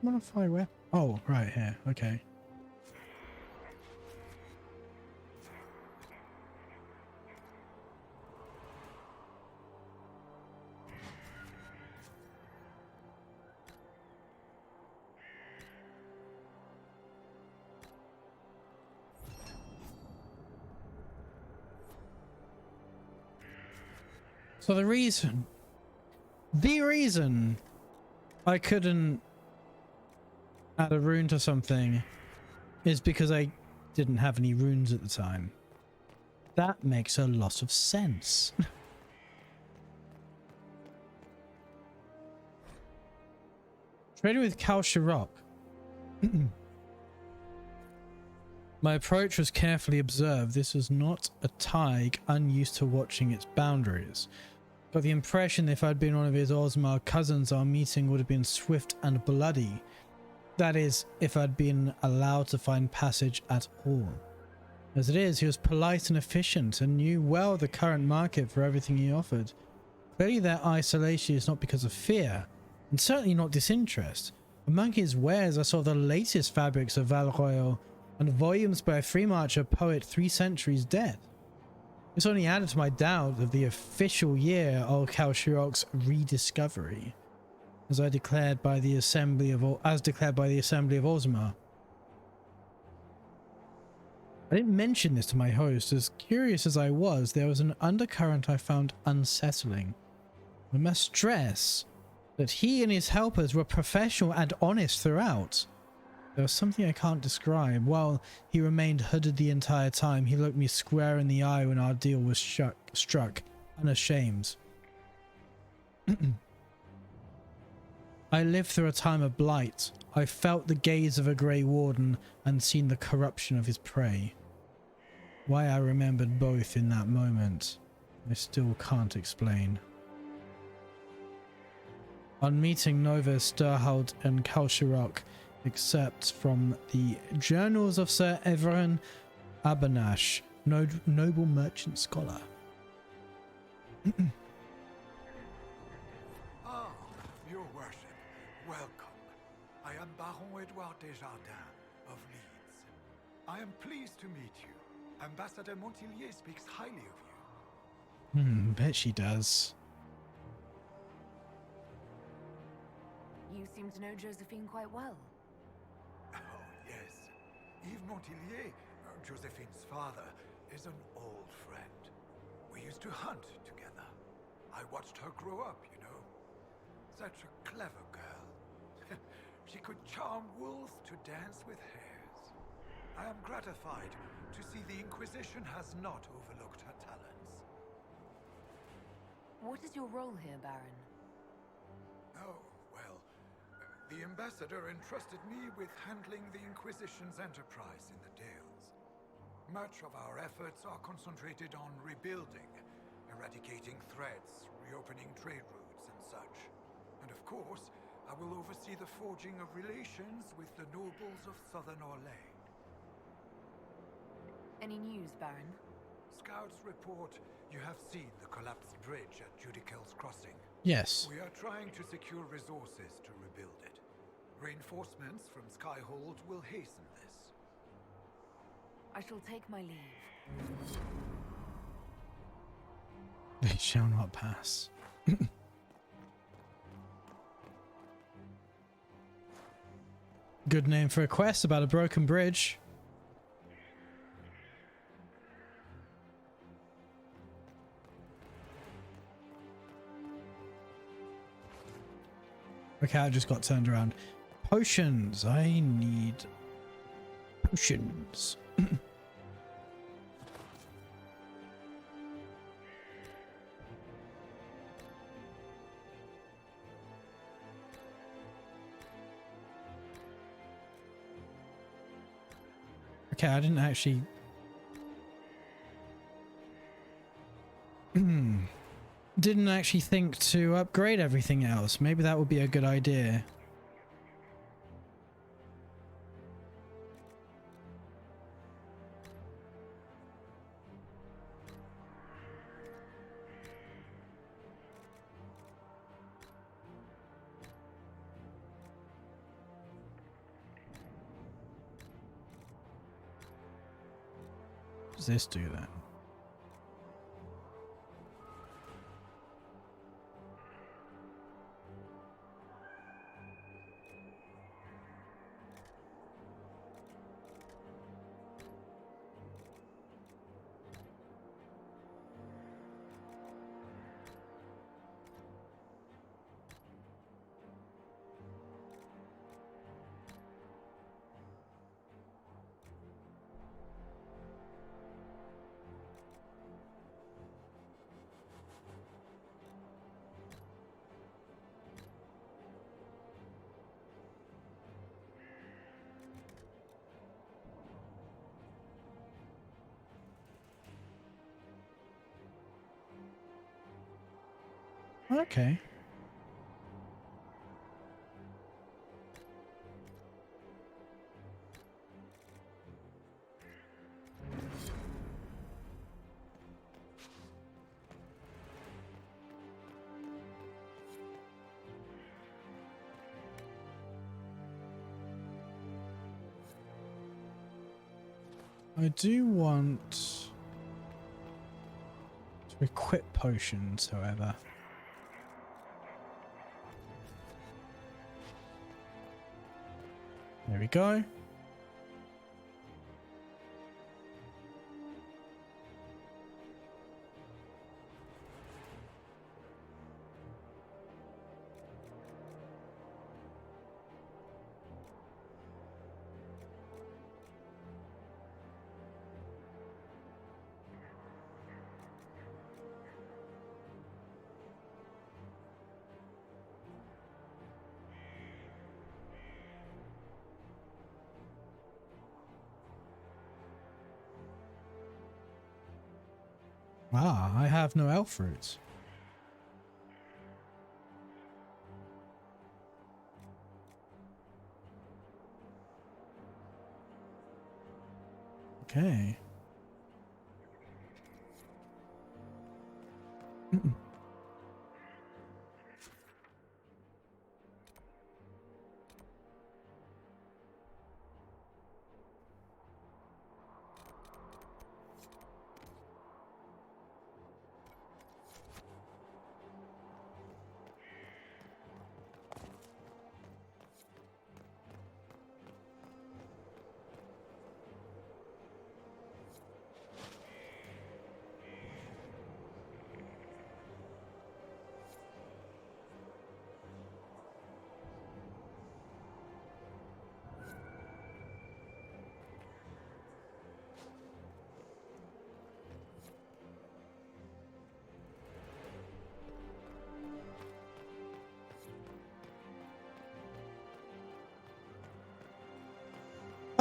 Modify where? Oh, right here. Okay. So the reason I couldn't add a rune to something is because I didn't have any runes at the time. That makes a lot of sense. Trading with Kalsharok. My approach was carefully observed. This was not a Tig unused to watching its boundaries. Got the impression if I'd been one of his Ozmar cousins, our meeting would have been swift and bloody. That is, if I'd been allowed to find passage at all. As it is, he was polite and efficient and knew well the current market for everything he offered. Clearly their isolation is not because of fear, and certainly not disinterest. Among his wares I saw the latest fabrics of Val Royal and volumes by a Freemarcher poet 3 centuries dead. This only added to my doubt of the official year of Kalsharok's rediscovery, as declared by the Assembly of Ozmar. I didn't mention this to my host. As curious as I was, there was an undercurrent I found unsettling. I must stress that he and his helpers were professional and honest throughout. There was something I can't describe. While he remained hooded the entire time, he looked me square in the eye when our deal was struck, unashamed. I lived through a time of blight. I felt the gaze of a Grey Warden and seen the corruption of his prey. Why I remembered both in that moment, I still can't explain. On meeting Nova, Sturhald and Kalsharok, excerpts from the Journals of Sir Everin Abanash, noble merchant scholar. Ah, your worship, welcome. I am Baron Edouard Desjardins of Leeds. I am pleased to meet you. Ambassador Montillier speaks highly of you. Bet she does. You seem to know Josephine quite well. Oh, yes. Yves Montillier, Josephine's father, is an old friend. We used to hunt together. I watched her grow up, you know. Such a clever girl. She could charm wolves to dance with hares. I am gratified to see the Inquisition has not overlooked her talents. What is your role here, Baron? Oh, well, the ambassador entrusted me with handling the Inquisition's enterprise in the Dales. Much of our efforts are concentrated on rebuilding, eradicating threats, reopening trade routes and such. And of course, I will oversee the forging of relations with the nobles of Southern Orlais. Any news, Baron? Scouts report you have seen the collapsed bridge at Judical's Crossing. Yes. We are trying to secure resources to rebuild it. Reinforcements from Skyhold will hasten this. I shall take my leave. They shall not pass. Good name for a quest about a broken bridge. Okay, I just got turned around. Potions. I need potions. Okay, I didn't actually... didn't actually think to upgrade everything else. Maybe that would be a good idea. What does this do then? Okay. I do want to equip potions, however. There we go. Ah, I have no elf roots. Okay.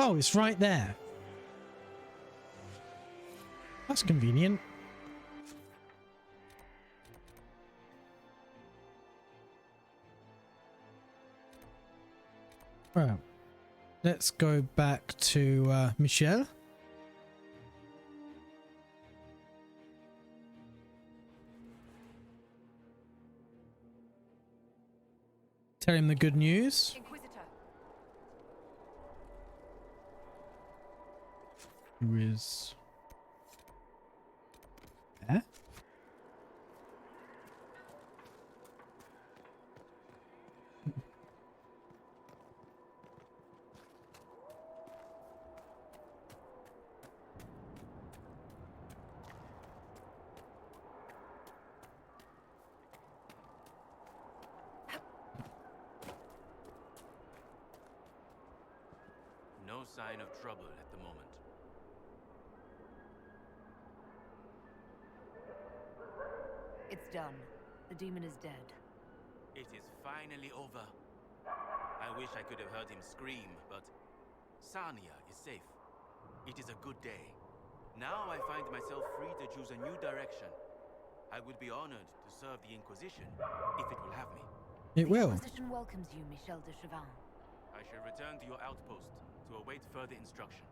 Oh, it's right there. That's convenient. Right. Let's go back to Michel. Tell him the good news. Who is there? No sign of trouble at the moment. It's done. The demon is dead. It is finally over. I wish I could have heard him scream, but Sarnia is safe. It is a good day. Now I find myself free to choose a new direction. I would be honored to serve the Inquisition, if it will have me. It will. The Inquisition welcomes you, Michel de Chauvin. I shall return to your outpost to await further instruction.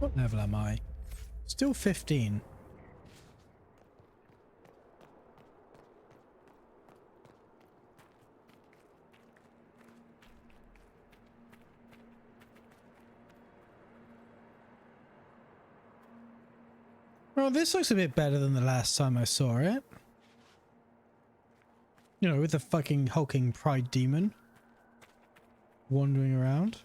What level am I? Still 15. Well, this looks a bit better than the last time I saw it. You know, with the fucking hulking pride demon wandering around.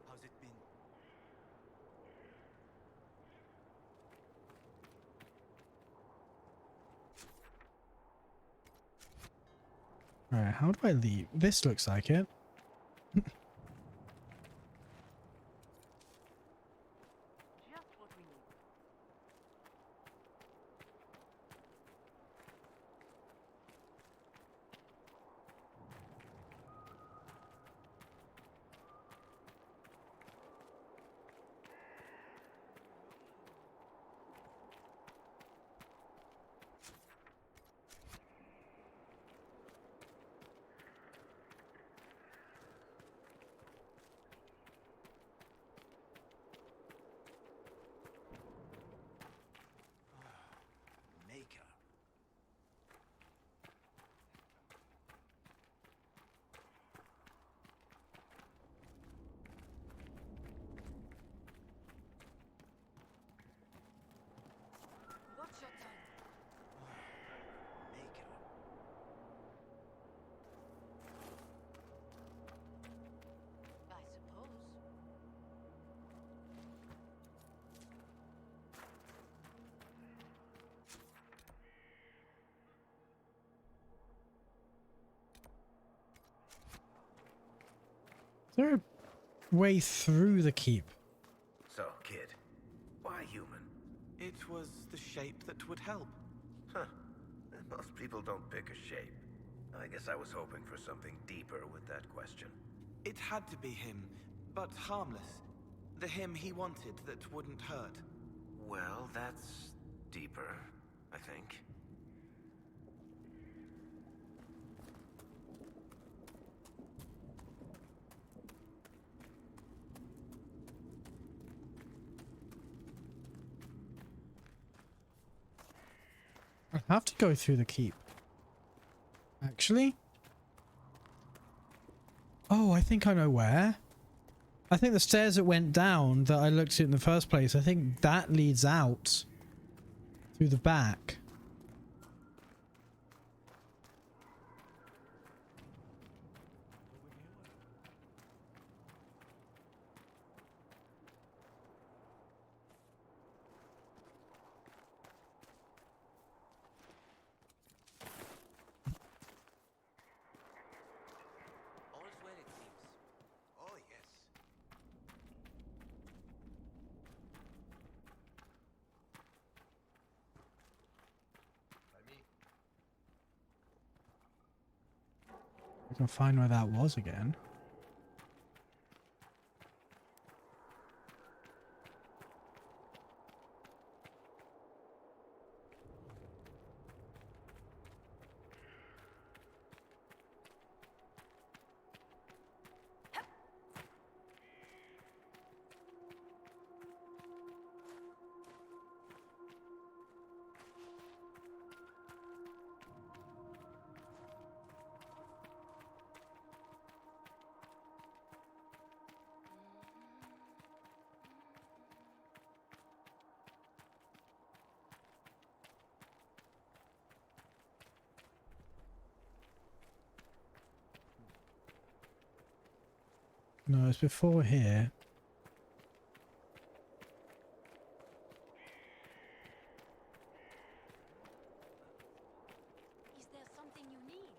How's it been? Alright, how do I leave? This looks like it. Maker. Watch your tongue. Maker. I suppose. Is there a way through the keep? So, kid, why human? It was the shape that would help. Huh. Most people don't pick a shape. I guess I was hoping for something deeper with that question. It had to be him, but harmless. The him he wanted that wouldn't hurt. Well, that's deeper, I think. I have to go through the keep. Actually? Oh, I think I know where. I think the stairs that went down that I looked at in the first place, I think that leads out through the back. All's well, it seems. Oh, yes. I can find where that was again. No, it's before here. Is there something you need?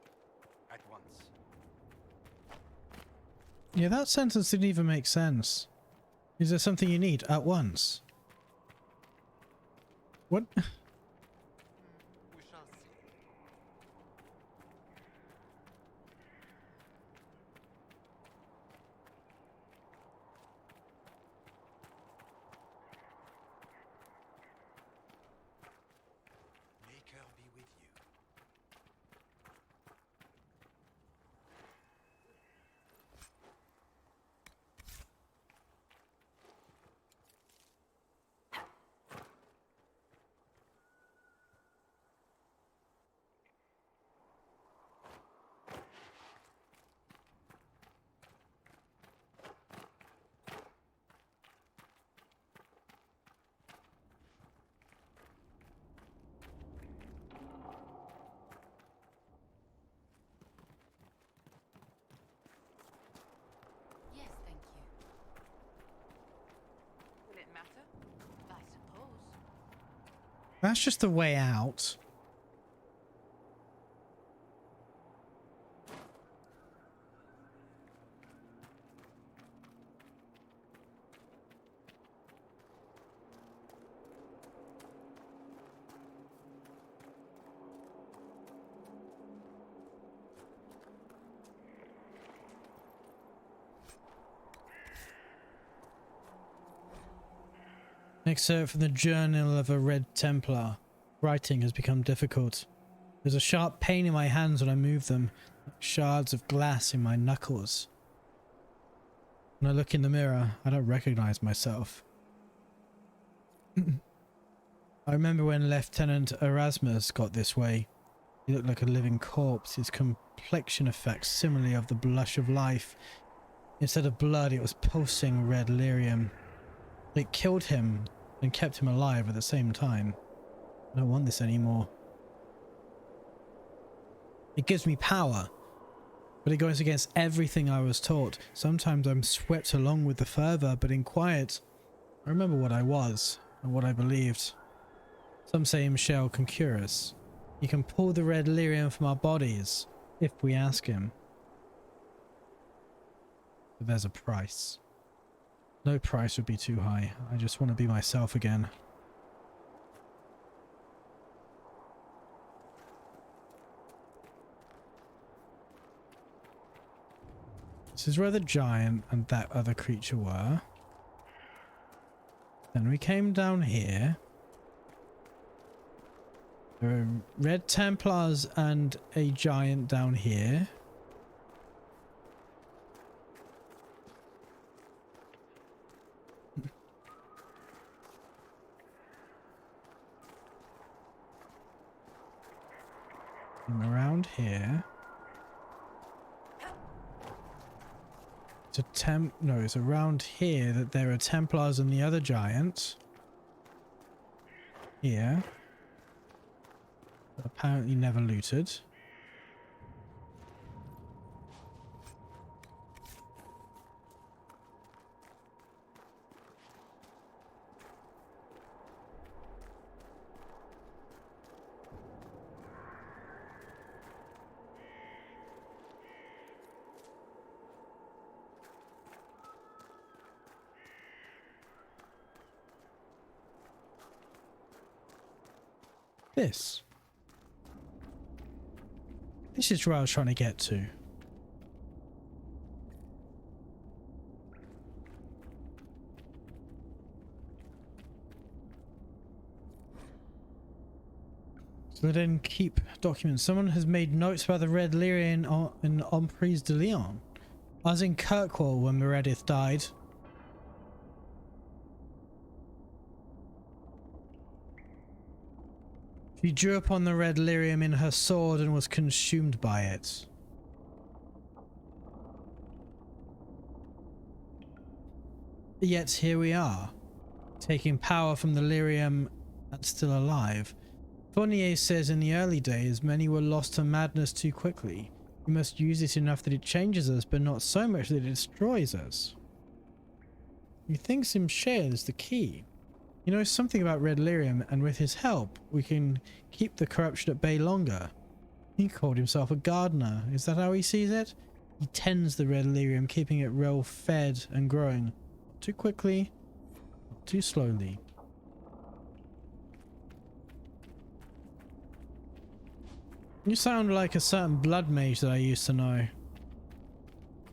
At once. Yeah, that sentence didn't even make sense. Is there something you need at once? What? We shall see. Maker be with you. That's just the way out. Excerpt from the Journal of a Red Templar. Writing has become difficult. There's a sharp pain in my hands when I move them, like shards of glass in my knuckles. When I look in the mirror, I don't recognize myself. I remember when Lieutenant Erasmus got this way. He looked like a living corpse, his complexion a facsimile of the blush of life. Instead of blood, it was pulsing red lyrium. It killed him and kept him alive at the same time. I don't want this anymore. It gives me power, but it goes against everything I was taught. Sometimes I'm swept along with the fervor, but in quiet, I remember what I was and what I believed. Some say Michel can cure us. He can pull the red lyrium from our bodies, if we ask him. But there's a price. No price would be too high. I just want to be myself again. This is where the giant and that other creature were. Then we came down here. There are red Templars and a giant down here. And around here. It's around here that there are Templars and the other giant. Here. But apparently never looted. This is where I was trying to get to. So they didn't keep documents. Someone has made notes about the Red Lyrian in Emprise de Lyon. I was in Kirkwall when Meredith died. She drew upon the red lyrium in her sword and was consumed by it. Yet here we are, taking power from the lyrium that's still alive. Fournier says in the early days, many were lost to madness too quickly. We must use it enough that it changes us, but not so much that it destroys us. He thinks Imshale is the key. He knows something about red lyrium, and with his help, we can keep the corruption at bay longer. He called himself a gardener. Is that how he sees it? He tends the red lyrium, keeping it well fed and growing. Not too quickly, not too slowly. You sound like a certain blood mage that I used to know.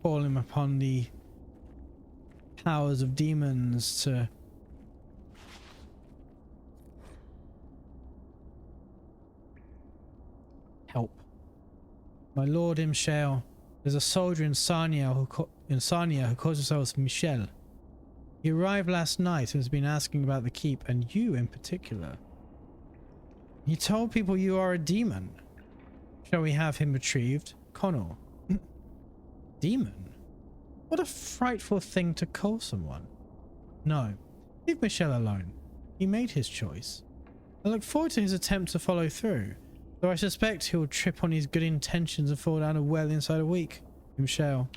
Calling upon the powers of demons to help. My lord Imshale, there's a soldier in Sarnia who calls himself Michel. He arrived last night and has been asking about the keep, and you in particular. He told people you are a demon. Shall we have him retrieved? Connell. Demon? What a frightful thing to call someone. No, leave Michel alone. He made his choice. I look forward to his attempt to follow through. Though I suspect he'll trip on his good intentions and fall down a well inside a week. Michelle.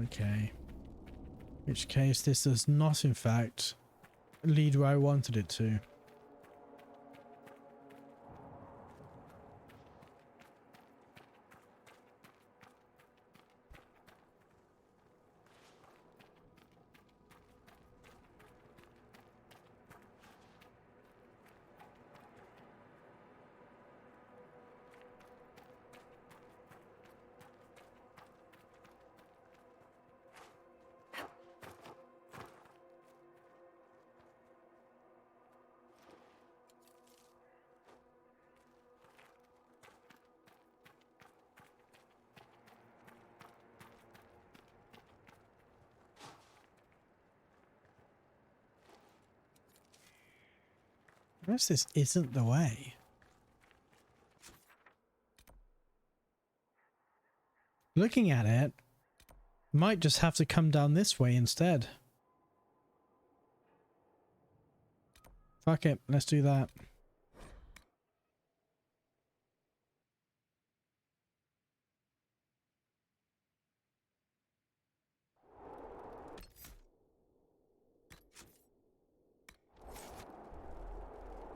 Okay. In which case, this does not, in fact, lead where I wanted it to. Unless this isn't the way. Looking at it, might just have to come down this way instead. Fuck it, let's do that.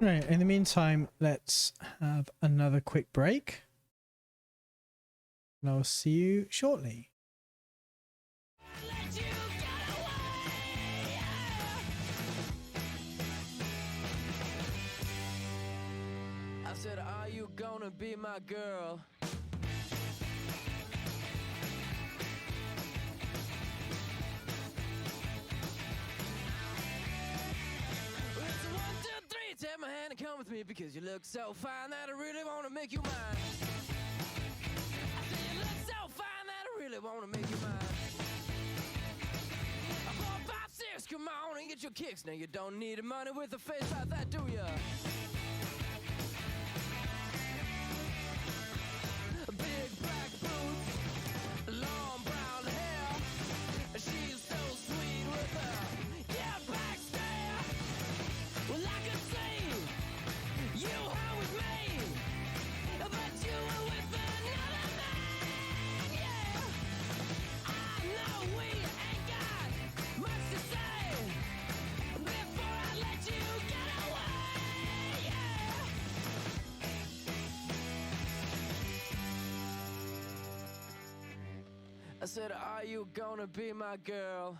Right, in the meantime, let's have another quick break. And I'll see you shortly. I said, are you gonna be my girl? It's a 1, 2, 3, take my hand and come with me because you look so fine that I really wanna make you mine. I said you look so fine that I really wanna make you mine. 4, 5, 6, come on and get your kicks. Now you don't need money with a face like that, do ya? Big black boots, long brown hair. She's so sweet with her yeah back stare. Well, I could see you were with me, but you were with another man. Yeah, I know we ain't got much to say before I let you get away. Yeah. I said, are you gonna be my girl?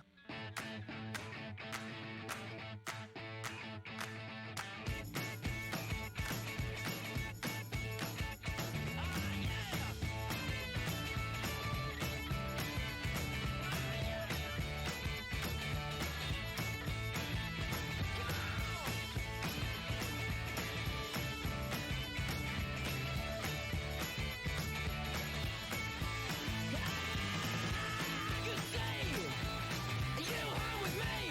You home with me.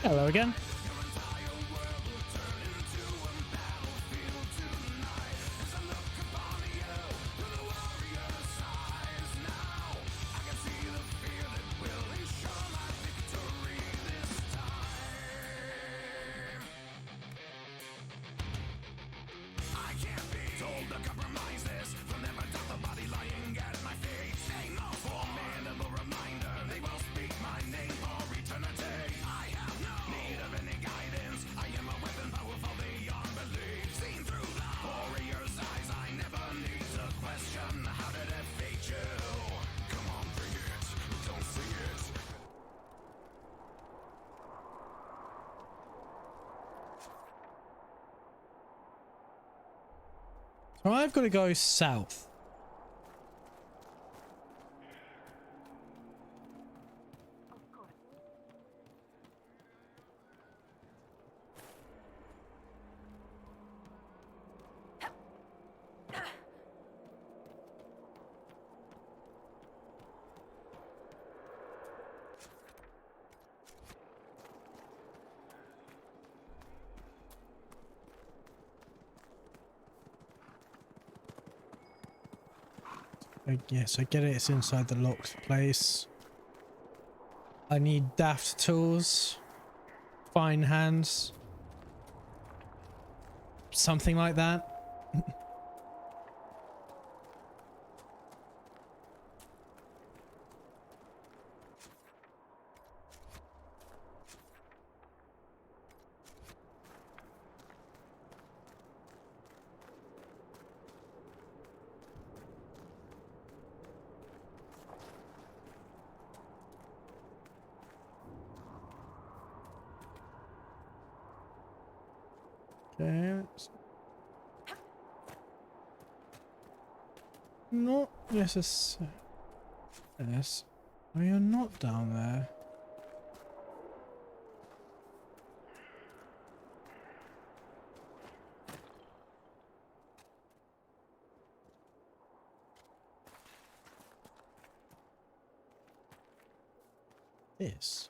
Hello again. So I've got to go south. Yes, I get it. It's inside the locked place. I need daft tools, fine hands, something like that. Okay. Not necessarily. Yes. Oh, you're not down there. This.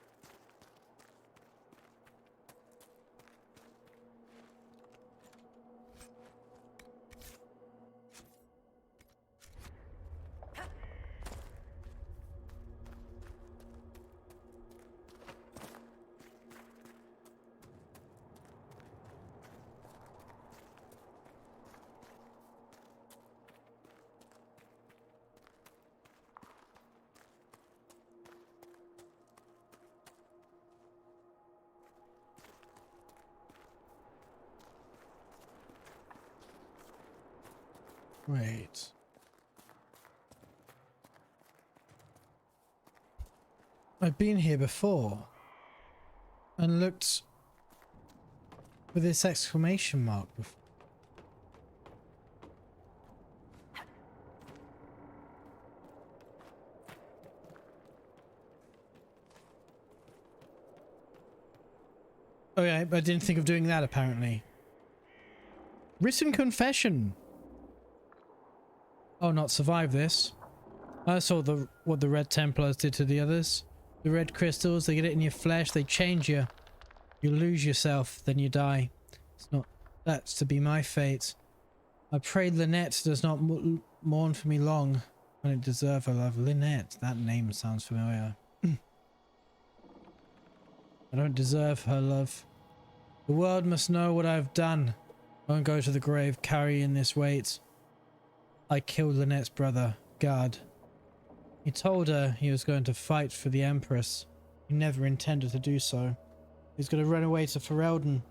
Wait. I've been here before and looked with this exclamation mark before. Oh yeah, I didn't think of doing that apparently. Written confession. Oh, not survive this. I saw what the Red Templars did to the others. The red crystals, they get it in your flesh, they change you. You lose yourself, then you die. It's not... That's to be my fate. I pray Lynette does not mourn for me long. I don't deserve her love. Lynette, that name sounds familiar. I don't deserve her love. The world must know what I've done. I won't go to the grave carrying this weight. I killed Lynette's brother, Guard. He told her he was going to fight for the Empress. He never intended to do so. He was going to run away to Ferelden.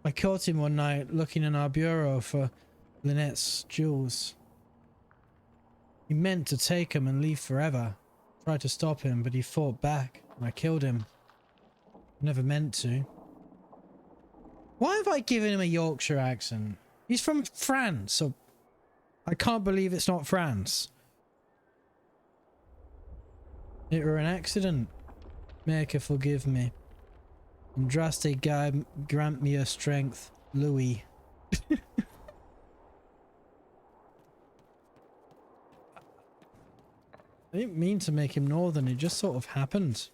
I caught him one night looking in our bureau for Lynette's jewels. He meant to take them and leave forever. Tried to stop him, but he fought back, and I killed him. Never meant to. Why have I given him a Yorkshire accent? He's from France, so I can't believe it's not France. It were an accident. Maker forgive me. Andraste God grant me your strength, Louis. I didn't mean to make him northern, it just sort of happened.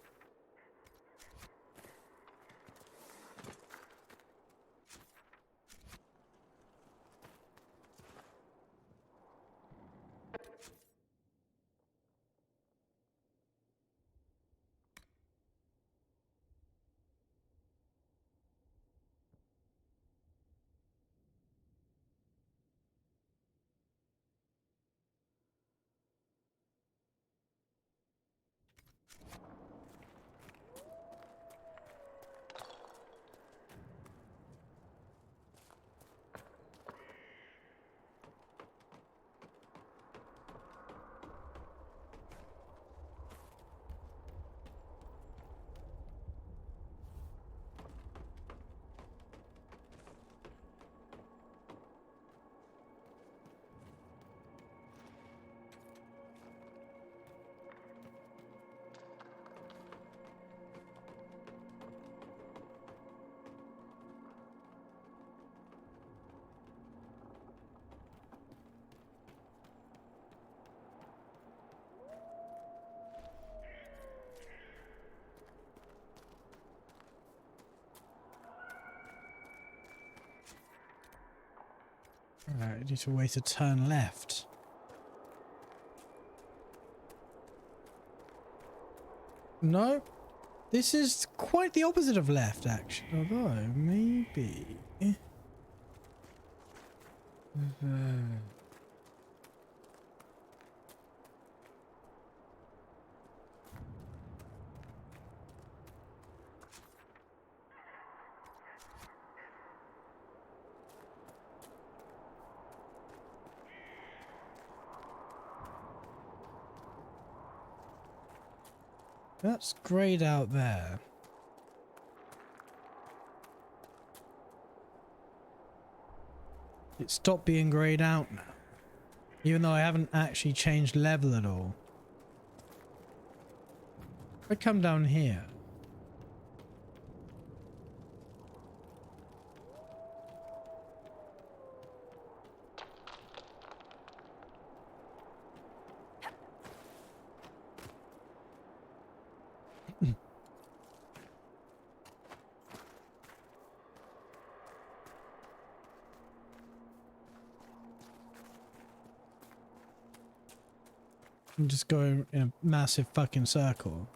Alright, I need to wait to turn left. No, this is quite the opposite of left, actually. Although, maybe... That's grayed out there. It stopped being grayed out now. Even though I haven't actually changed level at all. If I come down here. I'm just going in a massive fucking circle.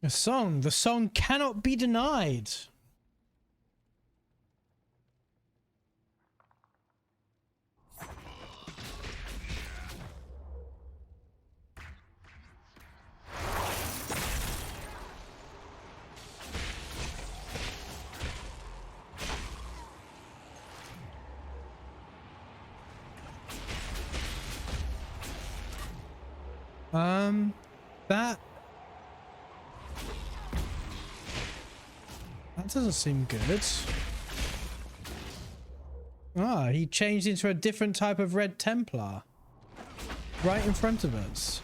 A song. The song cannot be denied. That doesn't seem good. Ah, he changed into a different type of Red Templar. Right in front of us.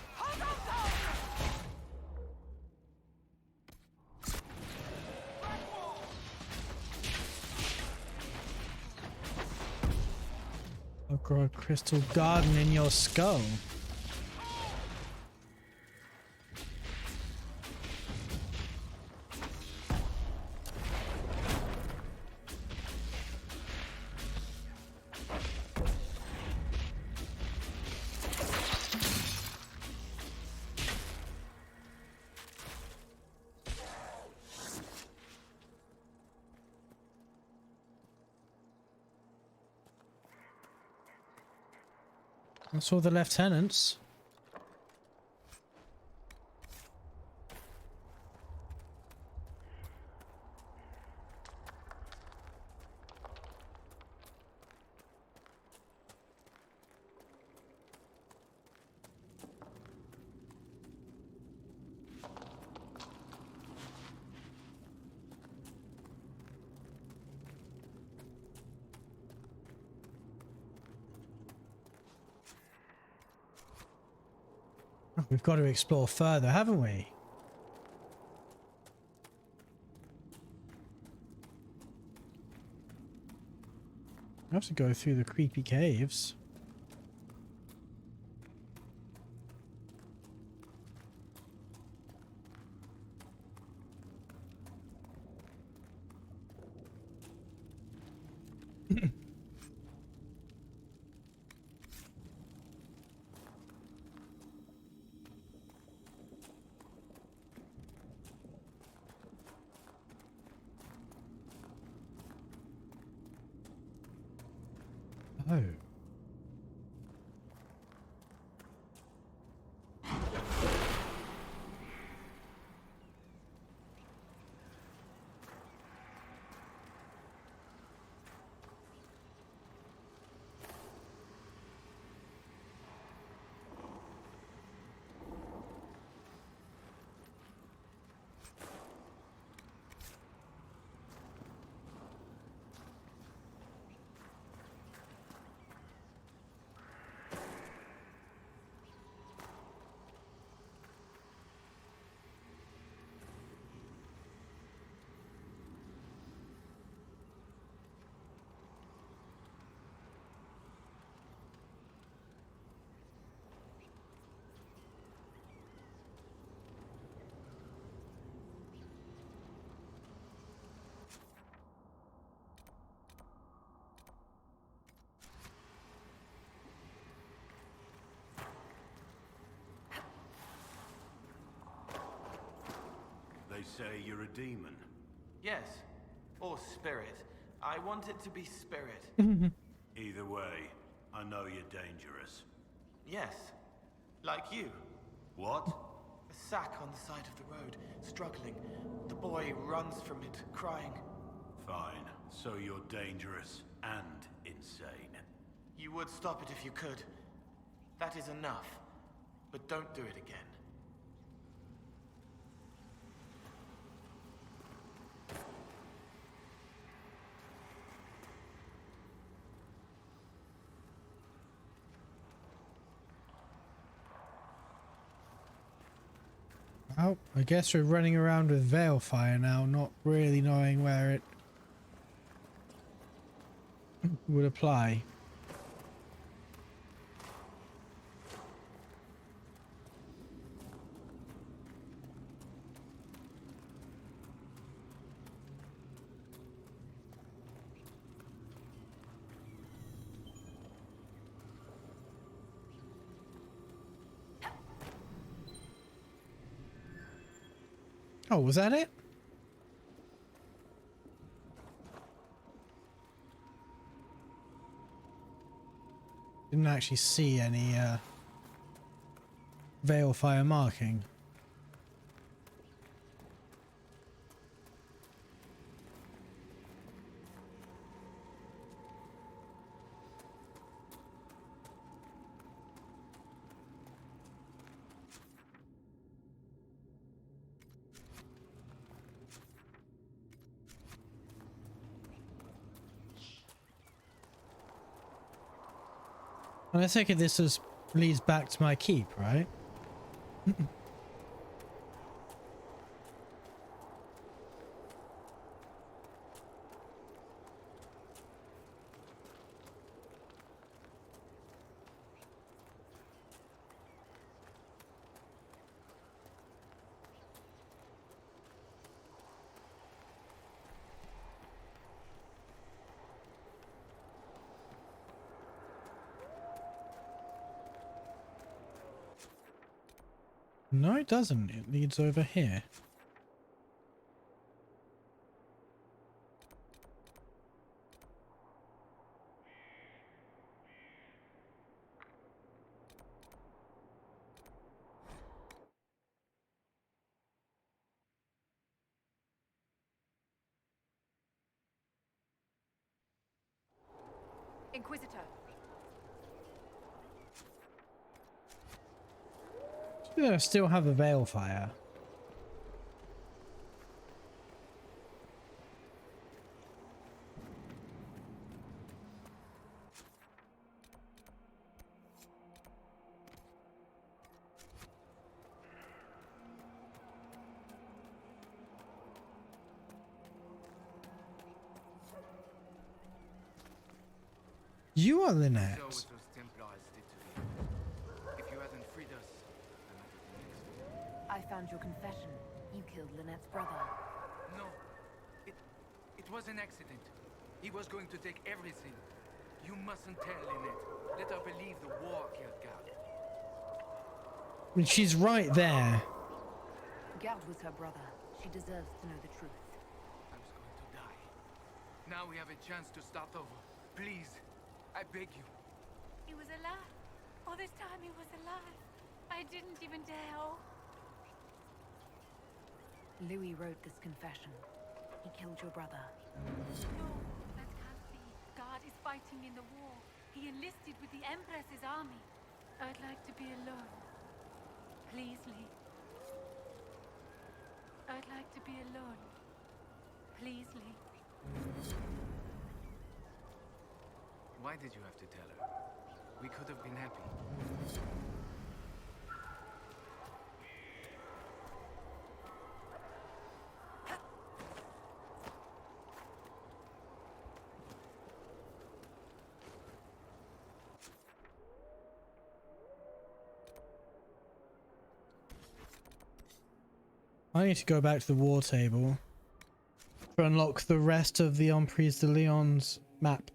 I'll grow a crystal garden in your skull. That's all the lieutenants. We've got to explore further, haven't we? We have to go through the creepy caves. Oh. They say you're a demon. Yes. Or spirit. I want it to be spirit. Either way, I know you're dangerous. Yes. Like you. What? A sack on the side of the road, struggling. The boy runs from it, crying. Fine. So you're dangerous and insane. You would stop it if you could. That is enough. But don't do it again. Well, I guess we're running around with Veilfire now, not really knowing where it would apply. Oh, was that it? Didn't actually see any Veilfire marking. And I take it this leads back to my keep, right? No, it doesn't. It leads over here. Inquisitor. Yeah, I still have a Veilfire. You are Lynette. So what those Templars did to you. If you hadn't freed us, I might have been next. I found your confession. You killed Lynette's brother. No. It was an accident. He was going to take everything. You mustn't tell Lynette. Let her believe the war killed Gard. I mean, she's right there. Gard was her brother. She deserves to know the truth. I was going to die. Now we have a chance to start over. Please, I beg you. He was alive. All this time he was alive. I didn't even dare. Oh. Louis wrote this confession. He killed your brother. No, that can't be. God is fighting in the war. He enlisted with the Empress's army. I'd like to be alone. Please, Lee. I'd like to be alone. Please, Lee. Why did you have to tell her? We could have been happy. I need to go back to the war table to unlock the rest of the Emprise de Lyon's map.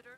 Inquisitor?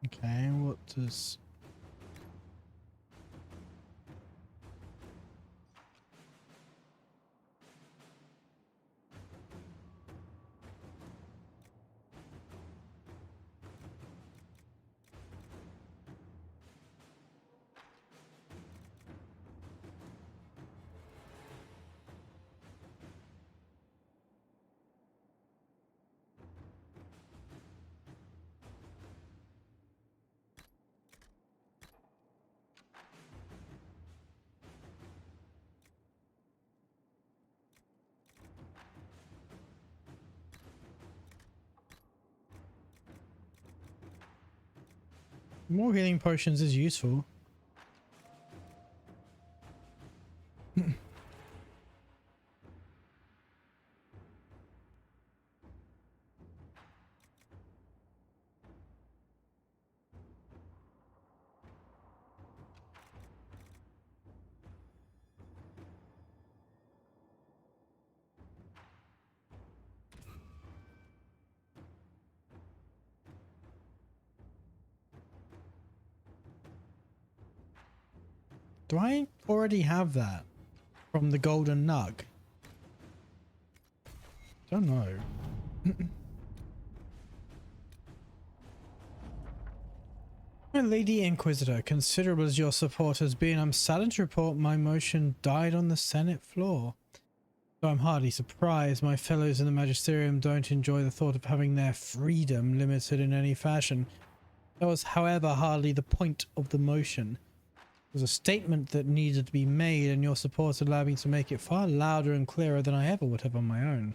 Okay, what does... More healing potions is useful. Do I already have that from the golden nug? Don't know. My Lady Inquisitor, considerable as your support has been, I'm saddened to report my motion died on the Senate floor. Though I'm hardly surprised, my fellows in the Magisterium don't enjoy the thought of having their freedom limited in any fashion. That was, however, hardly the point of the motion. It was a statement that needed to be made, and your support allowed me to make it far louder and clearer than I ever would have on my own.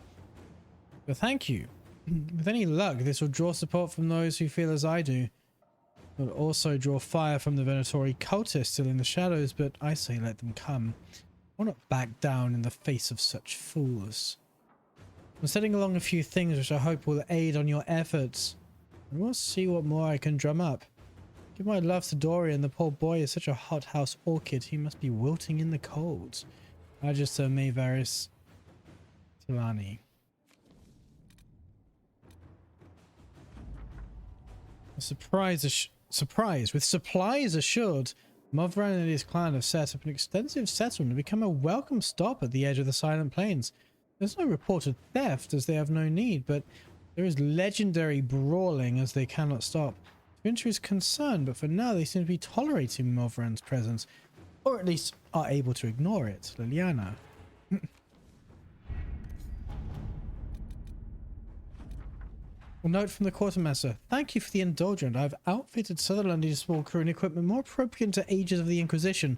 But thank you. With any luck, this will draw support from those who feel as I do. It will also draw fire from the Venatori cultists still in the shadows, but I say let them come. I will not back down in the face of such fools. I'm setting along a few things which I hope will aid on your efforts. And we'll see what more I can drum up. Give my love to Dorian. The poor boy is such a hothouse orchid. He must be wilting in the cold. Magister Mayvaris Tilani. Surprise! With supplies assured, Movran and his clan have set up an extensive settlement and become a welcome stop at the edge of the Silent Plains. There's no reported theft, as they have no need, but there is legendary brawling, as they cannot stop. Winter is concerned, but for now they seem to be tolerating Movran's presence, or at least are able to ignore it. Liliana. A note from the quartermaster. Thank you for the indulgent. I've outfitted Sutherland's small crew and equipment more appropriate to ages of the Inquisition.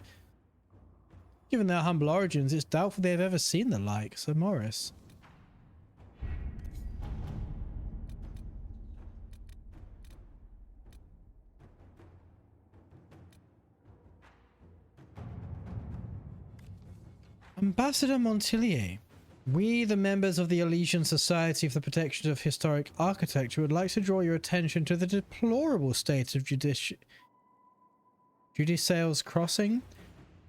Given their humble origins, it's doubtful they have ever seen the like. Sir Morris. Ambassador Montilier, we, the members of the Elysian Society for the Protection of Historic Architecture, would like to draw your attention to the deplorable state of Judicial's Crossing.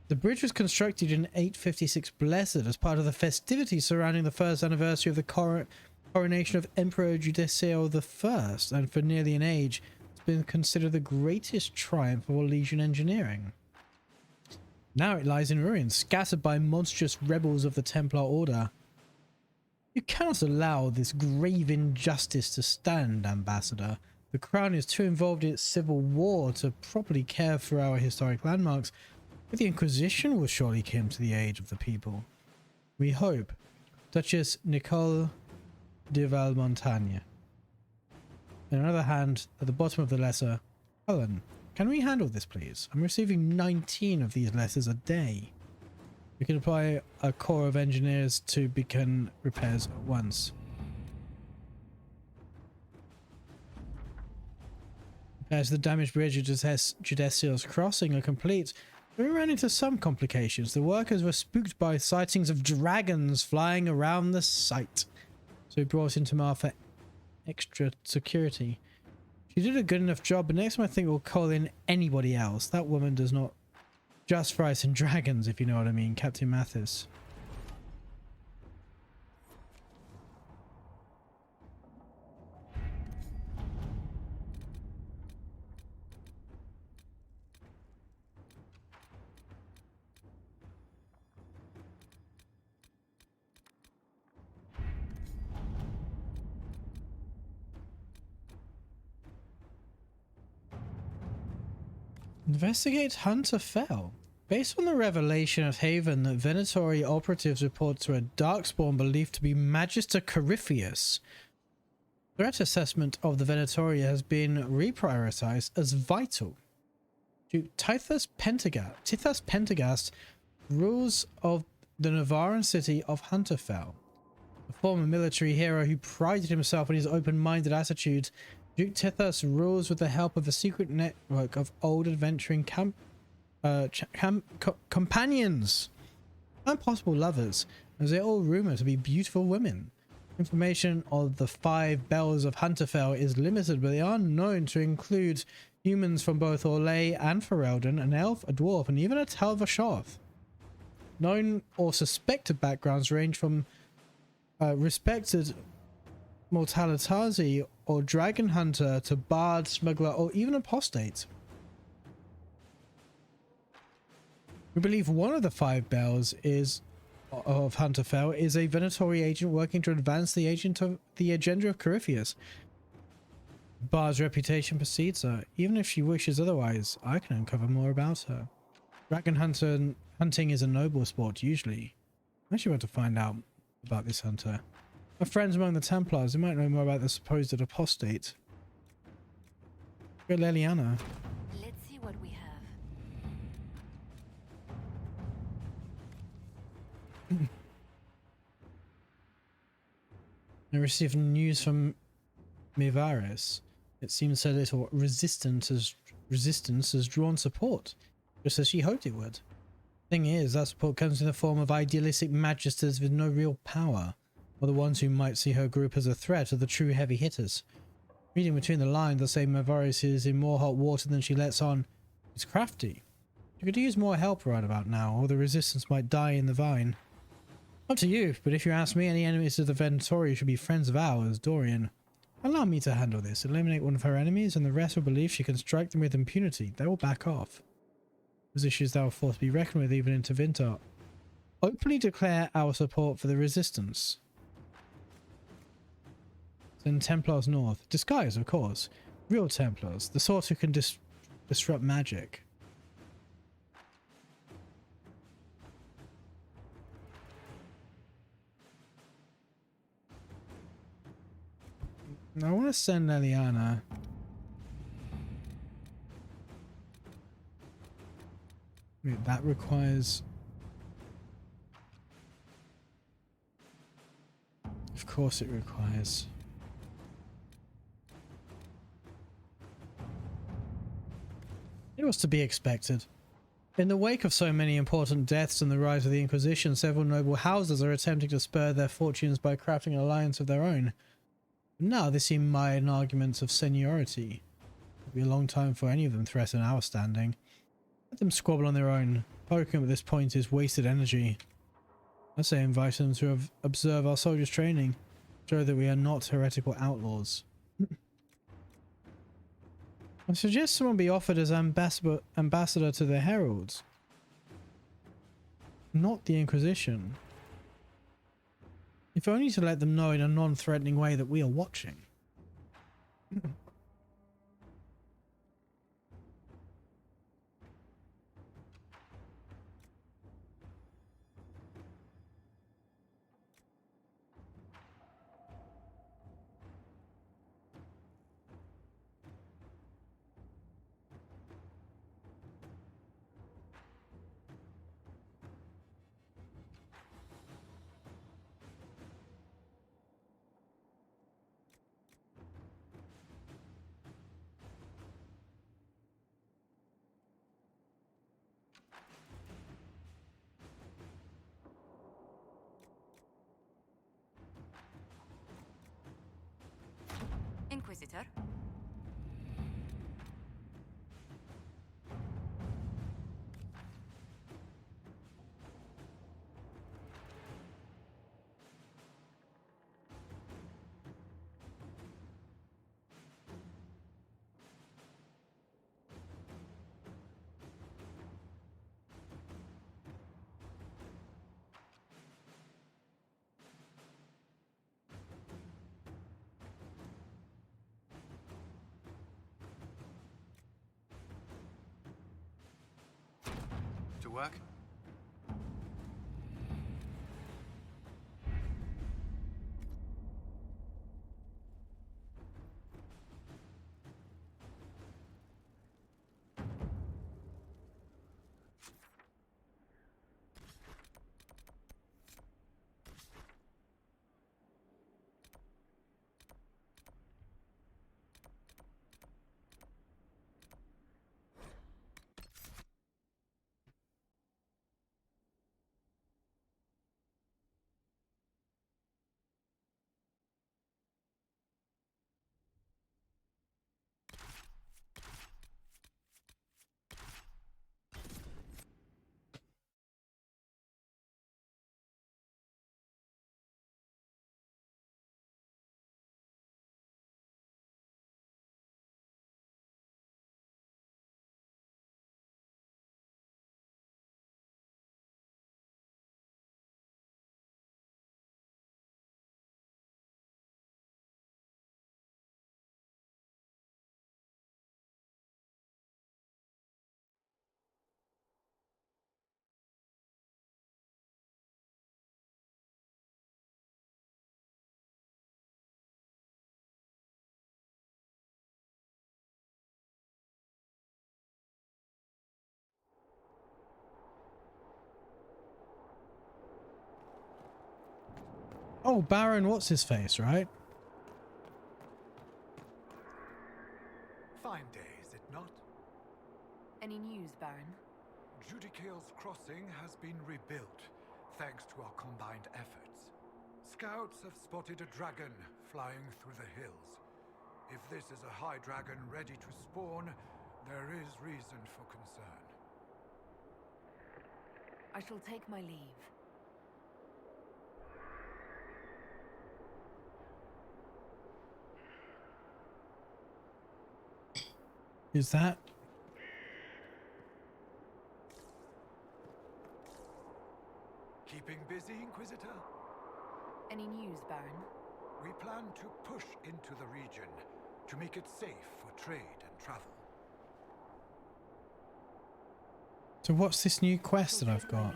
The bridge was constructed in 856 Blessed as part of the festivities surrounding the first anniversary of the coronation of Emperor Judicial I, and for nearly an age, it's been considered the greatest triumph of Elysian engineering. Now it lies in ruins, scattered by monstrous rebels of the Templar Order. You cannot allow this grave injustice to stand, Ambassador. The Crown is too involved in its civil war to properly care for our historic landmarks, but the Inquisition will surely come to the aid of the people. We hope. Duchess Nicole de Valmontagne. In another hand, at the bottom of the letter, Helen. Can we handle this, please? I'm receiving 19 of these letters a day. We can apply a corps of engineers to begin repairs at once. Repairs to the damaged bridge at Judicial's Crossing are complete. We ran into some complications. The workers were spooked by sightings of dragons flying around the site, so we brought in Tamar for extra security. She did a good enough job, but next time I think we'll call in anybody else. That woman does not just fries and dragons, if you know what I mean, Captain Mathis. Investigate Hunter Fell. Based on the revelation at Haven that Venatori operatives report to a darkspawn believed to be Magister Corypheus, threat assessment of the Venatoria has been reprioritized as vital. Duke Tithas Pentagast rules of the Navarran city of Hunterfell. A former military hero who prided himself on his open-minded attitude, Duke Tithas rules with the help of a secret network of old adventuring companions and possible lovers, as they're all rumored to be beautiful women. Information of the 5 bells of Hunterfell is limited, but they are known to include humans from both Orlais and Ferelden, an elf, a dwarf, and even a Talvashoth. Known or suspected backgrounds range from respected Mortalitazi or dragon hunter to bard, smuggler, or even apostate. We believe one of the 5 bells of Hunterfell is a Venatori agent working to advance the agenda of Corypheus. Bard's reputation precedes her. Even if she wishes otherwise, I can uncover more about her. Dragon hunting is a noble sport, usually. I actually want to find out about this hunter. My friends among the Templars, they might know more about the supposed apostate. Go Leliana. Let's see what we have. I received news from Mivaris. It seems her little resistance has drawn support, just as she hoped it would. Thing is, that support comes in the form of idealistic magisters with no real power, or the ones who might see her group as a threat are the true heavy hitters. Reading between the lines, they'll say Mivaris is in more hot water than she lets on. It's crafty. You could use more help right about now, or the resistance might die in the vine. Up to you, but if you ask me, any enemies of the Venatori should be friends of ours, Dorian. Allow me to handle this. Eliminate one of her enemies, and the rest will believe she can strike them with impunity. They will back off. Those issues thou will force be reckoned with even in Tevinter. Openly declare our support for the resistance. In Templars North. Disguise, of course. Real Templars. The sort who can disrupt magic. I want to send Leliana. Wait, that requires... Of course it requires... It was to be expected. In the wake of so many important deaths and the rise of the Inquisition, several noble houses are attempting to spur their fortunes by crafting an alliance of their own. Now they seem mired in arguments of seniority. It'll be a long time before any of them threaten our standing. Let them squabble on their own. Poking them at this point is wasted energy. I say invite them to observe our soldiers' training. Show that we are not heretical outlaws. I suggest someone be offered as ambassador to the heralds. Not the Inquisition. If only to let them know in a non-threatening way that we are watching. Inquisitor? To work? Oh, Baron, what's his face, right? Fine day, is it not? Any news, Baron? Judicale's crossing has been rebuilt, thanks to our combined efforts. Scouts have spotted a dragon flying through the hills. If this is a high dragon ready to spawn, there is reason for concern. I shall take my leave. Is that? Keeping busy, Inquisitor? Any news, Baron? We plan to push into the region to make it safe for trade and travel. So what's this new quest that I've got?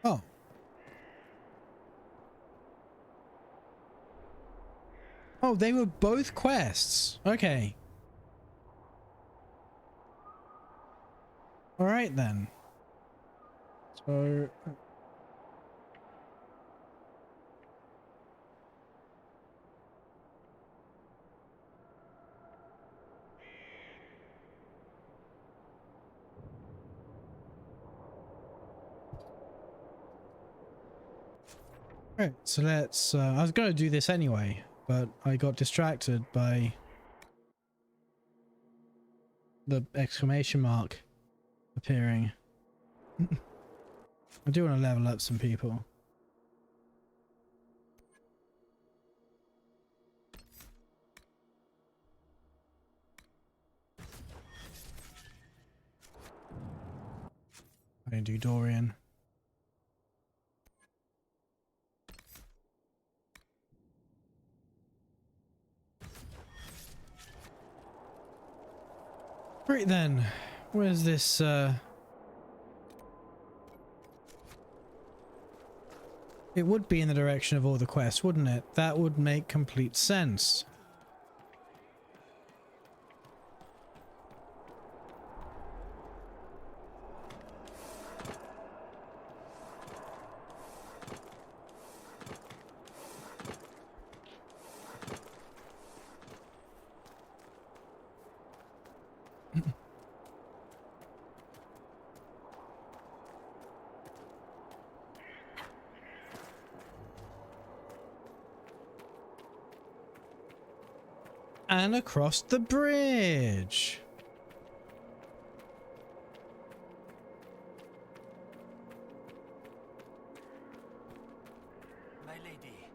Oh. Oh, they were both quests. Okay. All right then. So Right, so let's... I was going to do this anyway, but I got distracted by the exclamation mark appearing. I do want to level up some people. I can do Dorian. Right then, where's this It would be in the direction of all the quests, wouldn't it? That would make complete sense. And across the bridge. My lady.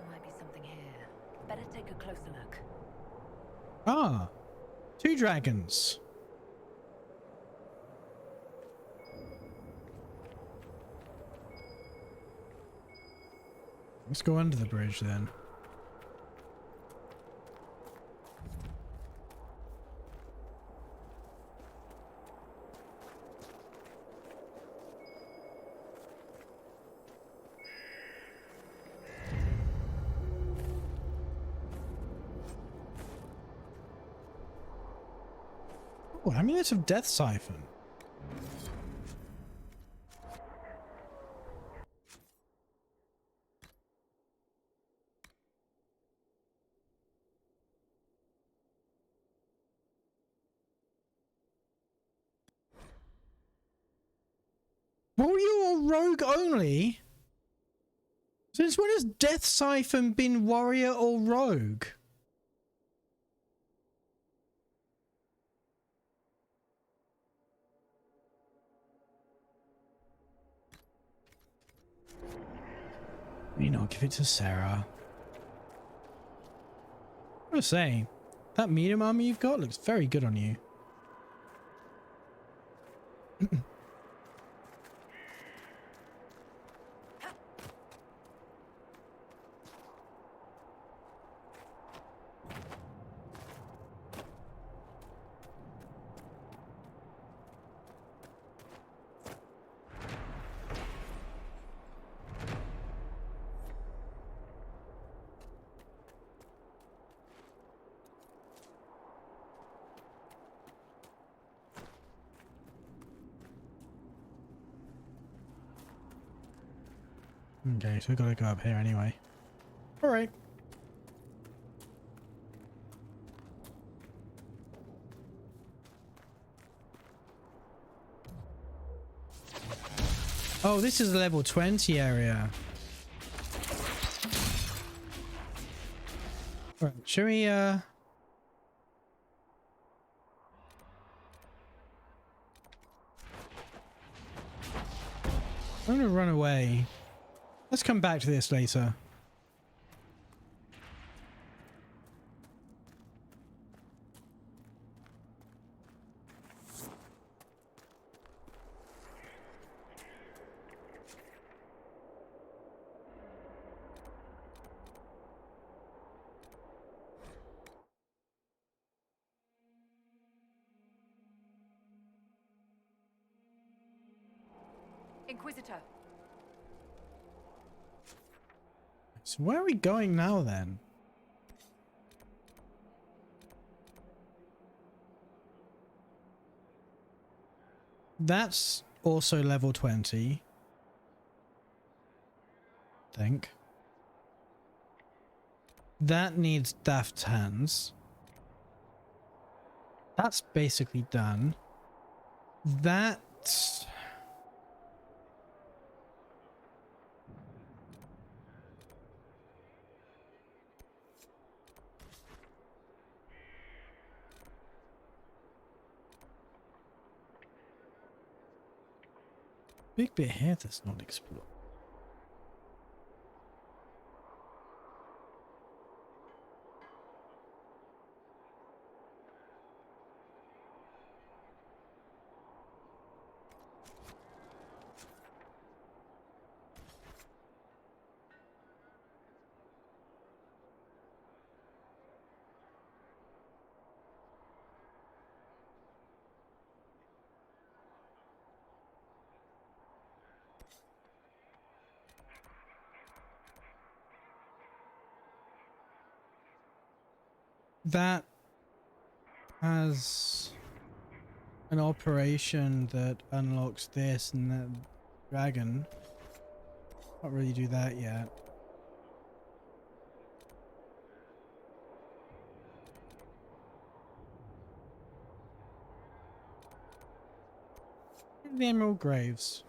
Might be something here. Better take a closer look. Ah, 2 dragons. Let's go under the bridge then. Oh, Amulet of Death Siphon. Warrior or rogue only? Since when has Death Siphon been warrior or rogue? You know, give it to Sarah. I gotta say, that medium armor you've got looks very good on you. Okay, so we gotta go up here anyway. Alright. Oh, this is the level 20 area. Alright, should we I'm gonna run away. Let's come back to this later. Inquisitor. So where are we going now then? That's also level 20. Think. That needs daft hands. That's basically done. That... big bit here that's not explored. That has an operation that unlocks this and that dragon. Can't really do that yet. The Emerald Graves.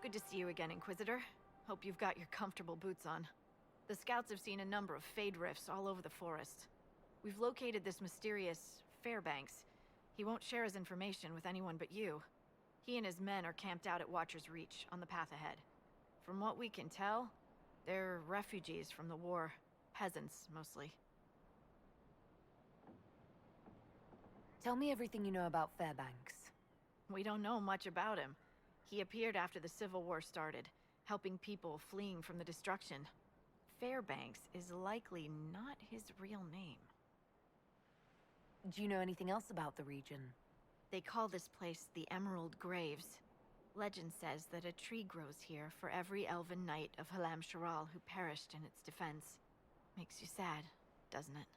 Good to see you again, Inquisitor. Hope you've got your comfortable boots on. The scouts have seen a number of fade rifts all over the forest. We've located this mysterious Fairbanks. He won't share his information with anyone but you. He and his men are camped out at Watcher's Reach, on the path ahead. From what we can tell, they're refugees from the war. Peasants, mostly. Tell me everything you know about Fairbanks. We don't know much about him. He appeared after the Civil War started, helping people fleeing from the destruction. Fairbanks is likely not his real name. Do you know anything else about the region? They call this place the Emerald Graves. Legend says that a tree grows here for every elven knight of Halam Sharal who perished in its defense. Makes you sad, doesn't it?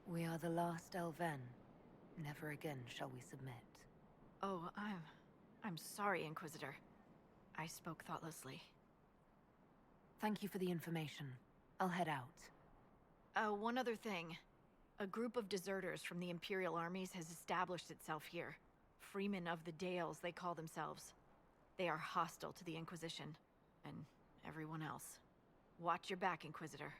We are the last Elven. Never again shall we submit. Oh, I'm sorry, Inquisitor. I spoke thoughtlessly. Thank you for the information. I'll head out. One other thing. A group of deserters from the Imperial armies has established itself here. Freemen of the Dales, they call themselves. They are hostile to the Inquisition, and everyone else. Watch your back, Inquisitor.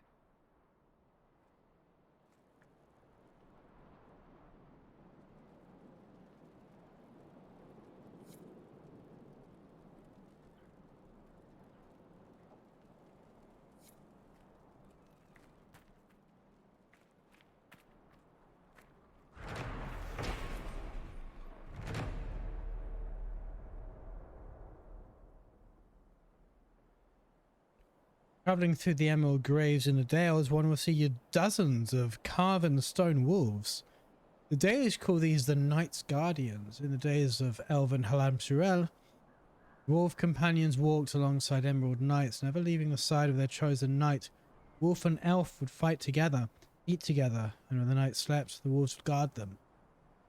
Traveling through the Emerald Graves in the Dales, one will see dozens of carven stone wolves. The Dalish call these the Knights Guardians. In the days of Elven Halam Shurel, wolf companions walked alongside Emerald Knights, never leaving the side of their chosen knight. Wolf and elf would fight together, eat together, and when the knights slept, the wolves would guard them.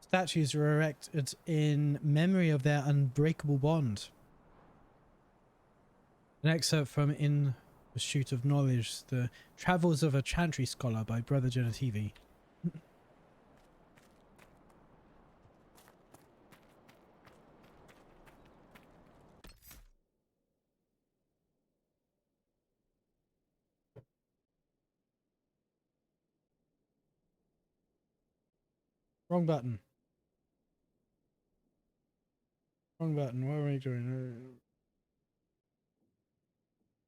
Statues were erected in memory of their unbreakable bond. An excerpt from In Pursuit of Knowledge, The Travels of a Chantry Scholar by Brother Genetivi. Wrong button. Wrong button. What are we doing?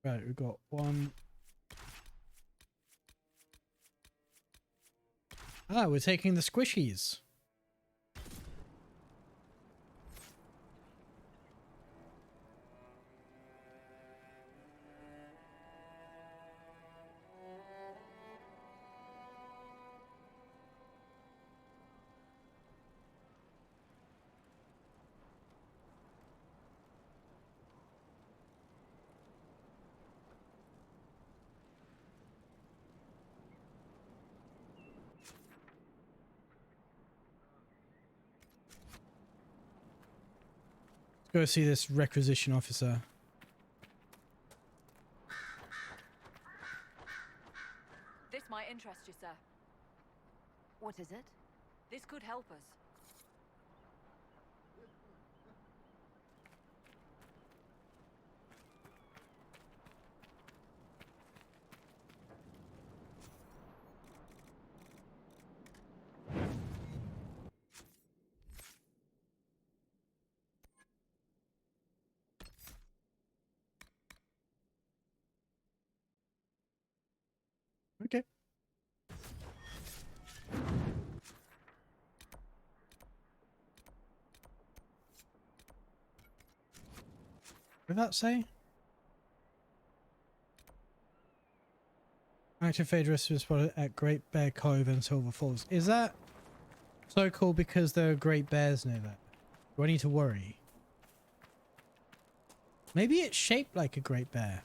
Right, we've got one. Ah, we're taking the squishies. Go see this requisition officer. This might interest you, sir. What is it? This could help us. Okay. What did that say? Active Phaedrus was spotted at Great Bear Cove and Silver Falls. Is that so cool because there are great bears near that? Do I need to worry? Maybe it's shaped like a great bear.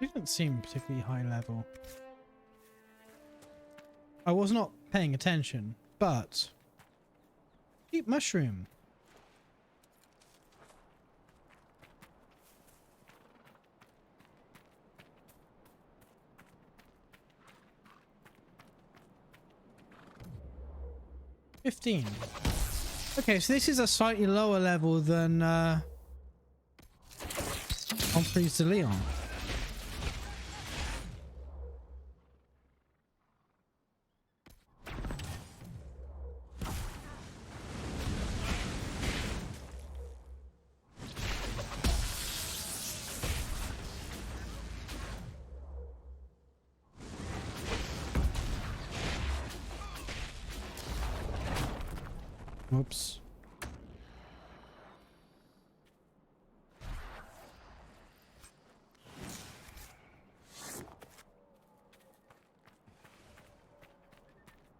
Didn't seem particularly high level. I was not paying attention, but deep mushroom. $15. Okay, so this is a slightly lower level than Humphreys de Leon. Oops.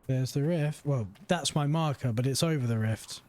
There's the rift. Well, that's my marker, but it's over the rift.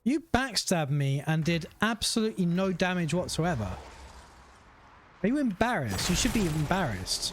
You backstabbed me and did absolutely no damage whatsoever. Are you embarrassed? You should be embarrassed.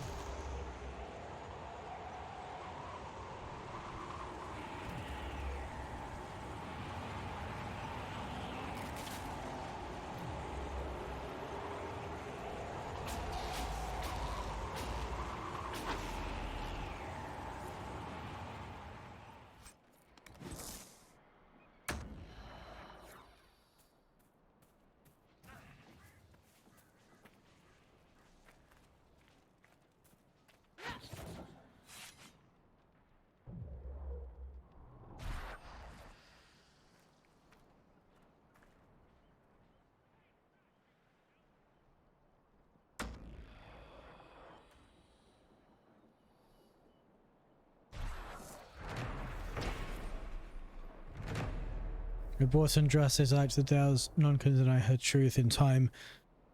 Who brought injustice out to the Dales, none can deny her truth in time.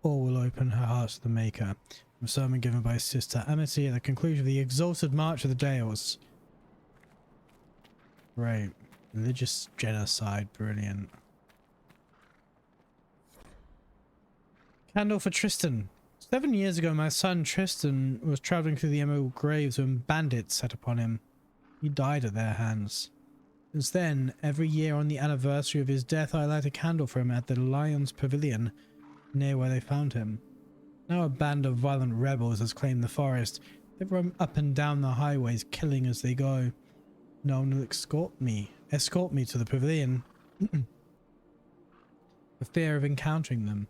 All will open her heart to the Maker. From a sermon given by Sister Amity at the conclusion of the exalted march of the Dales. Right. Religious genocide. Brilliant. Candle for Tristan. 7 years ago, my son Tristan was traveling through the Emerald Graves when bandits set upon him. He died at their hands. Since then, every year on the anniversary of his death, I light a candle for him at the Lion's Pavilion, near where they found him. Now a band of violent rebels has claimed the forest. They roam up and down the highways, killing as they go. No one will escort me to the pavilion for fear of encountering them.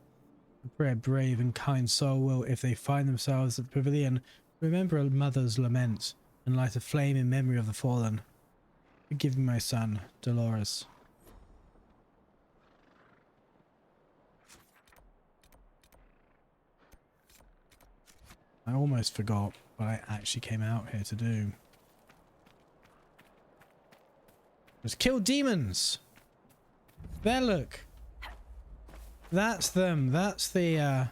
I pray a brave and kind soul will, if they find themselves at the pavilion, remember a mother's lament and light a flame in memory of the fallen. Forgive me, my son, Dolores. I almost forgot what I actually came out here to do. Just kill demons! There, look! That's them. That's the,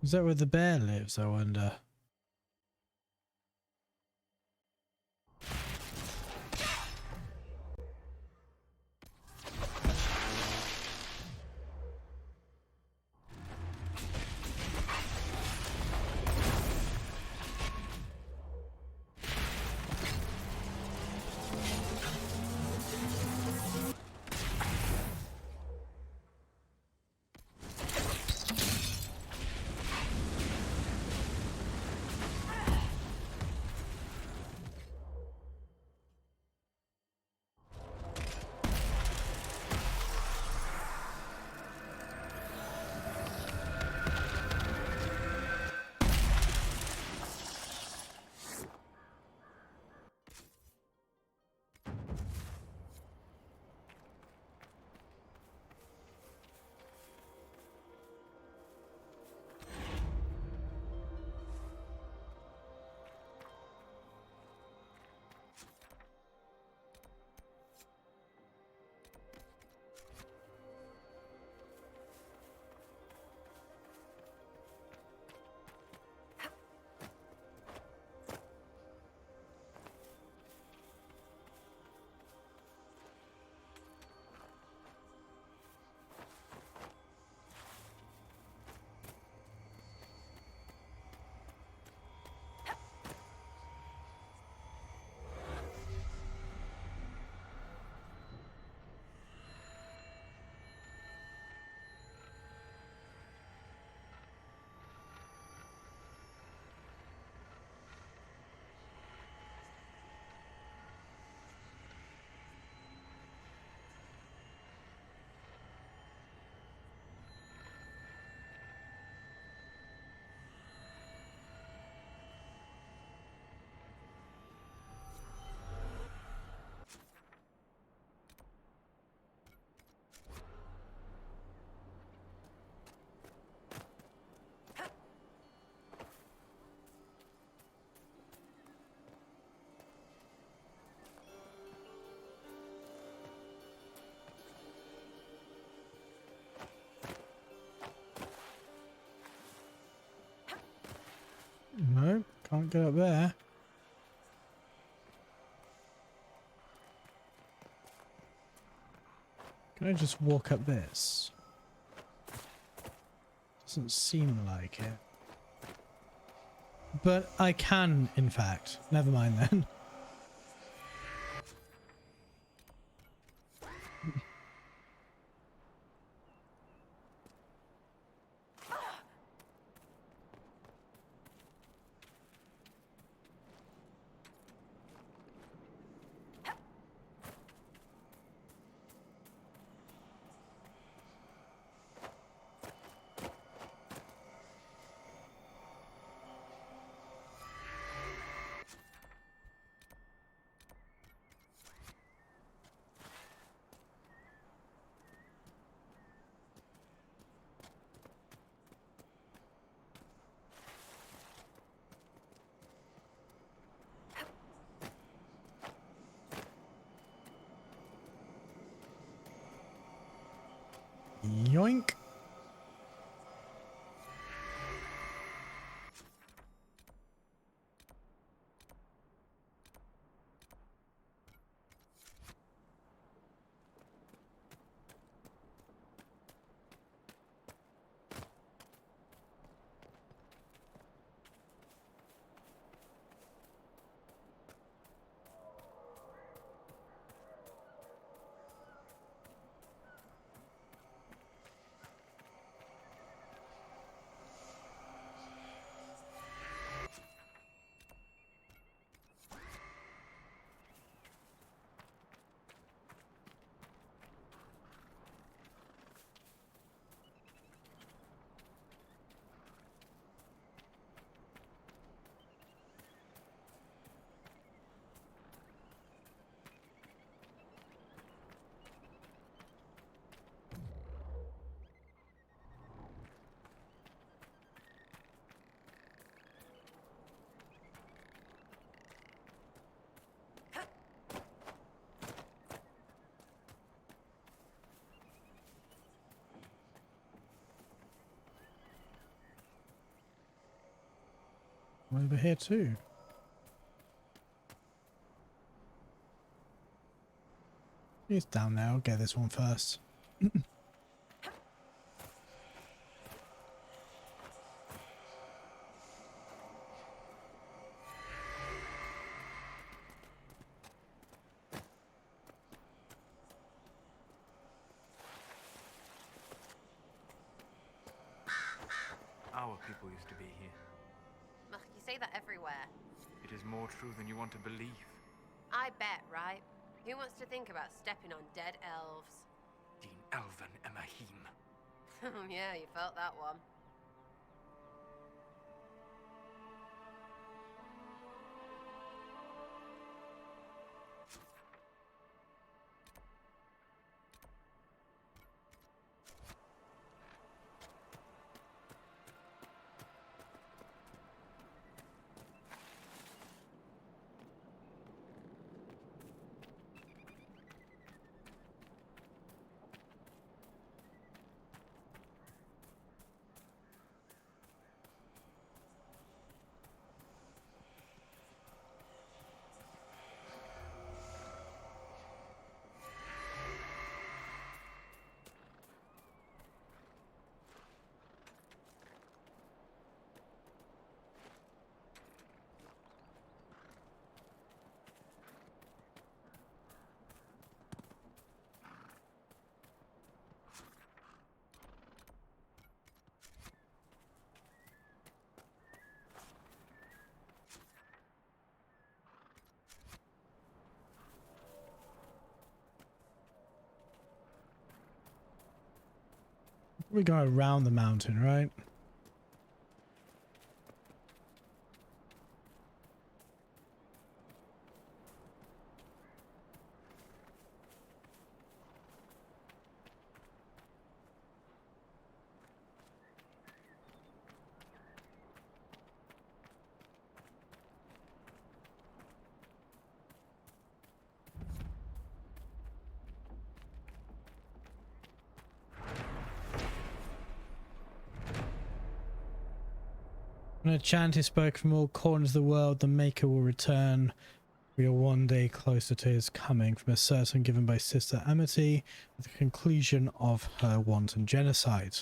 is that where the bear lives, I wonder? No, can't get up there. Can I just walk up this? Doesn't seem like it. But I can, in fact. Never mind then. Yoink. Over here too. He's down there. I'll get this one first. Our people used to be here. Ugh, you say that everywhere. It is more true than you want to believe. I bet, right? Who wants to think about stepping on dead elves? Din Elven Emahim. Yeah, you felt that one. We go around the mountain, right? When a chant is spoken from all corners of the world, the Maker will return. We are one day closer to his coming, from a certain given by Sister Amity at the conclusion of her wanton genocide.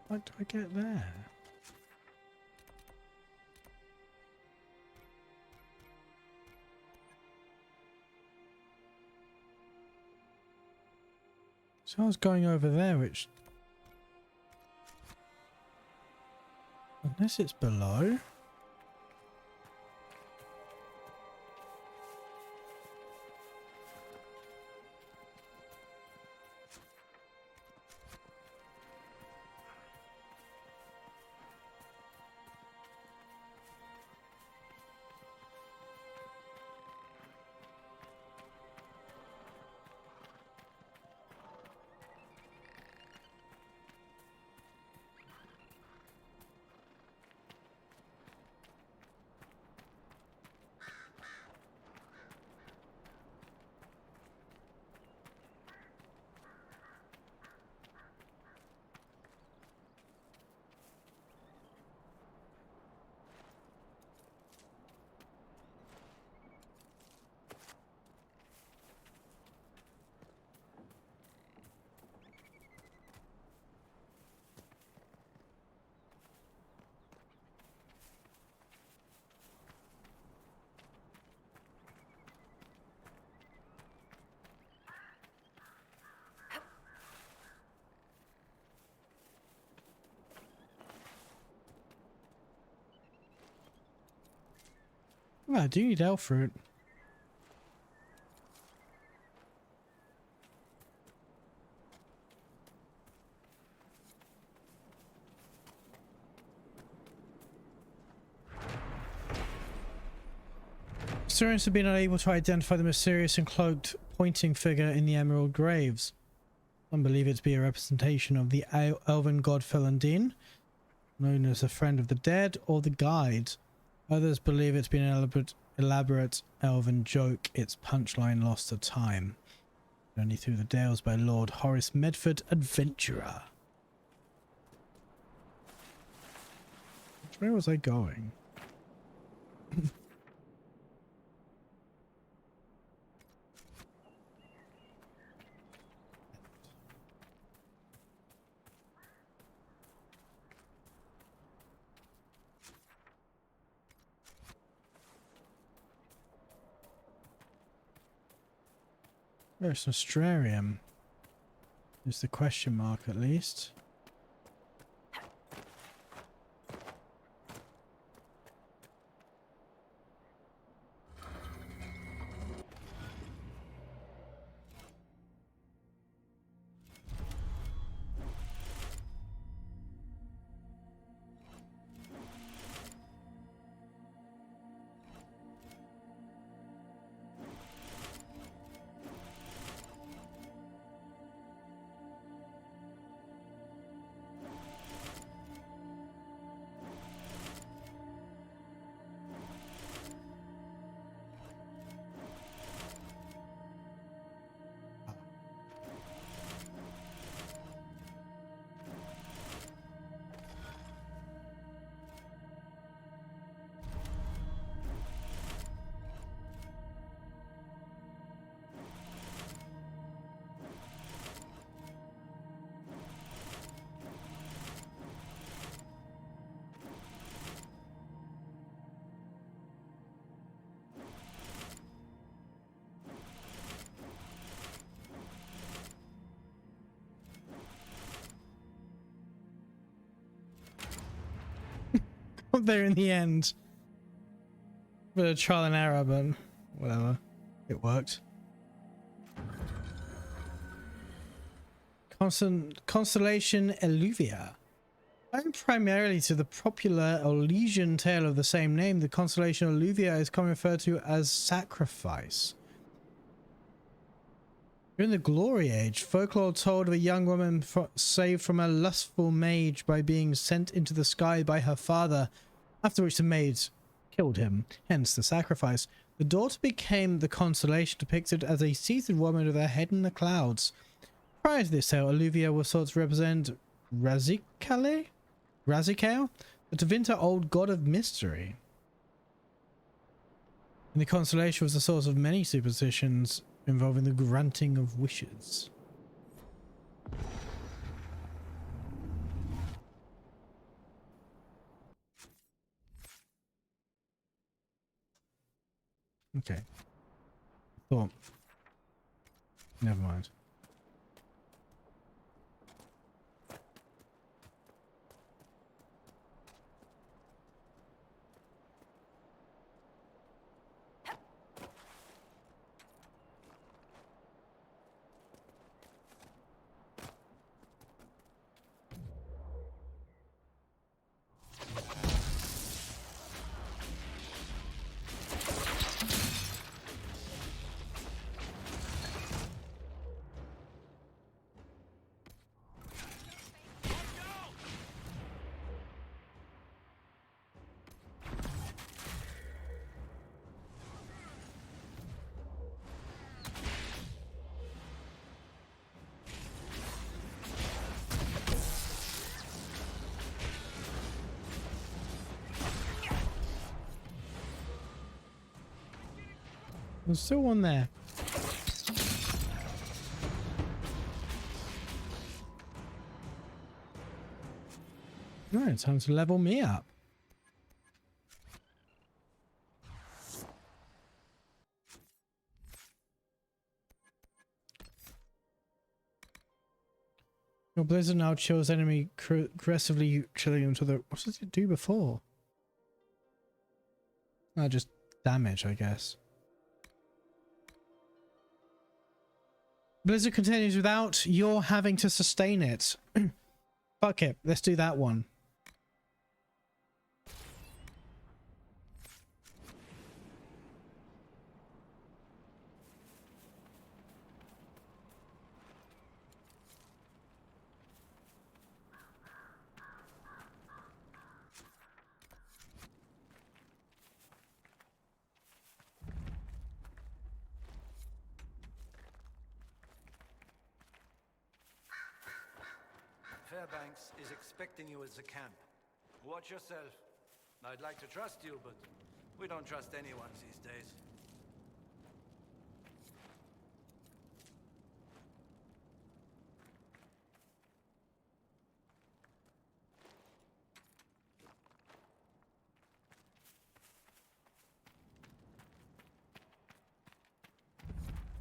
How do I get there? So I was going over there, which... Unless it's below? Oh, I do need elf fruit. Historians have been unable to identify the mysterious and cloaked pointing figure in the Emerald Graves. Some believe it to be a representation of the elven god Felundin, known as the Friend of the Dead or the Guide. Others believe it to be an elaborate elven joke, its punchline lost to time. Journey through the Dales by Lord Horace Medford, Adventurer. Where was I going? There's an Astrarium. There's the question mark at least. There in the end. Bit of trial and error, but whatever. It worked. Constellation Eluvia. Owing primarily to the popular Elysian tale of the same name, the constellation Eluvia is commonly referred to as Sacrifice. During the Glory Age, folklore told of a young woman saved from a lustful mage by being sent into the sky by her father, after which the maid killed him, hence the sacrifice. The daughter became the constellation depicted as a seated woman with her head in the clouds. Prior to this tale, Eluvia was thought to represent Razikale, the Tevinter old god of mystery. And the constellation was the source of many superstitions involving the granting of wishes. Okay. Thought. Never mind. There's still one there. Alright, time to level me up. Your blizzard now chills enemy aggressively chilling them to the... What did it do before? Oh, just damage, I guess. Blizzard continues without your having to sustain it. Fuck it, let's do that one. Fairbanks is expecting you at the camp. Watch yourself. I'd like to trust you, but we don't trust anyone these days.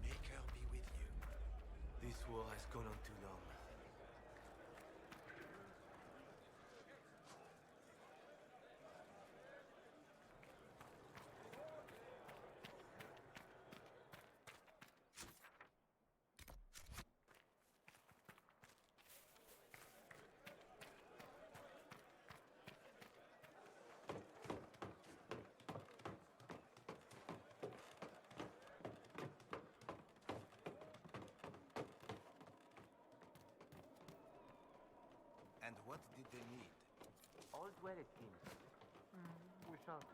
Make her be with you. This war has gone on too long. And what did they need? All's well, it seems. We shall see.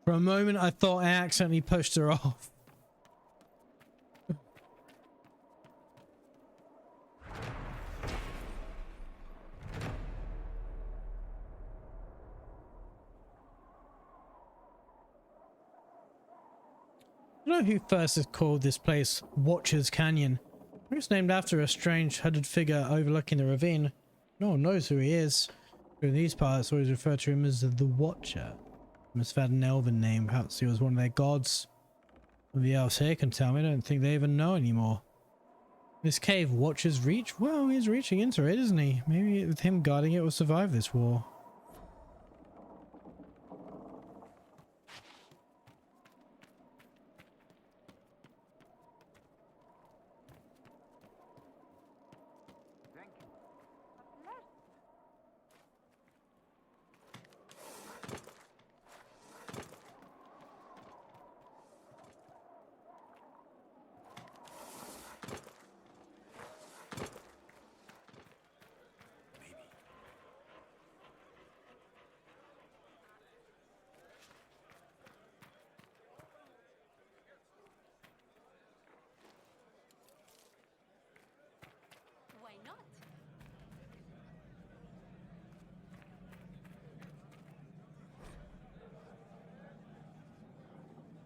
For a moment, I thought I accidentally pushed her off. I don't know who first has called this place Watcher's Canyon. It's named after a strange hooded figure overlooking the ravine. No one knows who he is. In these parts, always refer to him as the Watcher. He must have had an elven name. Perhaps he was one of their gods. What the elves here can tell me, I don't think they even know anymore. This cave, Watcher's Reach? Well, he's reaching into it, isn't he? Maybe with him guarding it, we'll survive this war. Why not?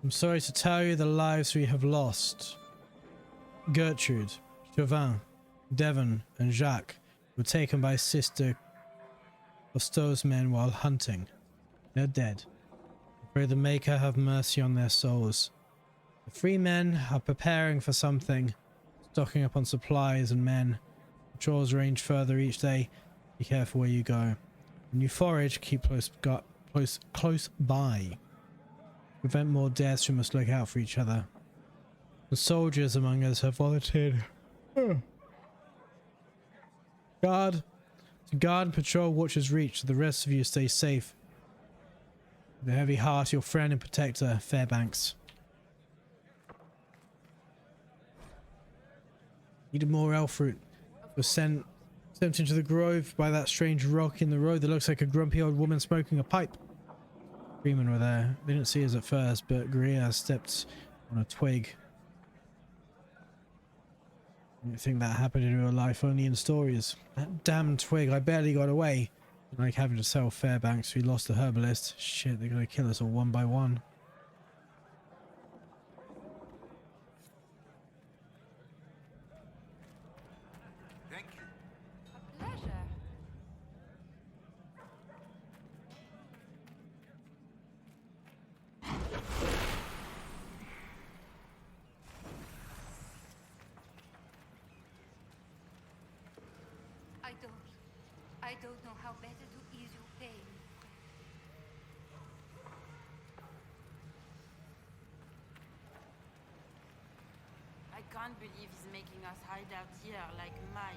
I'm sorry to tell you the lives we have lost. Gertrude, Chauvin, Devon, and Jacques were taken by Sister Cousteau's men while hunting. They're dead. Pray the Maker have mercy on their souls. The 3 men are preparing for something, stocking up on supplies and men. Patrols range further each day. Be careful where you go. When you forage, keep close by. Prevent more deaths, we must look out for each other. The soldiers among us have volunteered. To guard and patrol watches reach, so the rest of you stay safe. The heavy heart, your friend and protector, Fairbanks. Needed more elf fruit. Was sent into the grove by that strange rock in the road that looks like a grumpy old woman smoking a pipe. 3 men were there. They didn't see us at first, but Greer stepped on a twig. I think that happened in real life, only in stories. That damn twig, I barely got away. Like having to sell Fairbanks, we lost the herbalist. Shit, they're gonna kill us all one by one. Thank you. A pleasure. I don't know how better to ease your pain. I can't believe he's making us hide out here like mice.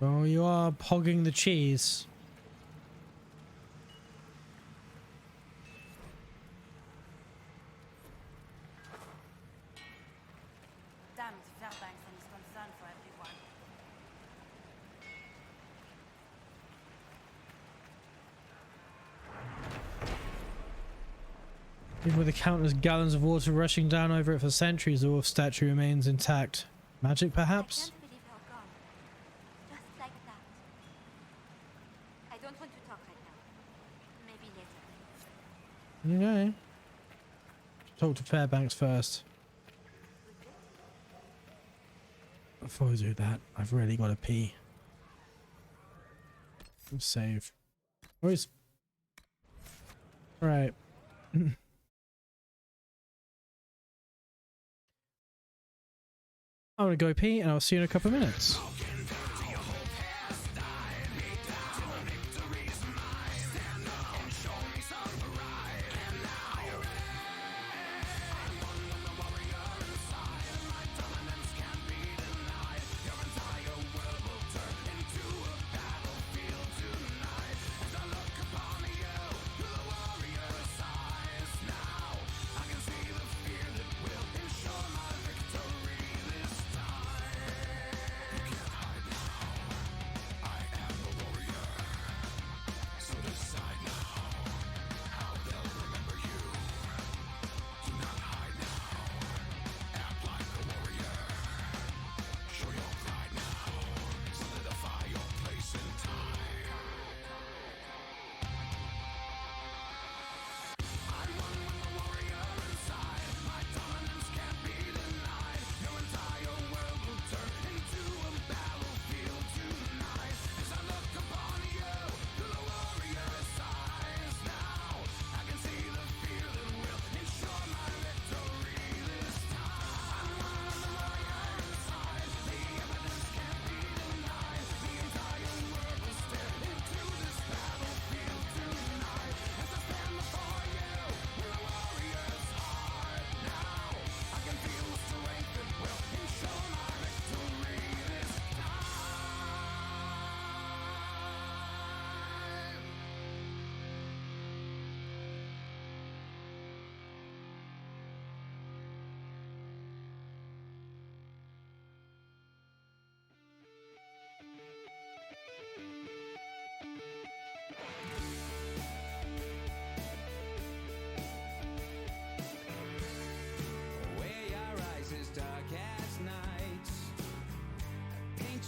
Well, you are hogging the cheese. Damn it, Fairbanks and his concern for everyone. Even with the countless gallons of water rushing down over it for centuries, the wolf statue remains intact. Magic, perhaps? I can't believe how gone. Just like that. I don't want to talk right now. Maybe later. Okay. Talk to Fairbanks first. Before I do that, I've really got to pee. Save. Where's... Right. I'm gonna go pee and I'll see you in a couple of minutes.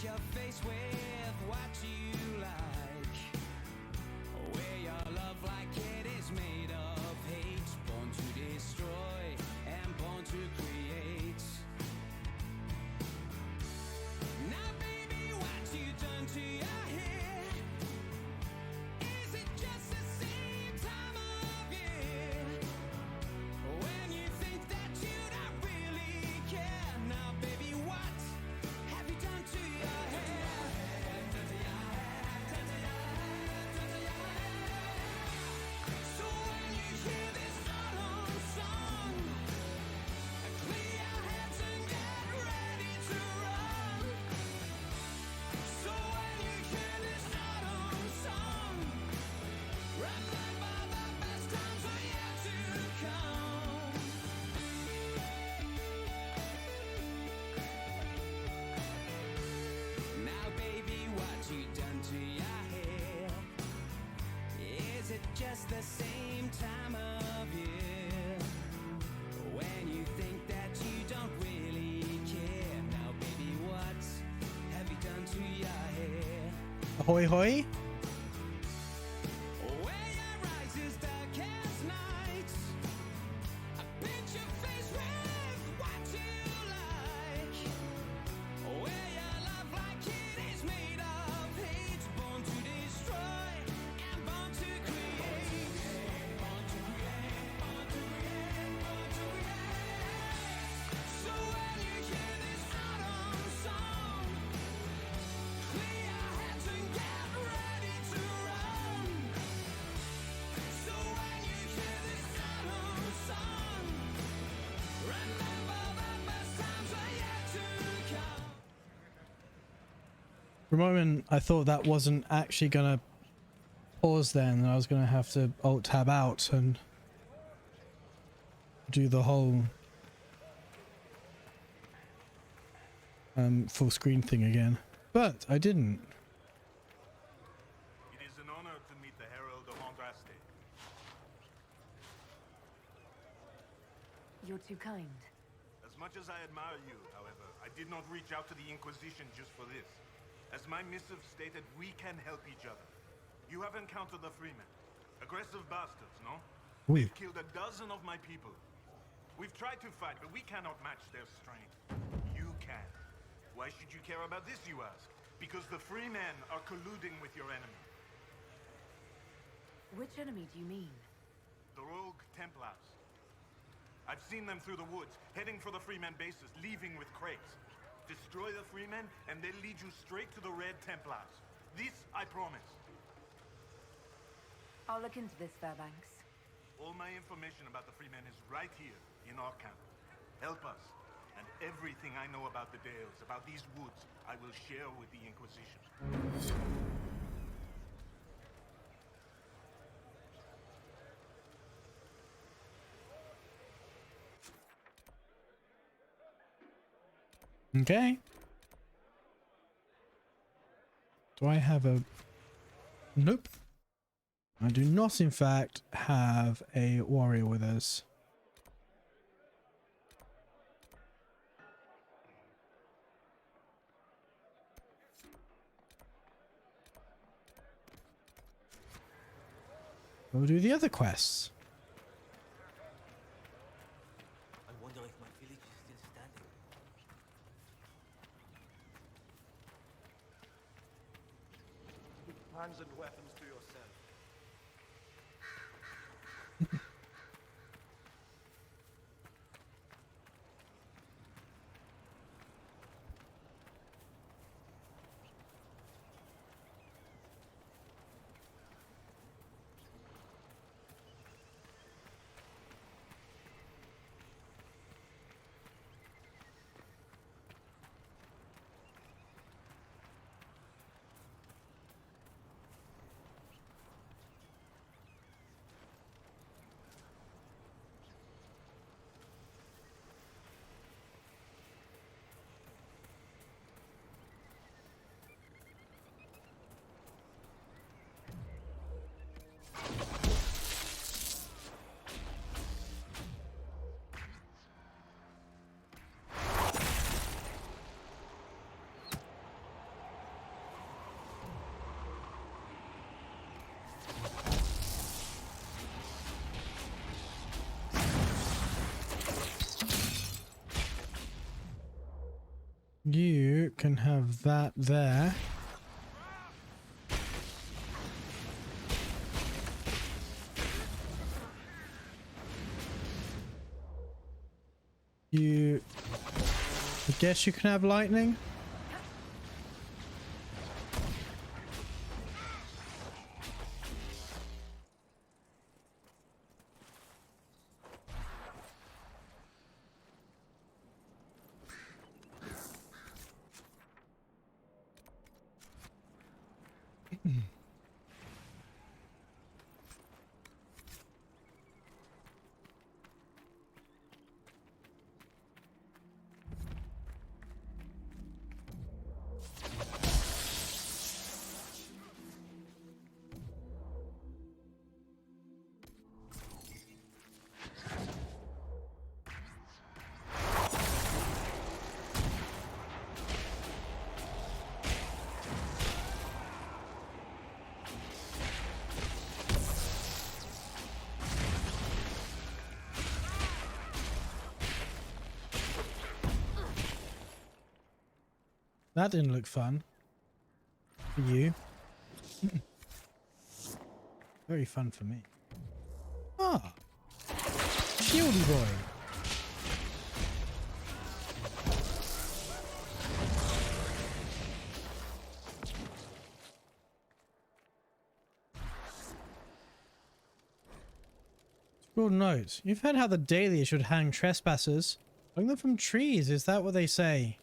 Your face with what you like. Wear your love like it is made of hate, born to destroy and born to create. Hoi hoi. For a moment, I thought that wasn't actually gonna pause then, and I was gonna have to alt tab out and do the whole full screen thing again. But I didn't. It is an honor to meet the Herald of Andraste. You're too kind. As much as I admire you, however, I did not reach out to the Inquisition just for this. As my missive stated, we can help each other. You have encountered the Freemen. Aggressive bastards, no? Oui. They've killed a dozen of my people. We've tried to fight, but we cannot match their strength. You can. Why should you care about this, you ask? Because the Freemen are colluding with your enemy. Which enemy do you mean? The rogue Templars. I've seen them through the woods, heading for the Freemen bases, leaving with crates. Destroy the Freemen, and they'll lead you straight to the Red Templars. This, I promise. I'll look into this, Fairbanks. All my information about the Freemen is right here, in our camp. Help us, and everything I know about the Dales, about these woods, I will share with the Inquisition. Okay. Do I have a... Nope. I do not, in fact, have a warrior with us. We'll do the other quests. I wonder if my village is still standing. Keep plans and weapons to yourself. You can have that there. You... I guess you can have lightning. That didn't look fun. For you. Very fun for me. Ah! Shieldy boy! Scroll notes. You've heard how the daily should hang trespassers. Hang them from trees, is that what they say?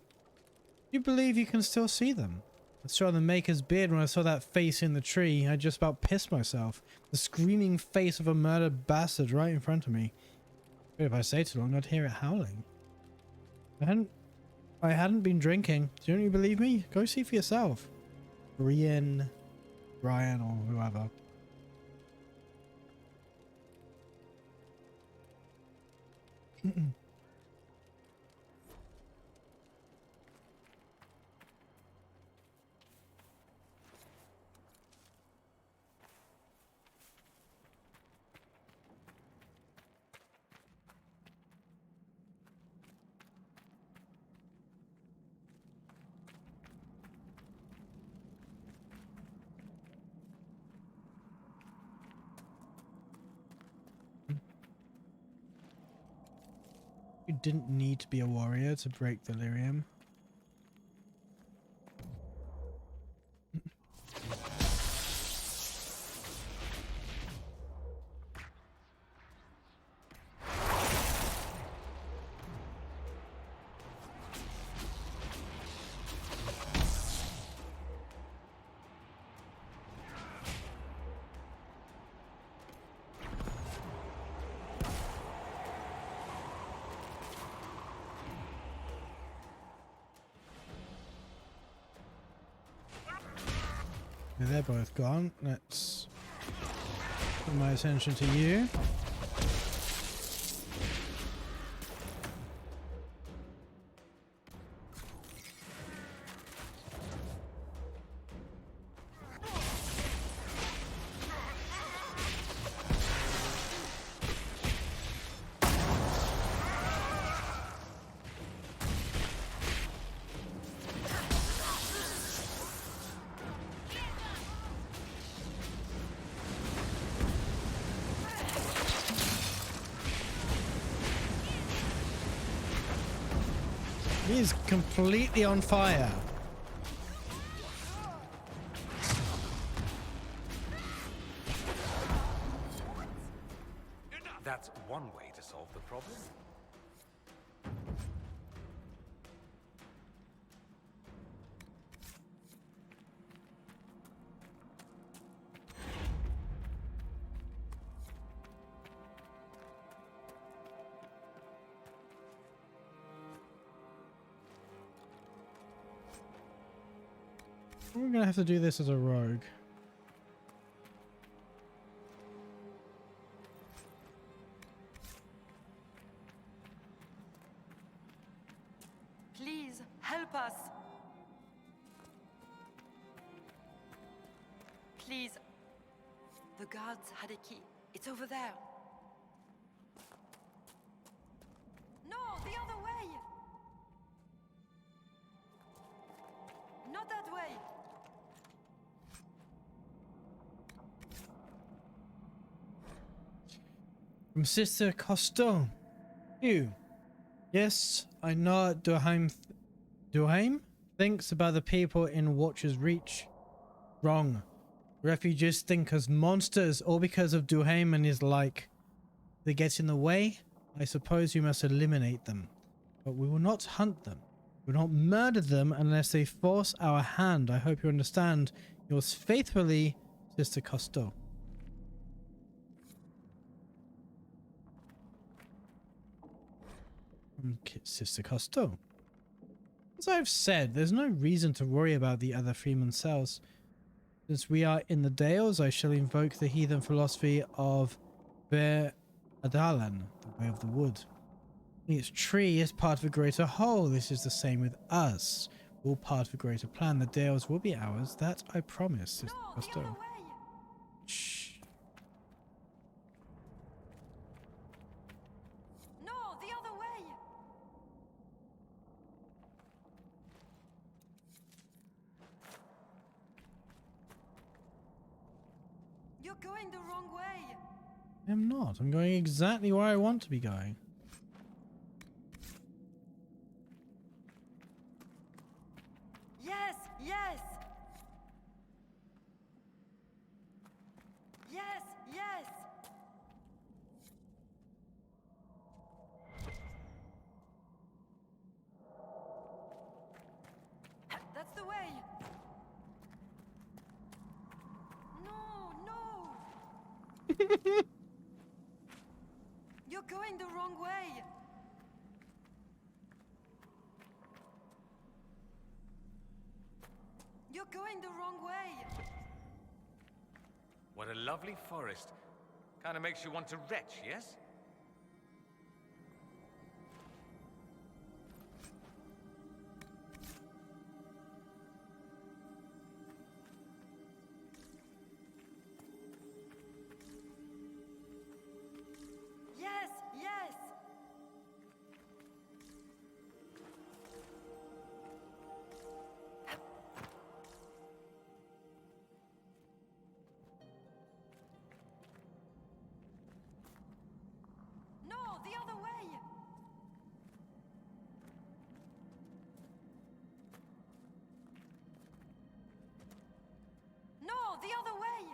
You believe you can still see them? I saw the maker's beard when I saw that face in the tree. I just about pissed myself. The screaming face of a murdered bastard right in front of me. But if I stay too long, I'd hear it howling. I hadn't been drinking. Don't you believe me? Go see for yourself. Brian, or whoever. You didn't need to be a warrior to break delirium. They're both gone. Let's put my attention to you. He's completely on fire. That's one way to solve the problem. We're gonna have to do this as a rogue. Please, help us. Please. The guards had a key. It's over there. No, the other way. Not that way. From Sister Costeau. You. Yes, I know Duhaim thinks about the people in Watcher's Reach. Wrong. Refugees think as monsters, all because of Duhaim and his like. If they get in the way, I suppose you must eliminate them. But we will not hunt them. We will not murder them unless they force our hand. I hope you understand. Yours faithfully, Sister Costeau. Sister Costeau. As I've said, there's no reason to worry about the other freemen's cells. Since we are in the Dales, I shall invoke the heathen philosophy of Ver Adalan, the way of the wood. Each tree is part of a greater whole. This is the same with us. We're all part of a greater plan. The Dales will be ours. That I promise, Sister Costeau. Shh. You're going the wrong way. I'm not. I'm going exactly where I want to be going. Yes, yes. Yes, yes. That's the way. No, no. You're going the wrong way. You're going the wrong way. What a lovely forest. Kind of makes you want to retch, yes? Yes, yes. No, the other way. No, the other way.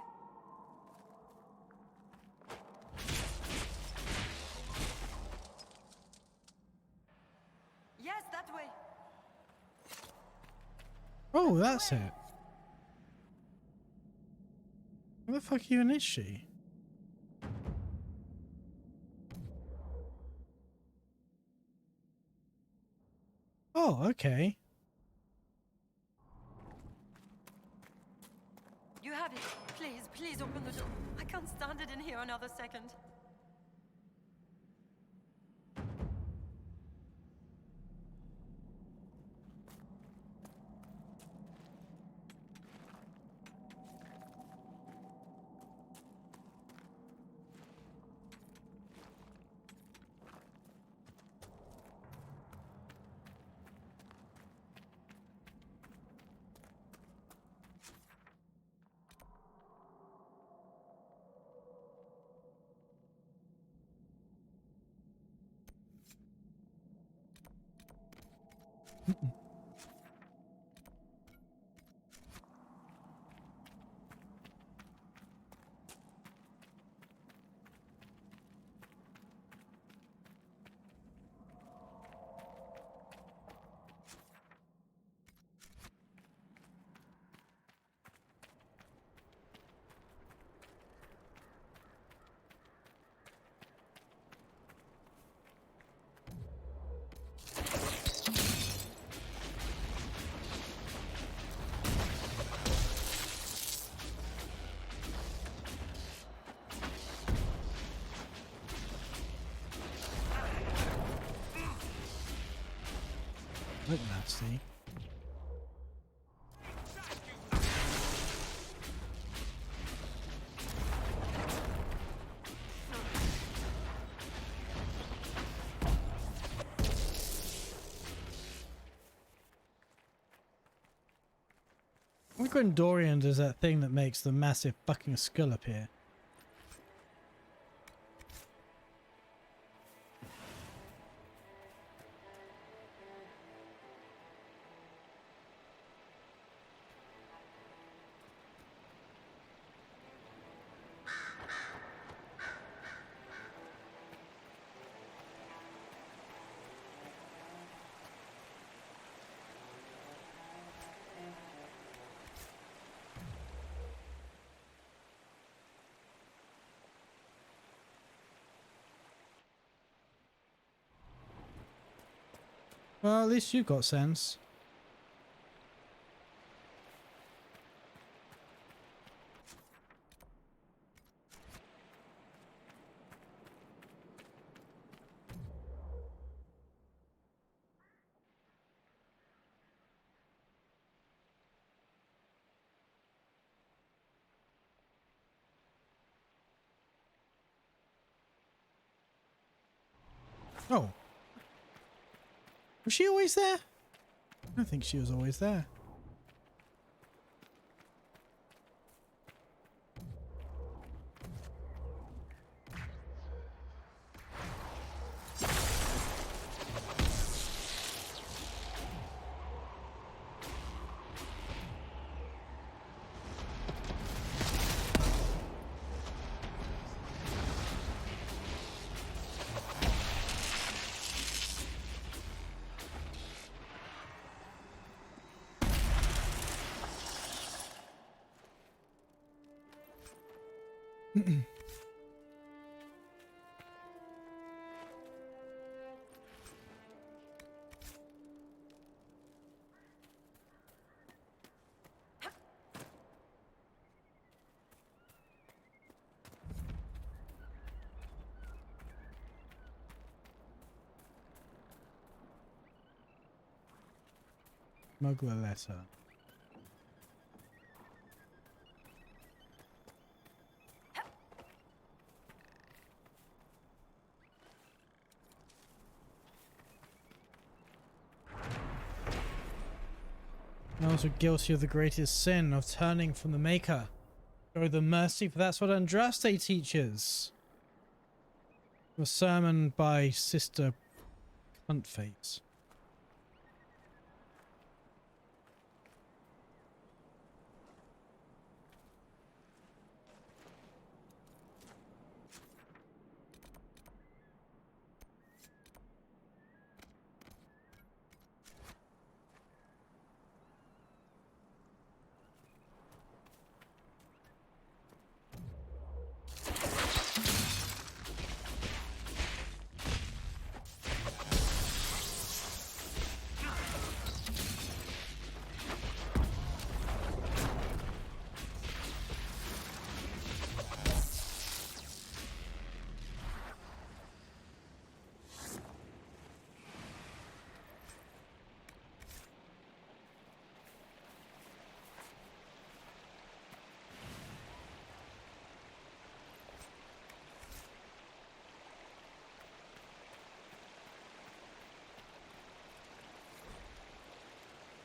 Yes, that way. Oh, that's it. Where the fuck even is she? Oh, okay. You have it. Please, please open the door. I can't stand it in here another second. Look nasty. I think when Dorian does that thing that makes the massive fucking skull appear. Well, at least you've got sense. Oh. Was she always there? I don't think she was always there. Smuggler letter. Those are guilty of the greatest sin of turning from the Maker. Show them mercy, for that's what Andraste teaches. A sermon by Sister Cuntface.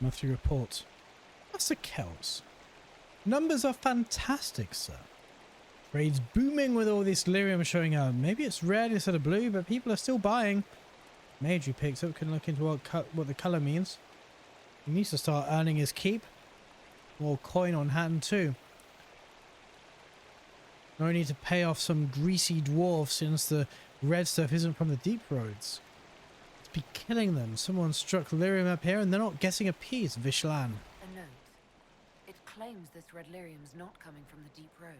Monthly report. Master Kells. Numbers are fantastic, sir. Trade's booming with all this lyrium showing up. Maybe it's red instead of blue, but people are still buying. Mage you picked up can look into what the colour means. He needs to start earning his keep. More coin on Hatton too. No need to pay off some greasy dwarf since the red stuff isn't from the deep roads. Be killing them. Someone struck lyrium up here and they're not getting a piece, Vishlan. A note. It claims this red lyrium's not coming from the deep roads.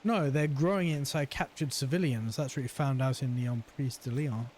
No, they're growing it inside captured civilians. That's what we found out in the Priest de Leon.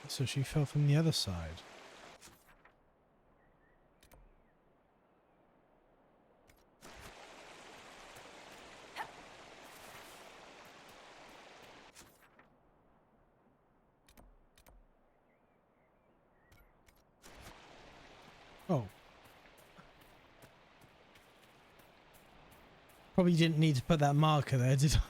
So she fell from the other side. Oh. Probably didn't need to put that marker there, did I?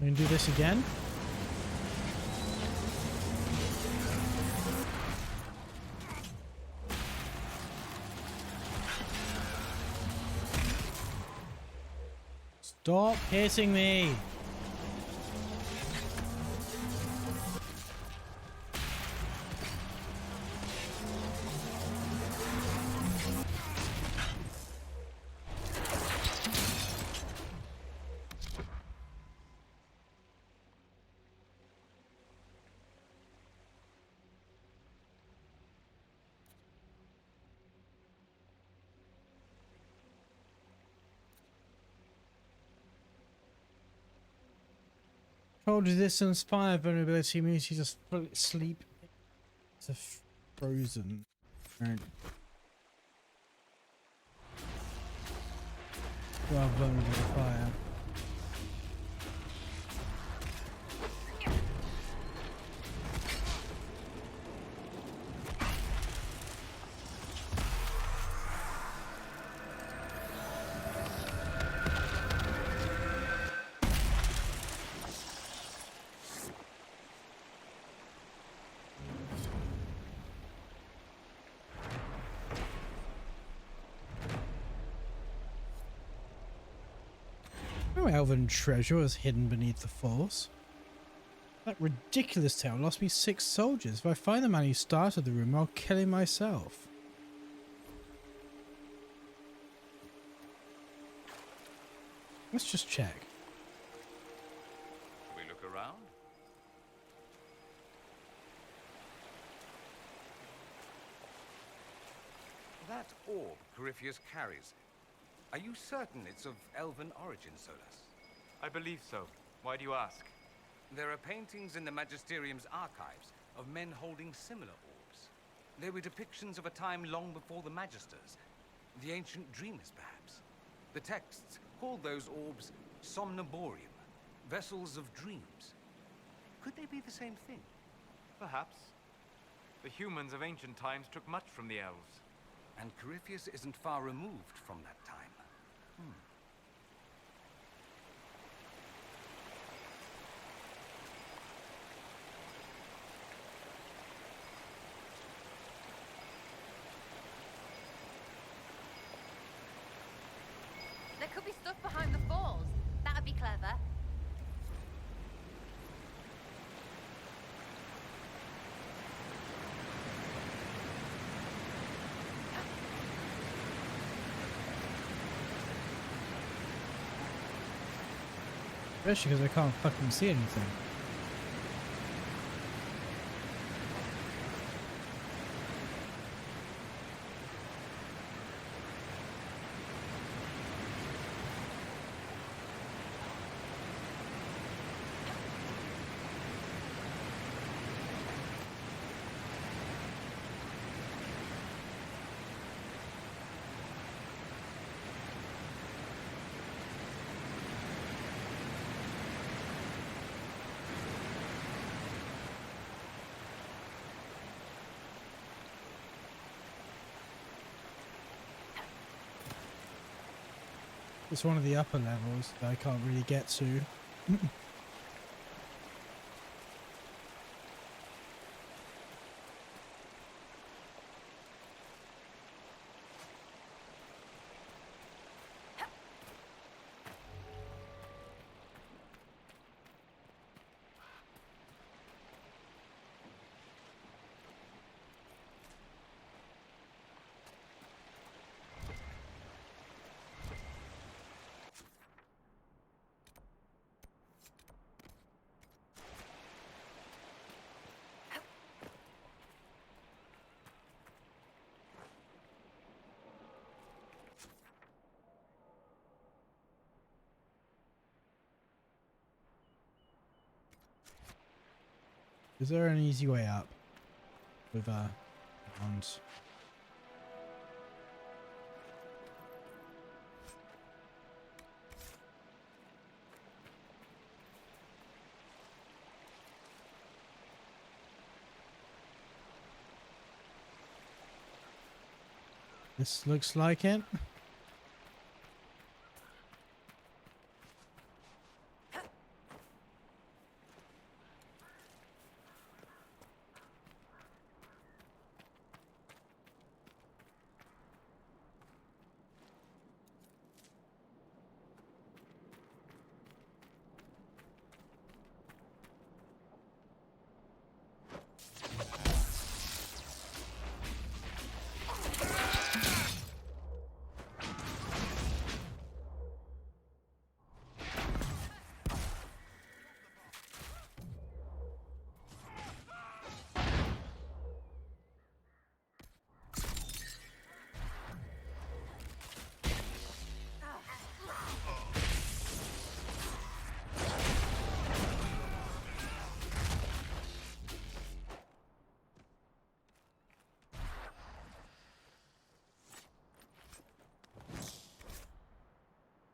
can do this again. Stop hitting me! Cold resistance, fire vulnerability means you just sleep. It's a frozen. Right. You are vulnerable to fire. No elven treasure is hidden beneath the force. That ridiculous tale lost me 6 soldiers. If I find the man who started the rumor, I'll kill him myself. Let's just check. We look around? That orb Corypheus carries. Are you certain it's of elven origin, Solas? I believe so. Why do you ask? There are paintings in the Magisterium's archives of men holding similar orbs. They were depictions of a time long before the Magisters. The ancient dreamers, perhaps. The texts called those orbs somnamborium, vessels of dreams. Could they be the same thing? Perhaps. The humans of ancient times took much from the elves. And Corypheus isn't far removed from that time. There could be stuff behind the falls. That'd be clever. Especially because I can't fucking see anything. It's one of the upper levels that I can't really get to. Is there an easy way up with arms? This looks like it.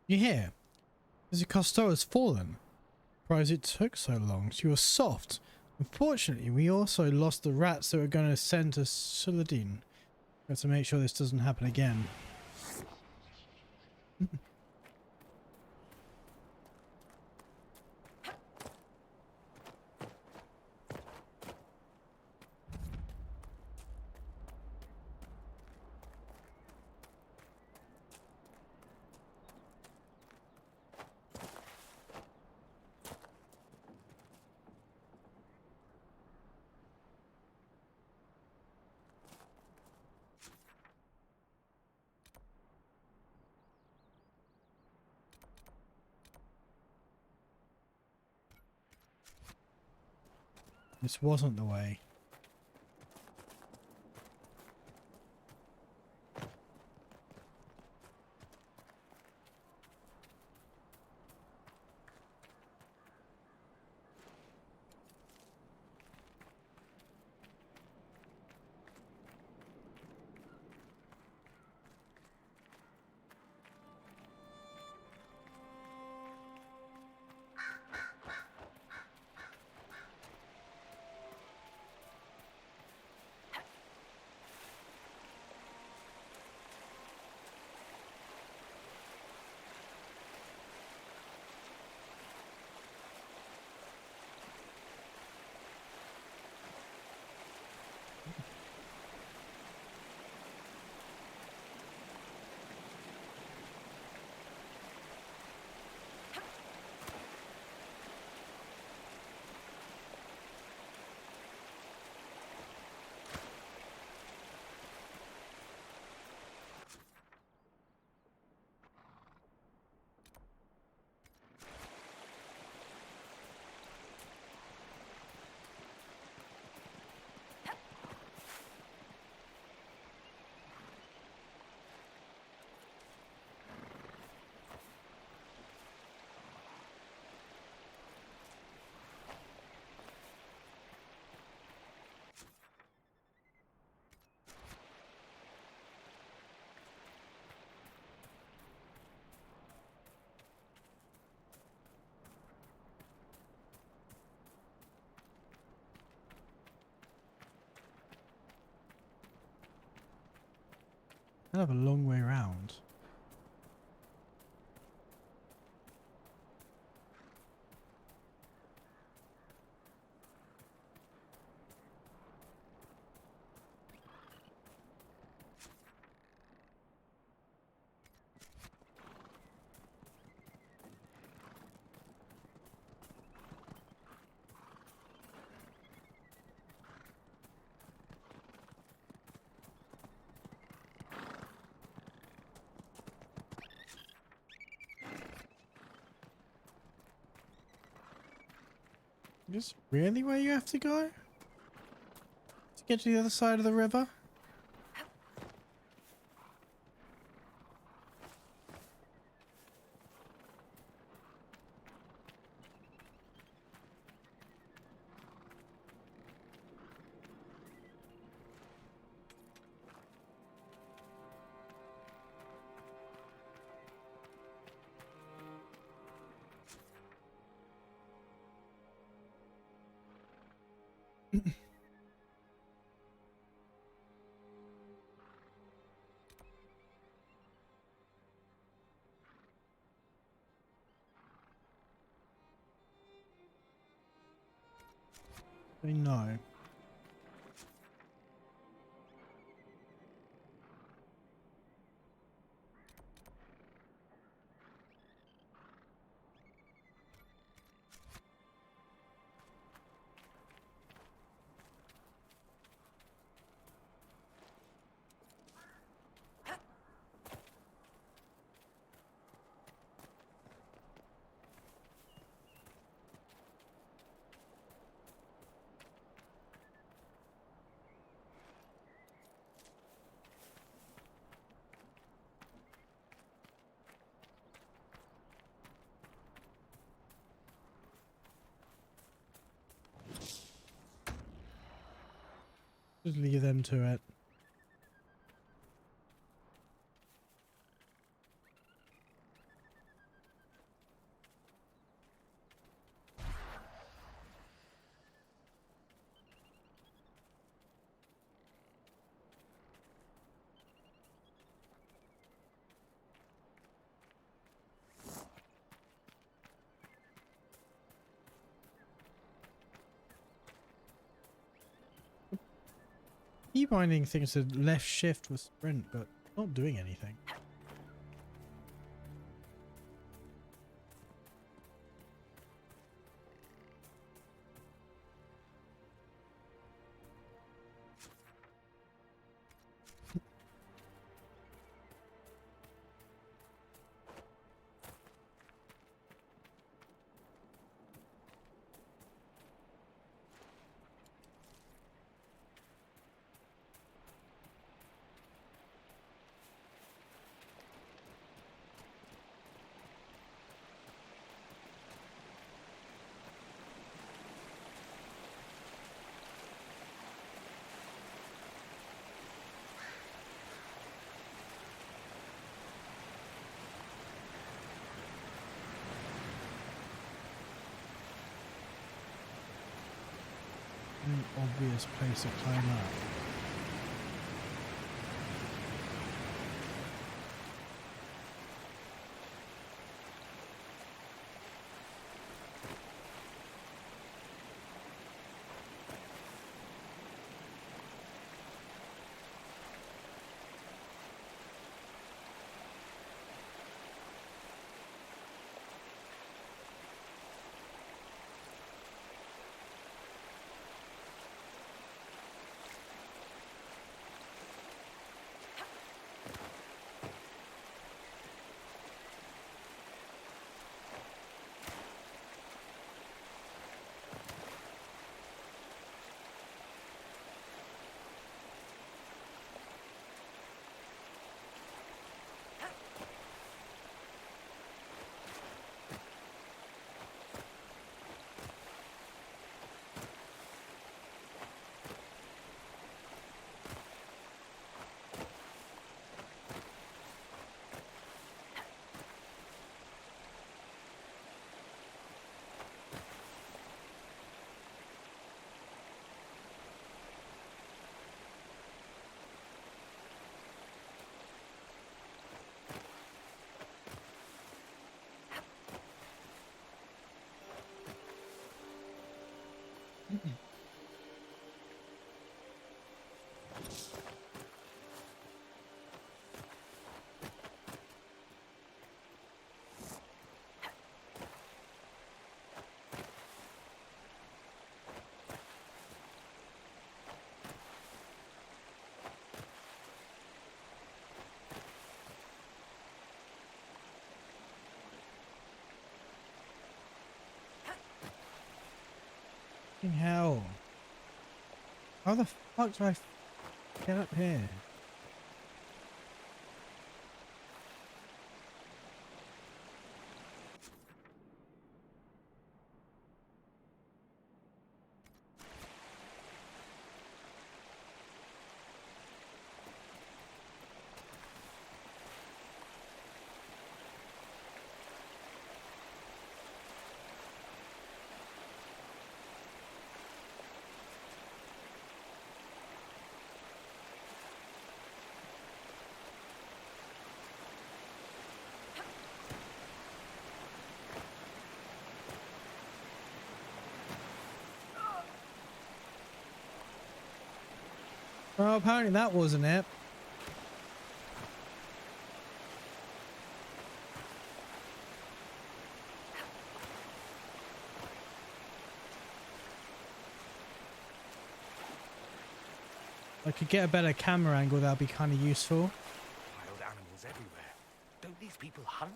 You hear? Mrs. Cousteau has fallen. Surprised it took so long. She was soft. Unfortunately, we also lost the rats that were going to send to Suladin. We have to make sure this doesn't happen again. This wasn't the way. I have a long way around. Is this really where you have to go? To get to the other side of the river? No. Just leave them to it. Key binding things to left shift with sprint, but not doing anything. An obvious place to climb up. Fucking hell. How the fuck do I get up here? Well, apparently that wasn't it. I could get a better camera angle, that'd be kind of useful. Wild animals everywhere. Don't these people hunt?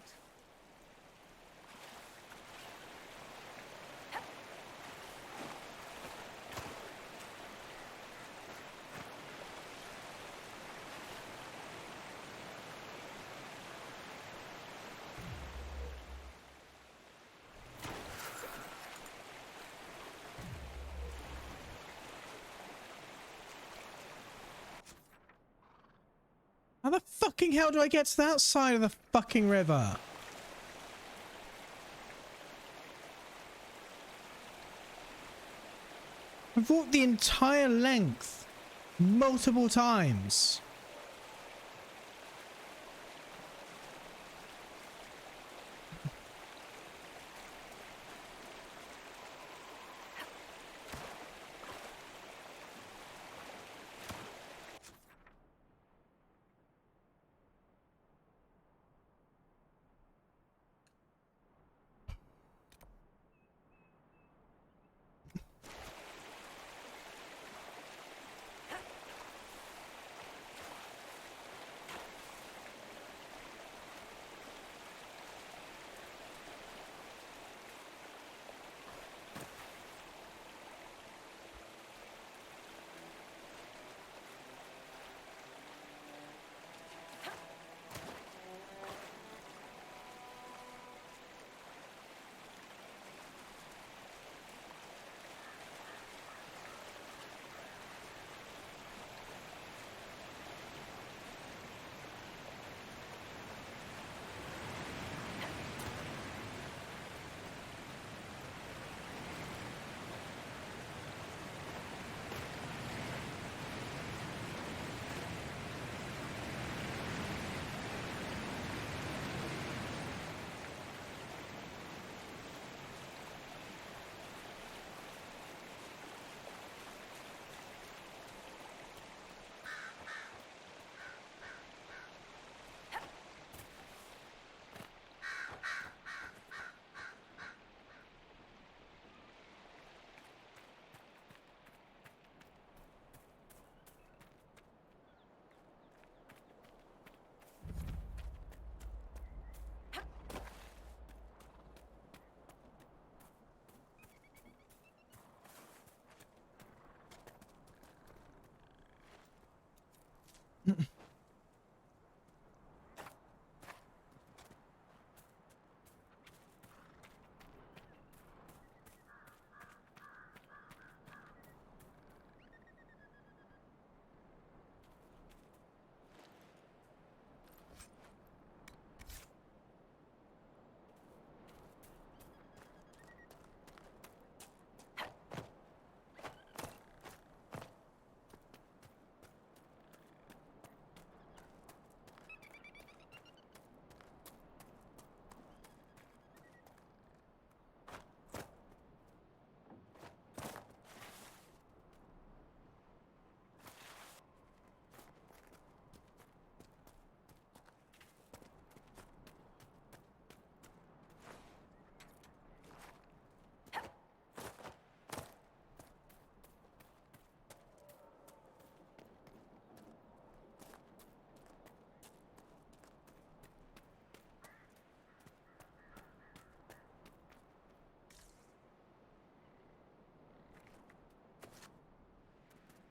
How the fucking hell do I get to that side of the fucking river? I've walked the entire length multiple times.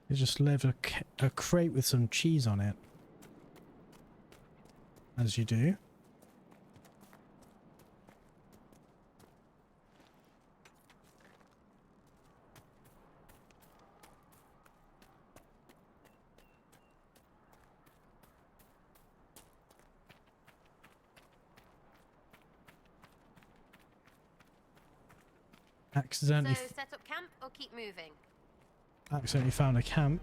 You just left a crate with some cheese on it. As you do. Accidentally, So set up camp or keep moving? accidentally found a camp.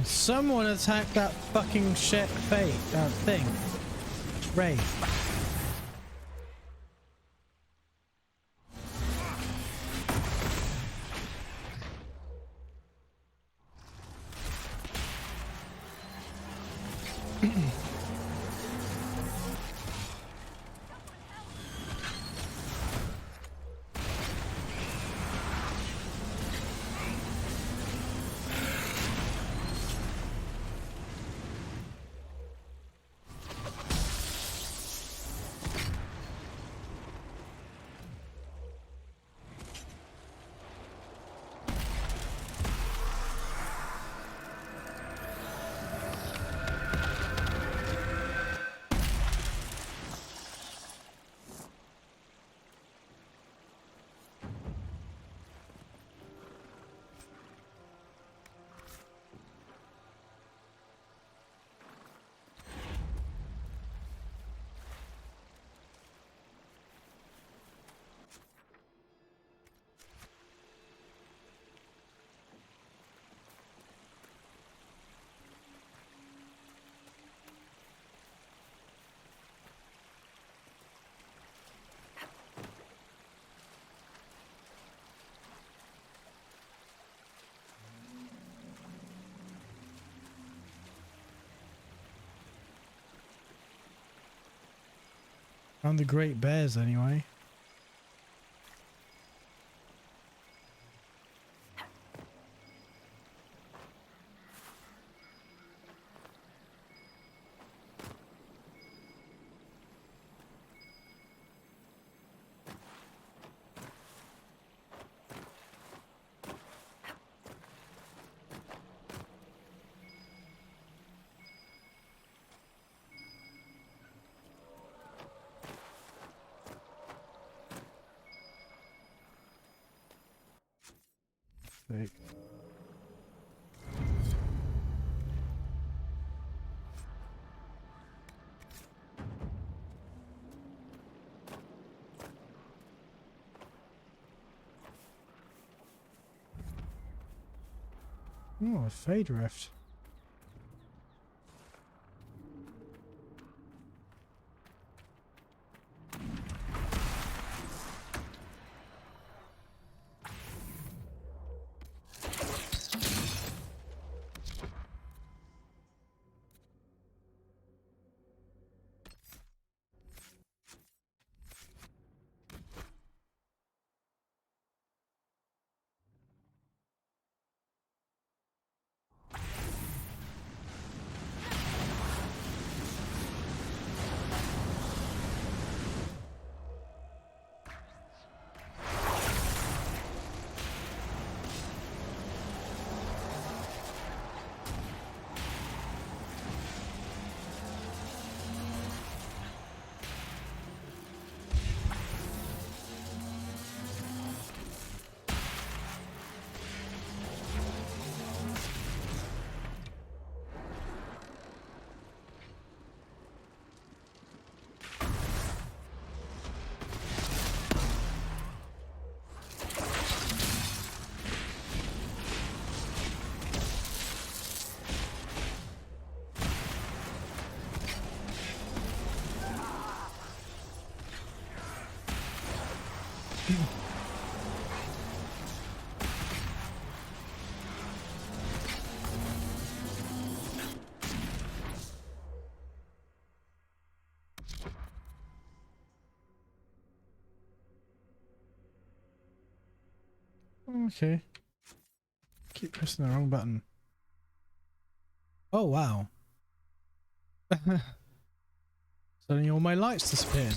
Someone attacked that fucking shit that thing. Ray. Found the Great Bears anyway. Sake. Oh, a fade rift. Okay. Keep pressing the wrong button. Oh wow. Suddenly all my lights disappeared.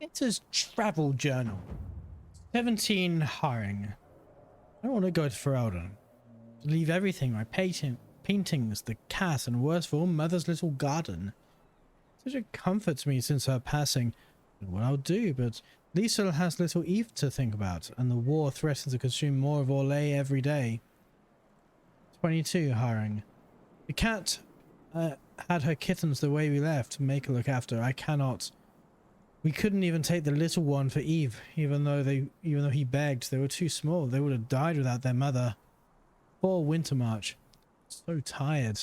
It's his travel journal. 17 hiring. I don't want to go to Ferelden. To leave everything, my paintings, the cat, and worst of all, Mother's little garden. Such a comfort to me since her passing. I don't know what I'll do, but Lisa has little Eve to think about, and the war threatens to consume more of Orlais every day. 22 hiring. The cat had her kittens the way we left to make her look after. I cannot. We couldn't even take the little one for Eve, even though he begged. They were too small. They would have died without their mother. Poor Wintermarch. So tired.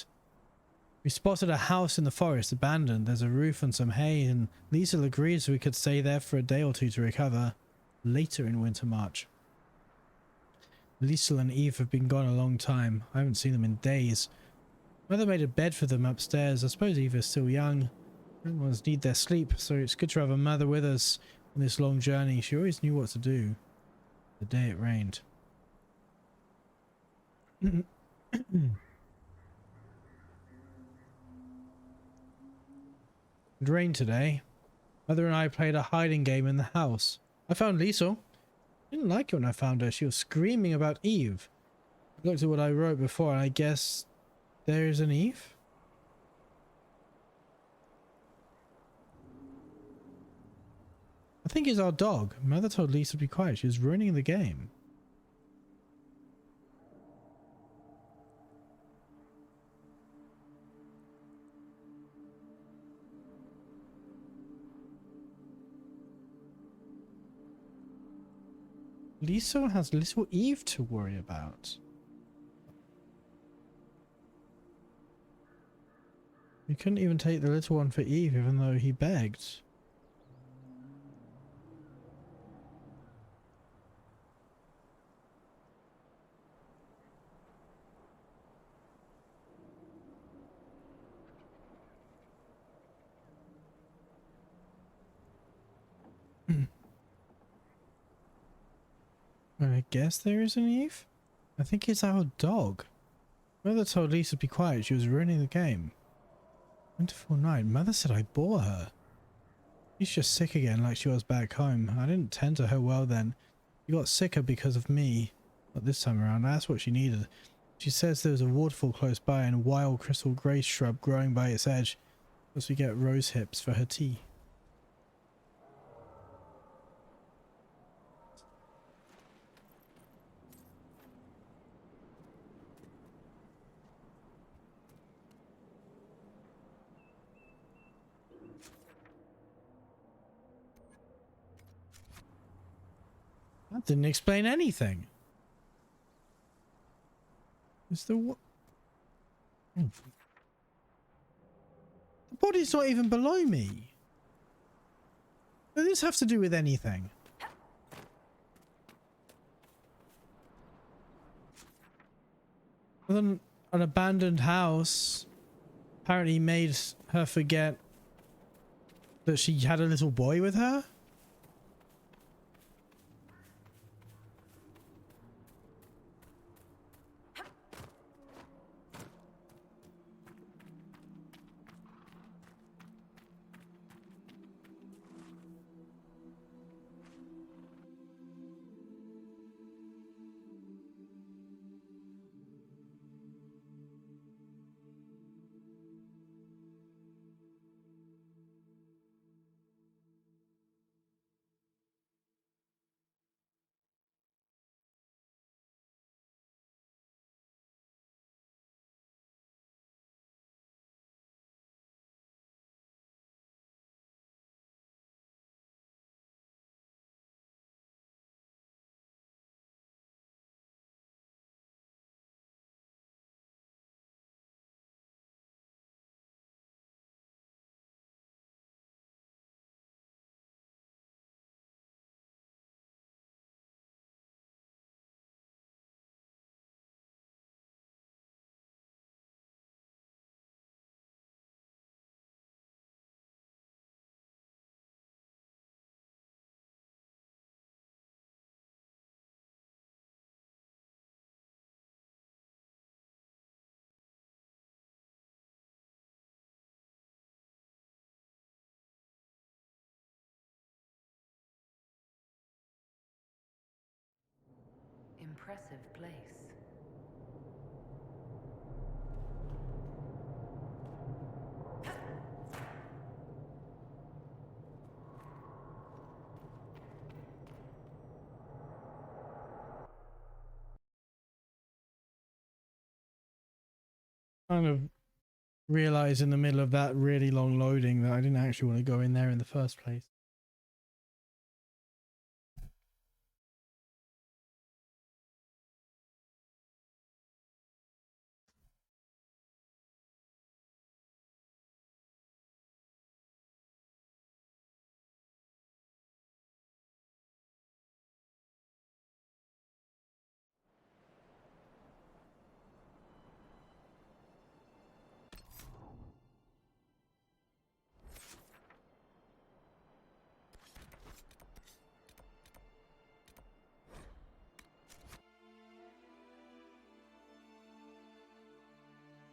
We spotted a house in the forest, abandoned. There's a roof and some hay, and Liesel agrees we could stay there for a day or two to recover. Later in Wintermarch. Liesel and Eve have been gone a long time. I haven't seen them in days. Mother made a bed for them upstairs. I suppose Eve is still young. Everyone's need their sleep, so it's good to have a mother with us on this long journey. She always knew what to do. The day it rained. It rained today. Mother and I played a hiding game in the house. I found Liesel. Didn't like it when I found her. She was screaming about Eve. I looked at what I wrote before, and I guess there's an Eve? I think it's our dog. Mother told Lisa to be quiet. She was ruining the game. Lisa has little Eve to worry about. We couldn't even take the little one for Eve, even though he begged. I guess there is an Eve? I think it's our dog. Mother told Lisa to be quiet. She was ruining the game. Wonderful night. Mother said I bore her. She's just sick again like she was back home. I didn't tend to her well then. She got sicker because of me. Not this time around. That's what she needed. She says there was a waterfall close by and a wild crystal grey shrub growing by its edge. Plus we get rose hips for her tea. That didn't explain anything. Is the what? The body's not even below me. What does this have to do with anything? Other than an abandoned house apparently made her forget that she had a little boy with her. impressive place. Kind of realized in the middle of that really long loading that I didn't actually want to go in there in the first place.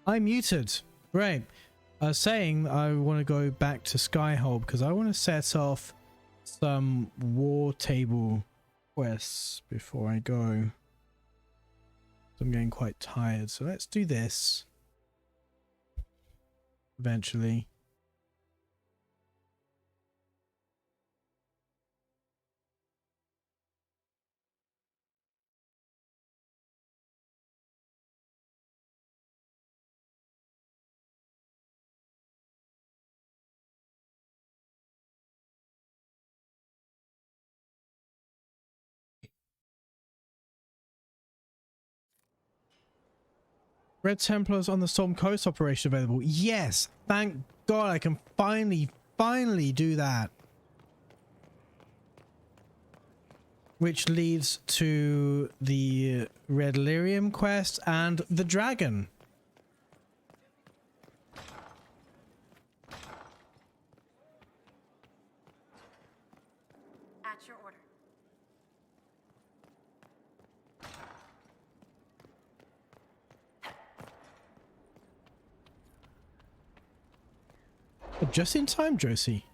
I'm muted. Great. I was saying I want to go back to Skyhold because I want to set off some war table quests before I go. I'm getting quite tired, so let's do this eventually. Red Templars on the Storm Coast operation available. Yes, thank God I can finally do that. Which leads to the Red Lyrium quest and the dragon. At your order. Just in time, Josie.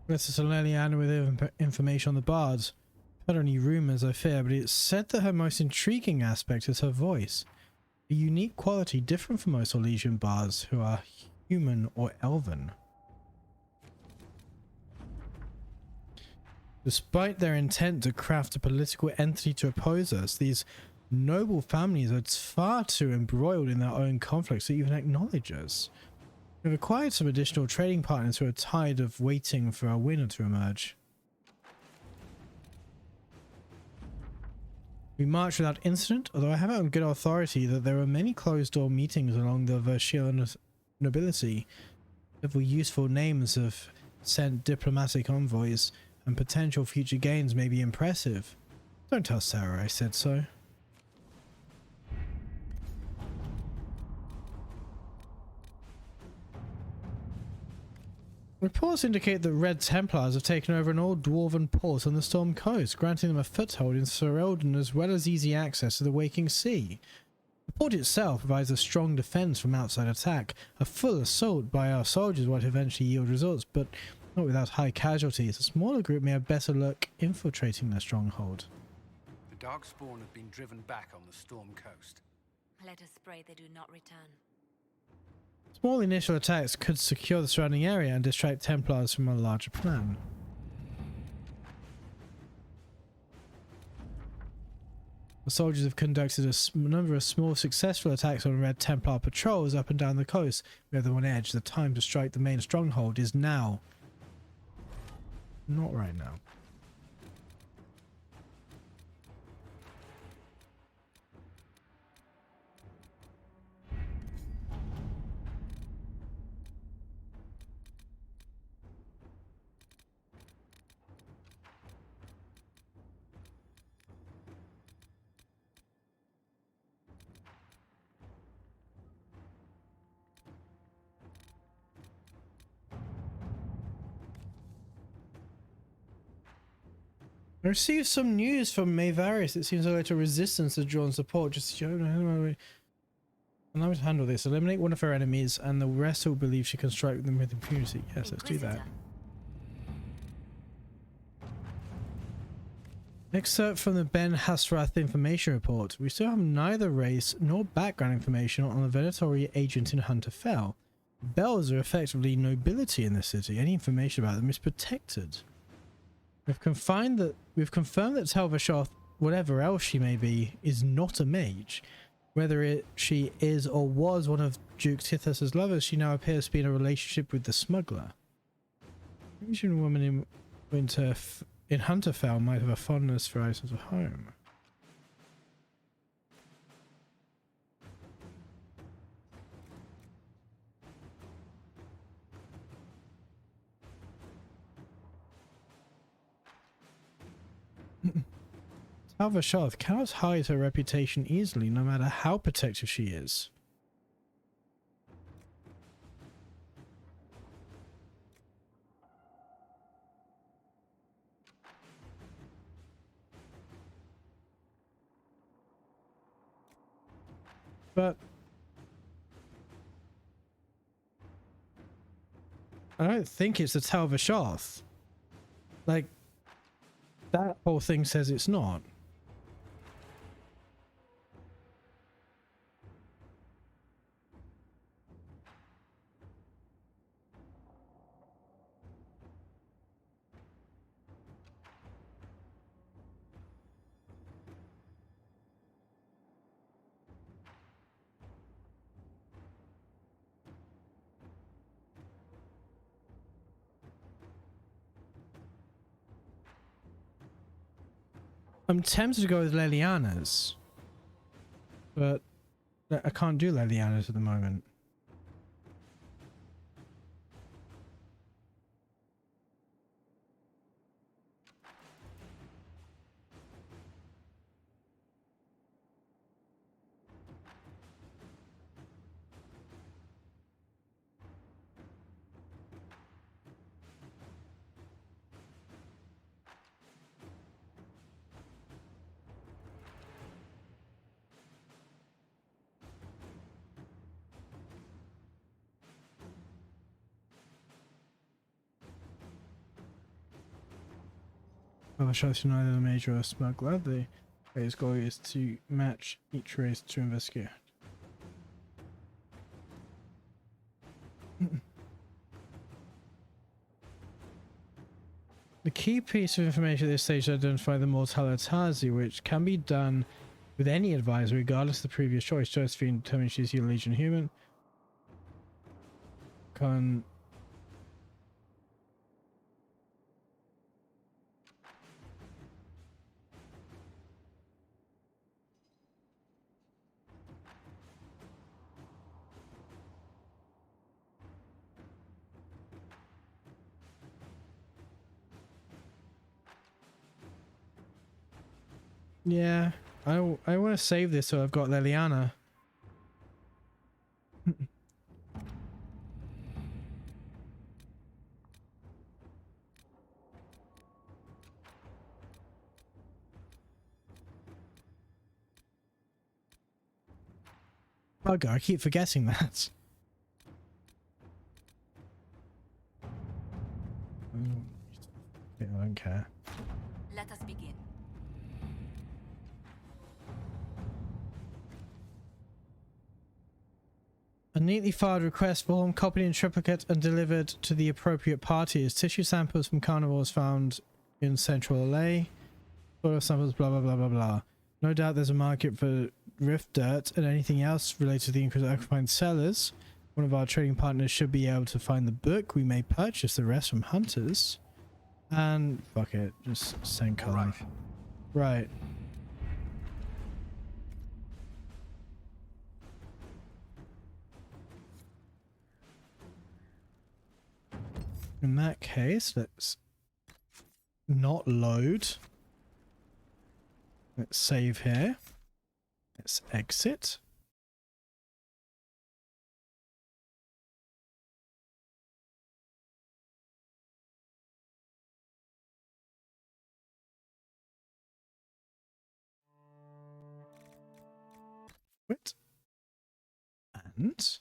Necessarily Anna with information on the bards. Not only rumors, I fear, but it's said that her most intriguing aspect is her voice. A unique quality different from most Orlesian bards who are human or elven. Despite their intent to craft a political entity to oppose us, these noble families are far too embroiled in their own conflicts to even acknowledge us. We've acquired some additional trading partners who are tired of waiting for our winner to emerge. We marched without incident, although I have it on good authority that there were many closed-door meetings along the Verschiel nobility. Several useful names have sent diplomatic envoys, and potential future gains may be impressive. Don't tell Sarah I said so. Reports indicate that Red Templars have taken over an old dwarven port on the Storm Coast, granting them a foothold in Serelden as well as easy access to the Waking Sea. The port itself provides a strong defense from outside attack. A full assault by our soldiers would eventually yield results, but not without high casualties. A smaller group may have better luck infiltrating their stronghold. The Darkspawn have been driven back on the Storm Coast. Let us pray they do not return. Small initial attacks could secure the surrounding area and distract Templars from a larger plan. The soldiers have conducted a number of small successful attacks on Red Templar patrols up and down the coast. We have them on edge. The time to strike the main stronghold is now. Not right now. I received some news from Mayvaris. It seems like a resistance has drawn support. Just allow me to handle this. Eliminate one of her enemies, and the rest will believe she can strike them with impunity. Yes, let's do that. Excerpt from the Ben Hasrath information report. We still have neither race nor background information on the Venatori agent in Hunter Fell. Bells are effectively nobility in the city. Any information about them is protected. We've confirmed that Tel'Vashoth, whatever else she may be, is not a mage. Whether she is or was one of Duke Tithas's lovers, she now appears to be in a relationship with the smuggler. The Asian woman in Hunterfell might have a fondness for items of home. Tel'Vashoth cannot hide her reputation easily, no matter how protective she is. But I don't think it's a Tel'Vashoth. Like, that whole thing says it's not. I'm tempted to go with Leliana's, but I can't do Leliana's at the moment. Well, the shots are neither the mage or a smuggler. The race goal is to match each race to investigate. The key piece of information at this stage is to identify the Mortalitazi, which can be done with any advisor, regardless of the previous choice. Josephine determines she's a Legion human. Yeah, I want to save this so I've got Leliana. Bugger, I keep forgetting that. Yeah, I don't care. Let us begin. A neatly filed request form, copied in triplicate and delivered to the appropriate parties. Tissue samples from carnivores found in central LA. Soil samples, blah blah blah blah blah. No doubt there's a market for rift dirt and anything else related to the occupying sellers. One of our trading partners should be able to find the book. We may purchase the rest from hunters. And fuck it, just send color. Right. In that case, let's not load. Let's save here. Let's exit. Quit. And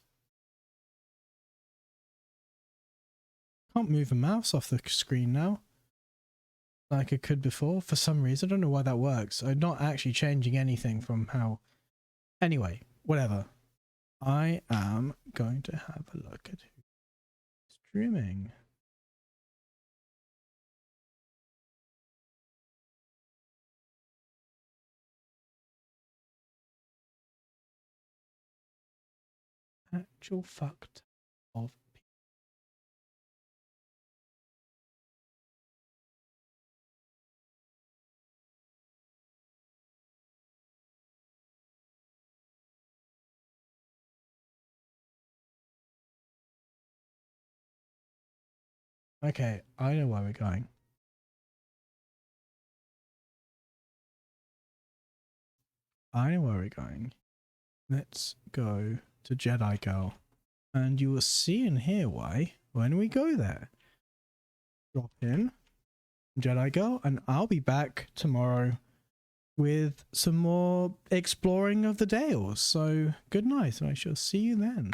can't move a mouse off the screen now like I could before for some reason. I don't know why that works. I'm not actually changing anything from how... Anyway, whatever. I am going to have a look at who's streaming. Actual fact of people. Okay, I know where we're going. I know where we're going. Let's go to Jedi Girl. And you will see and hear why when we go there. Drop in Jedi Girl, and I'll be back tomorrow with some more exploring of the Dales. So good night, and I shall see you then.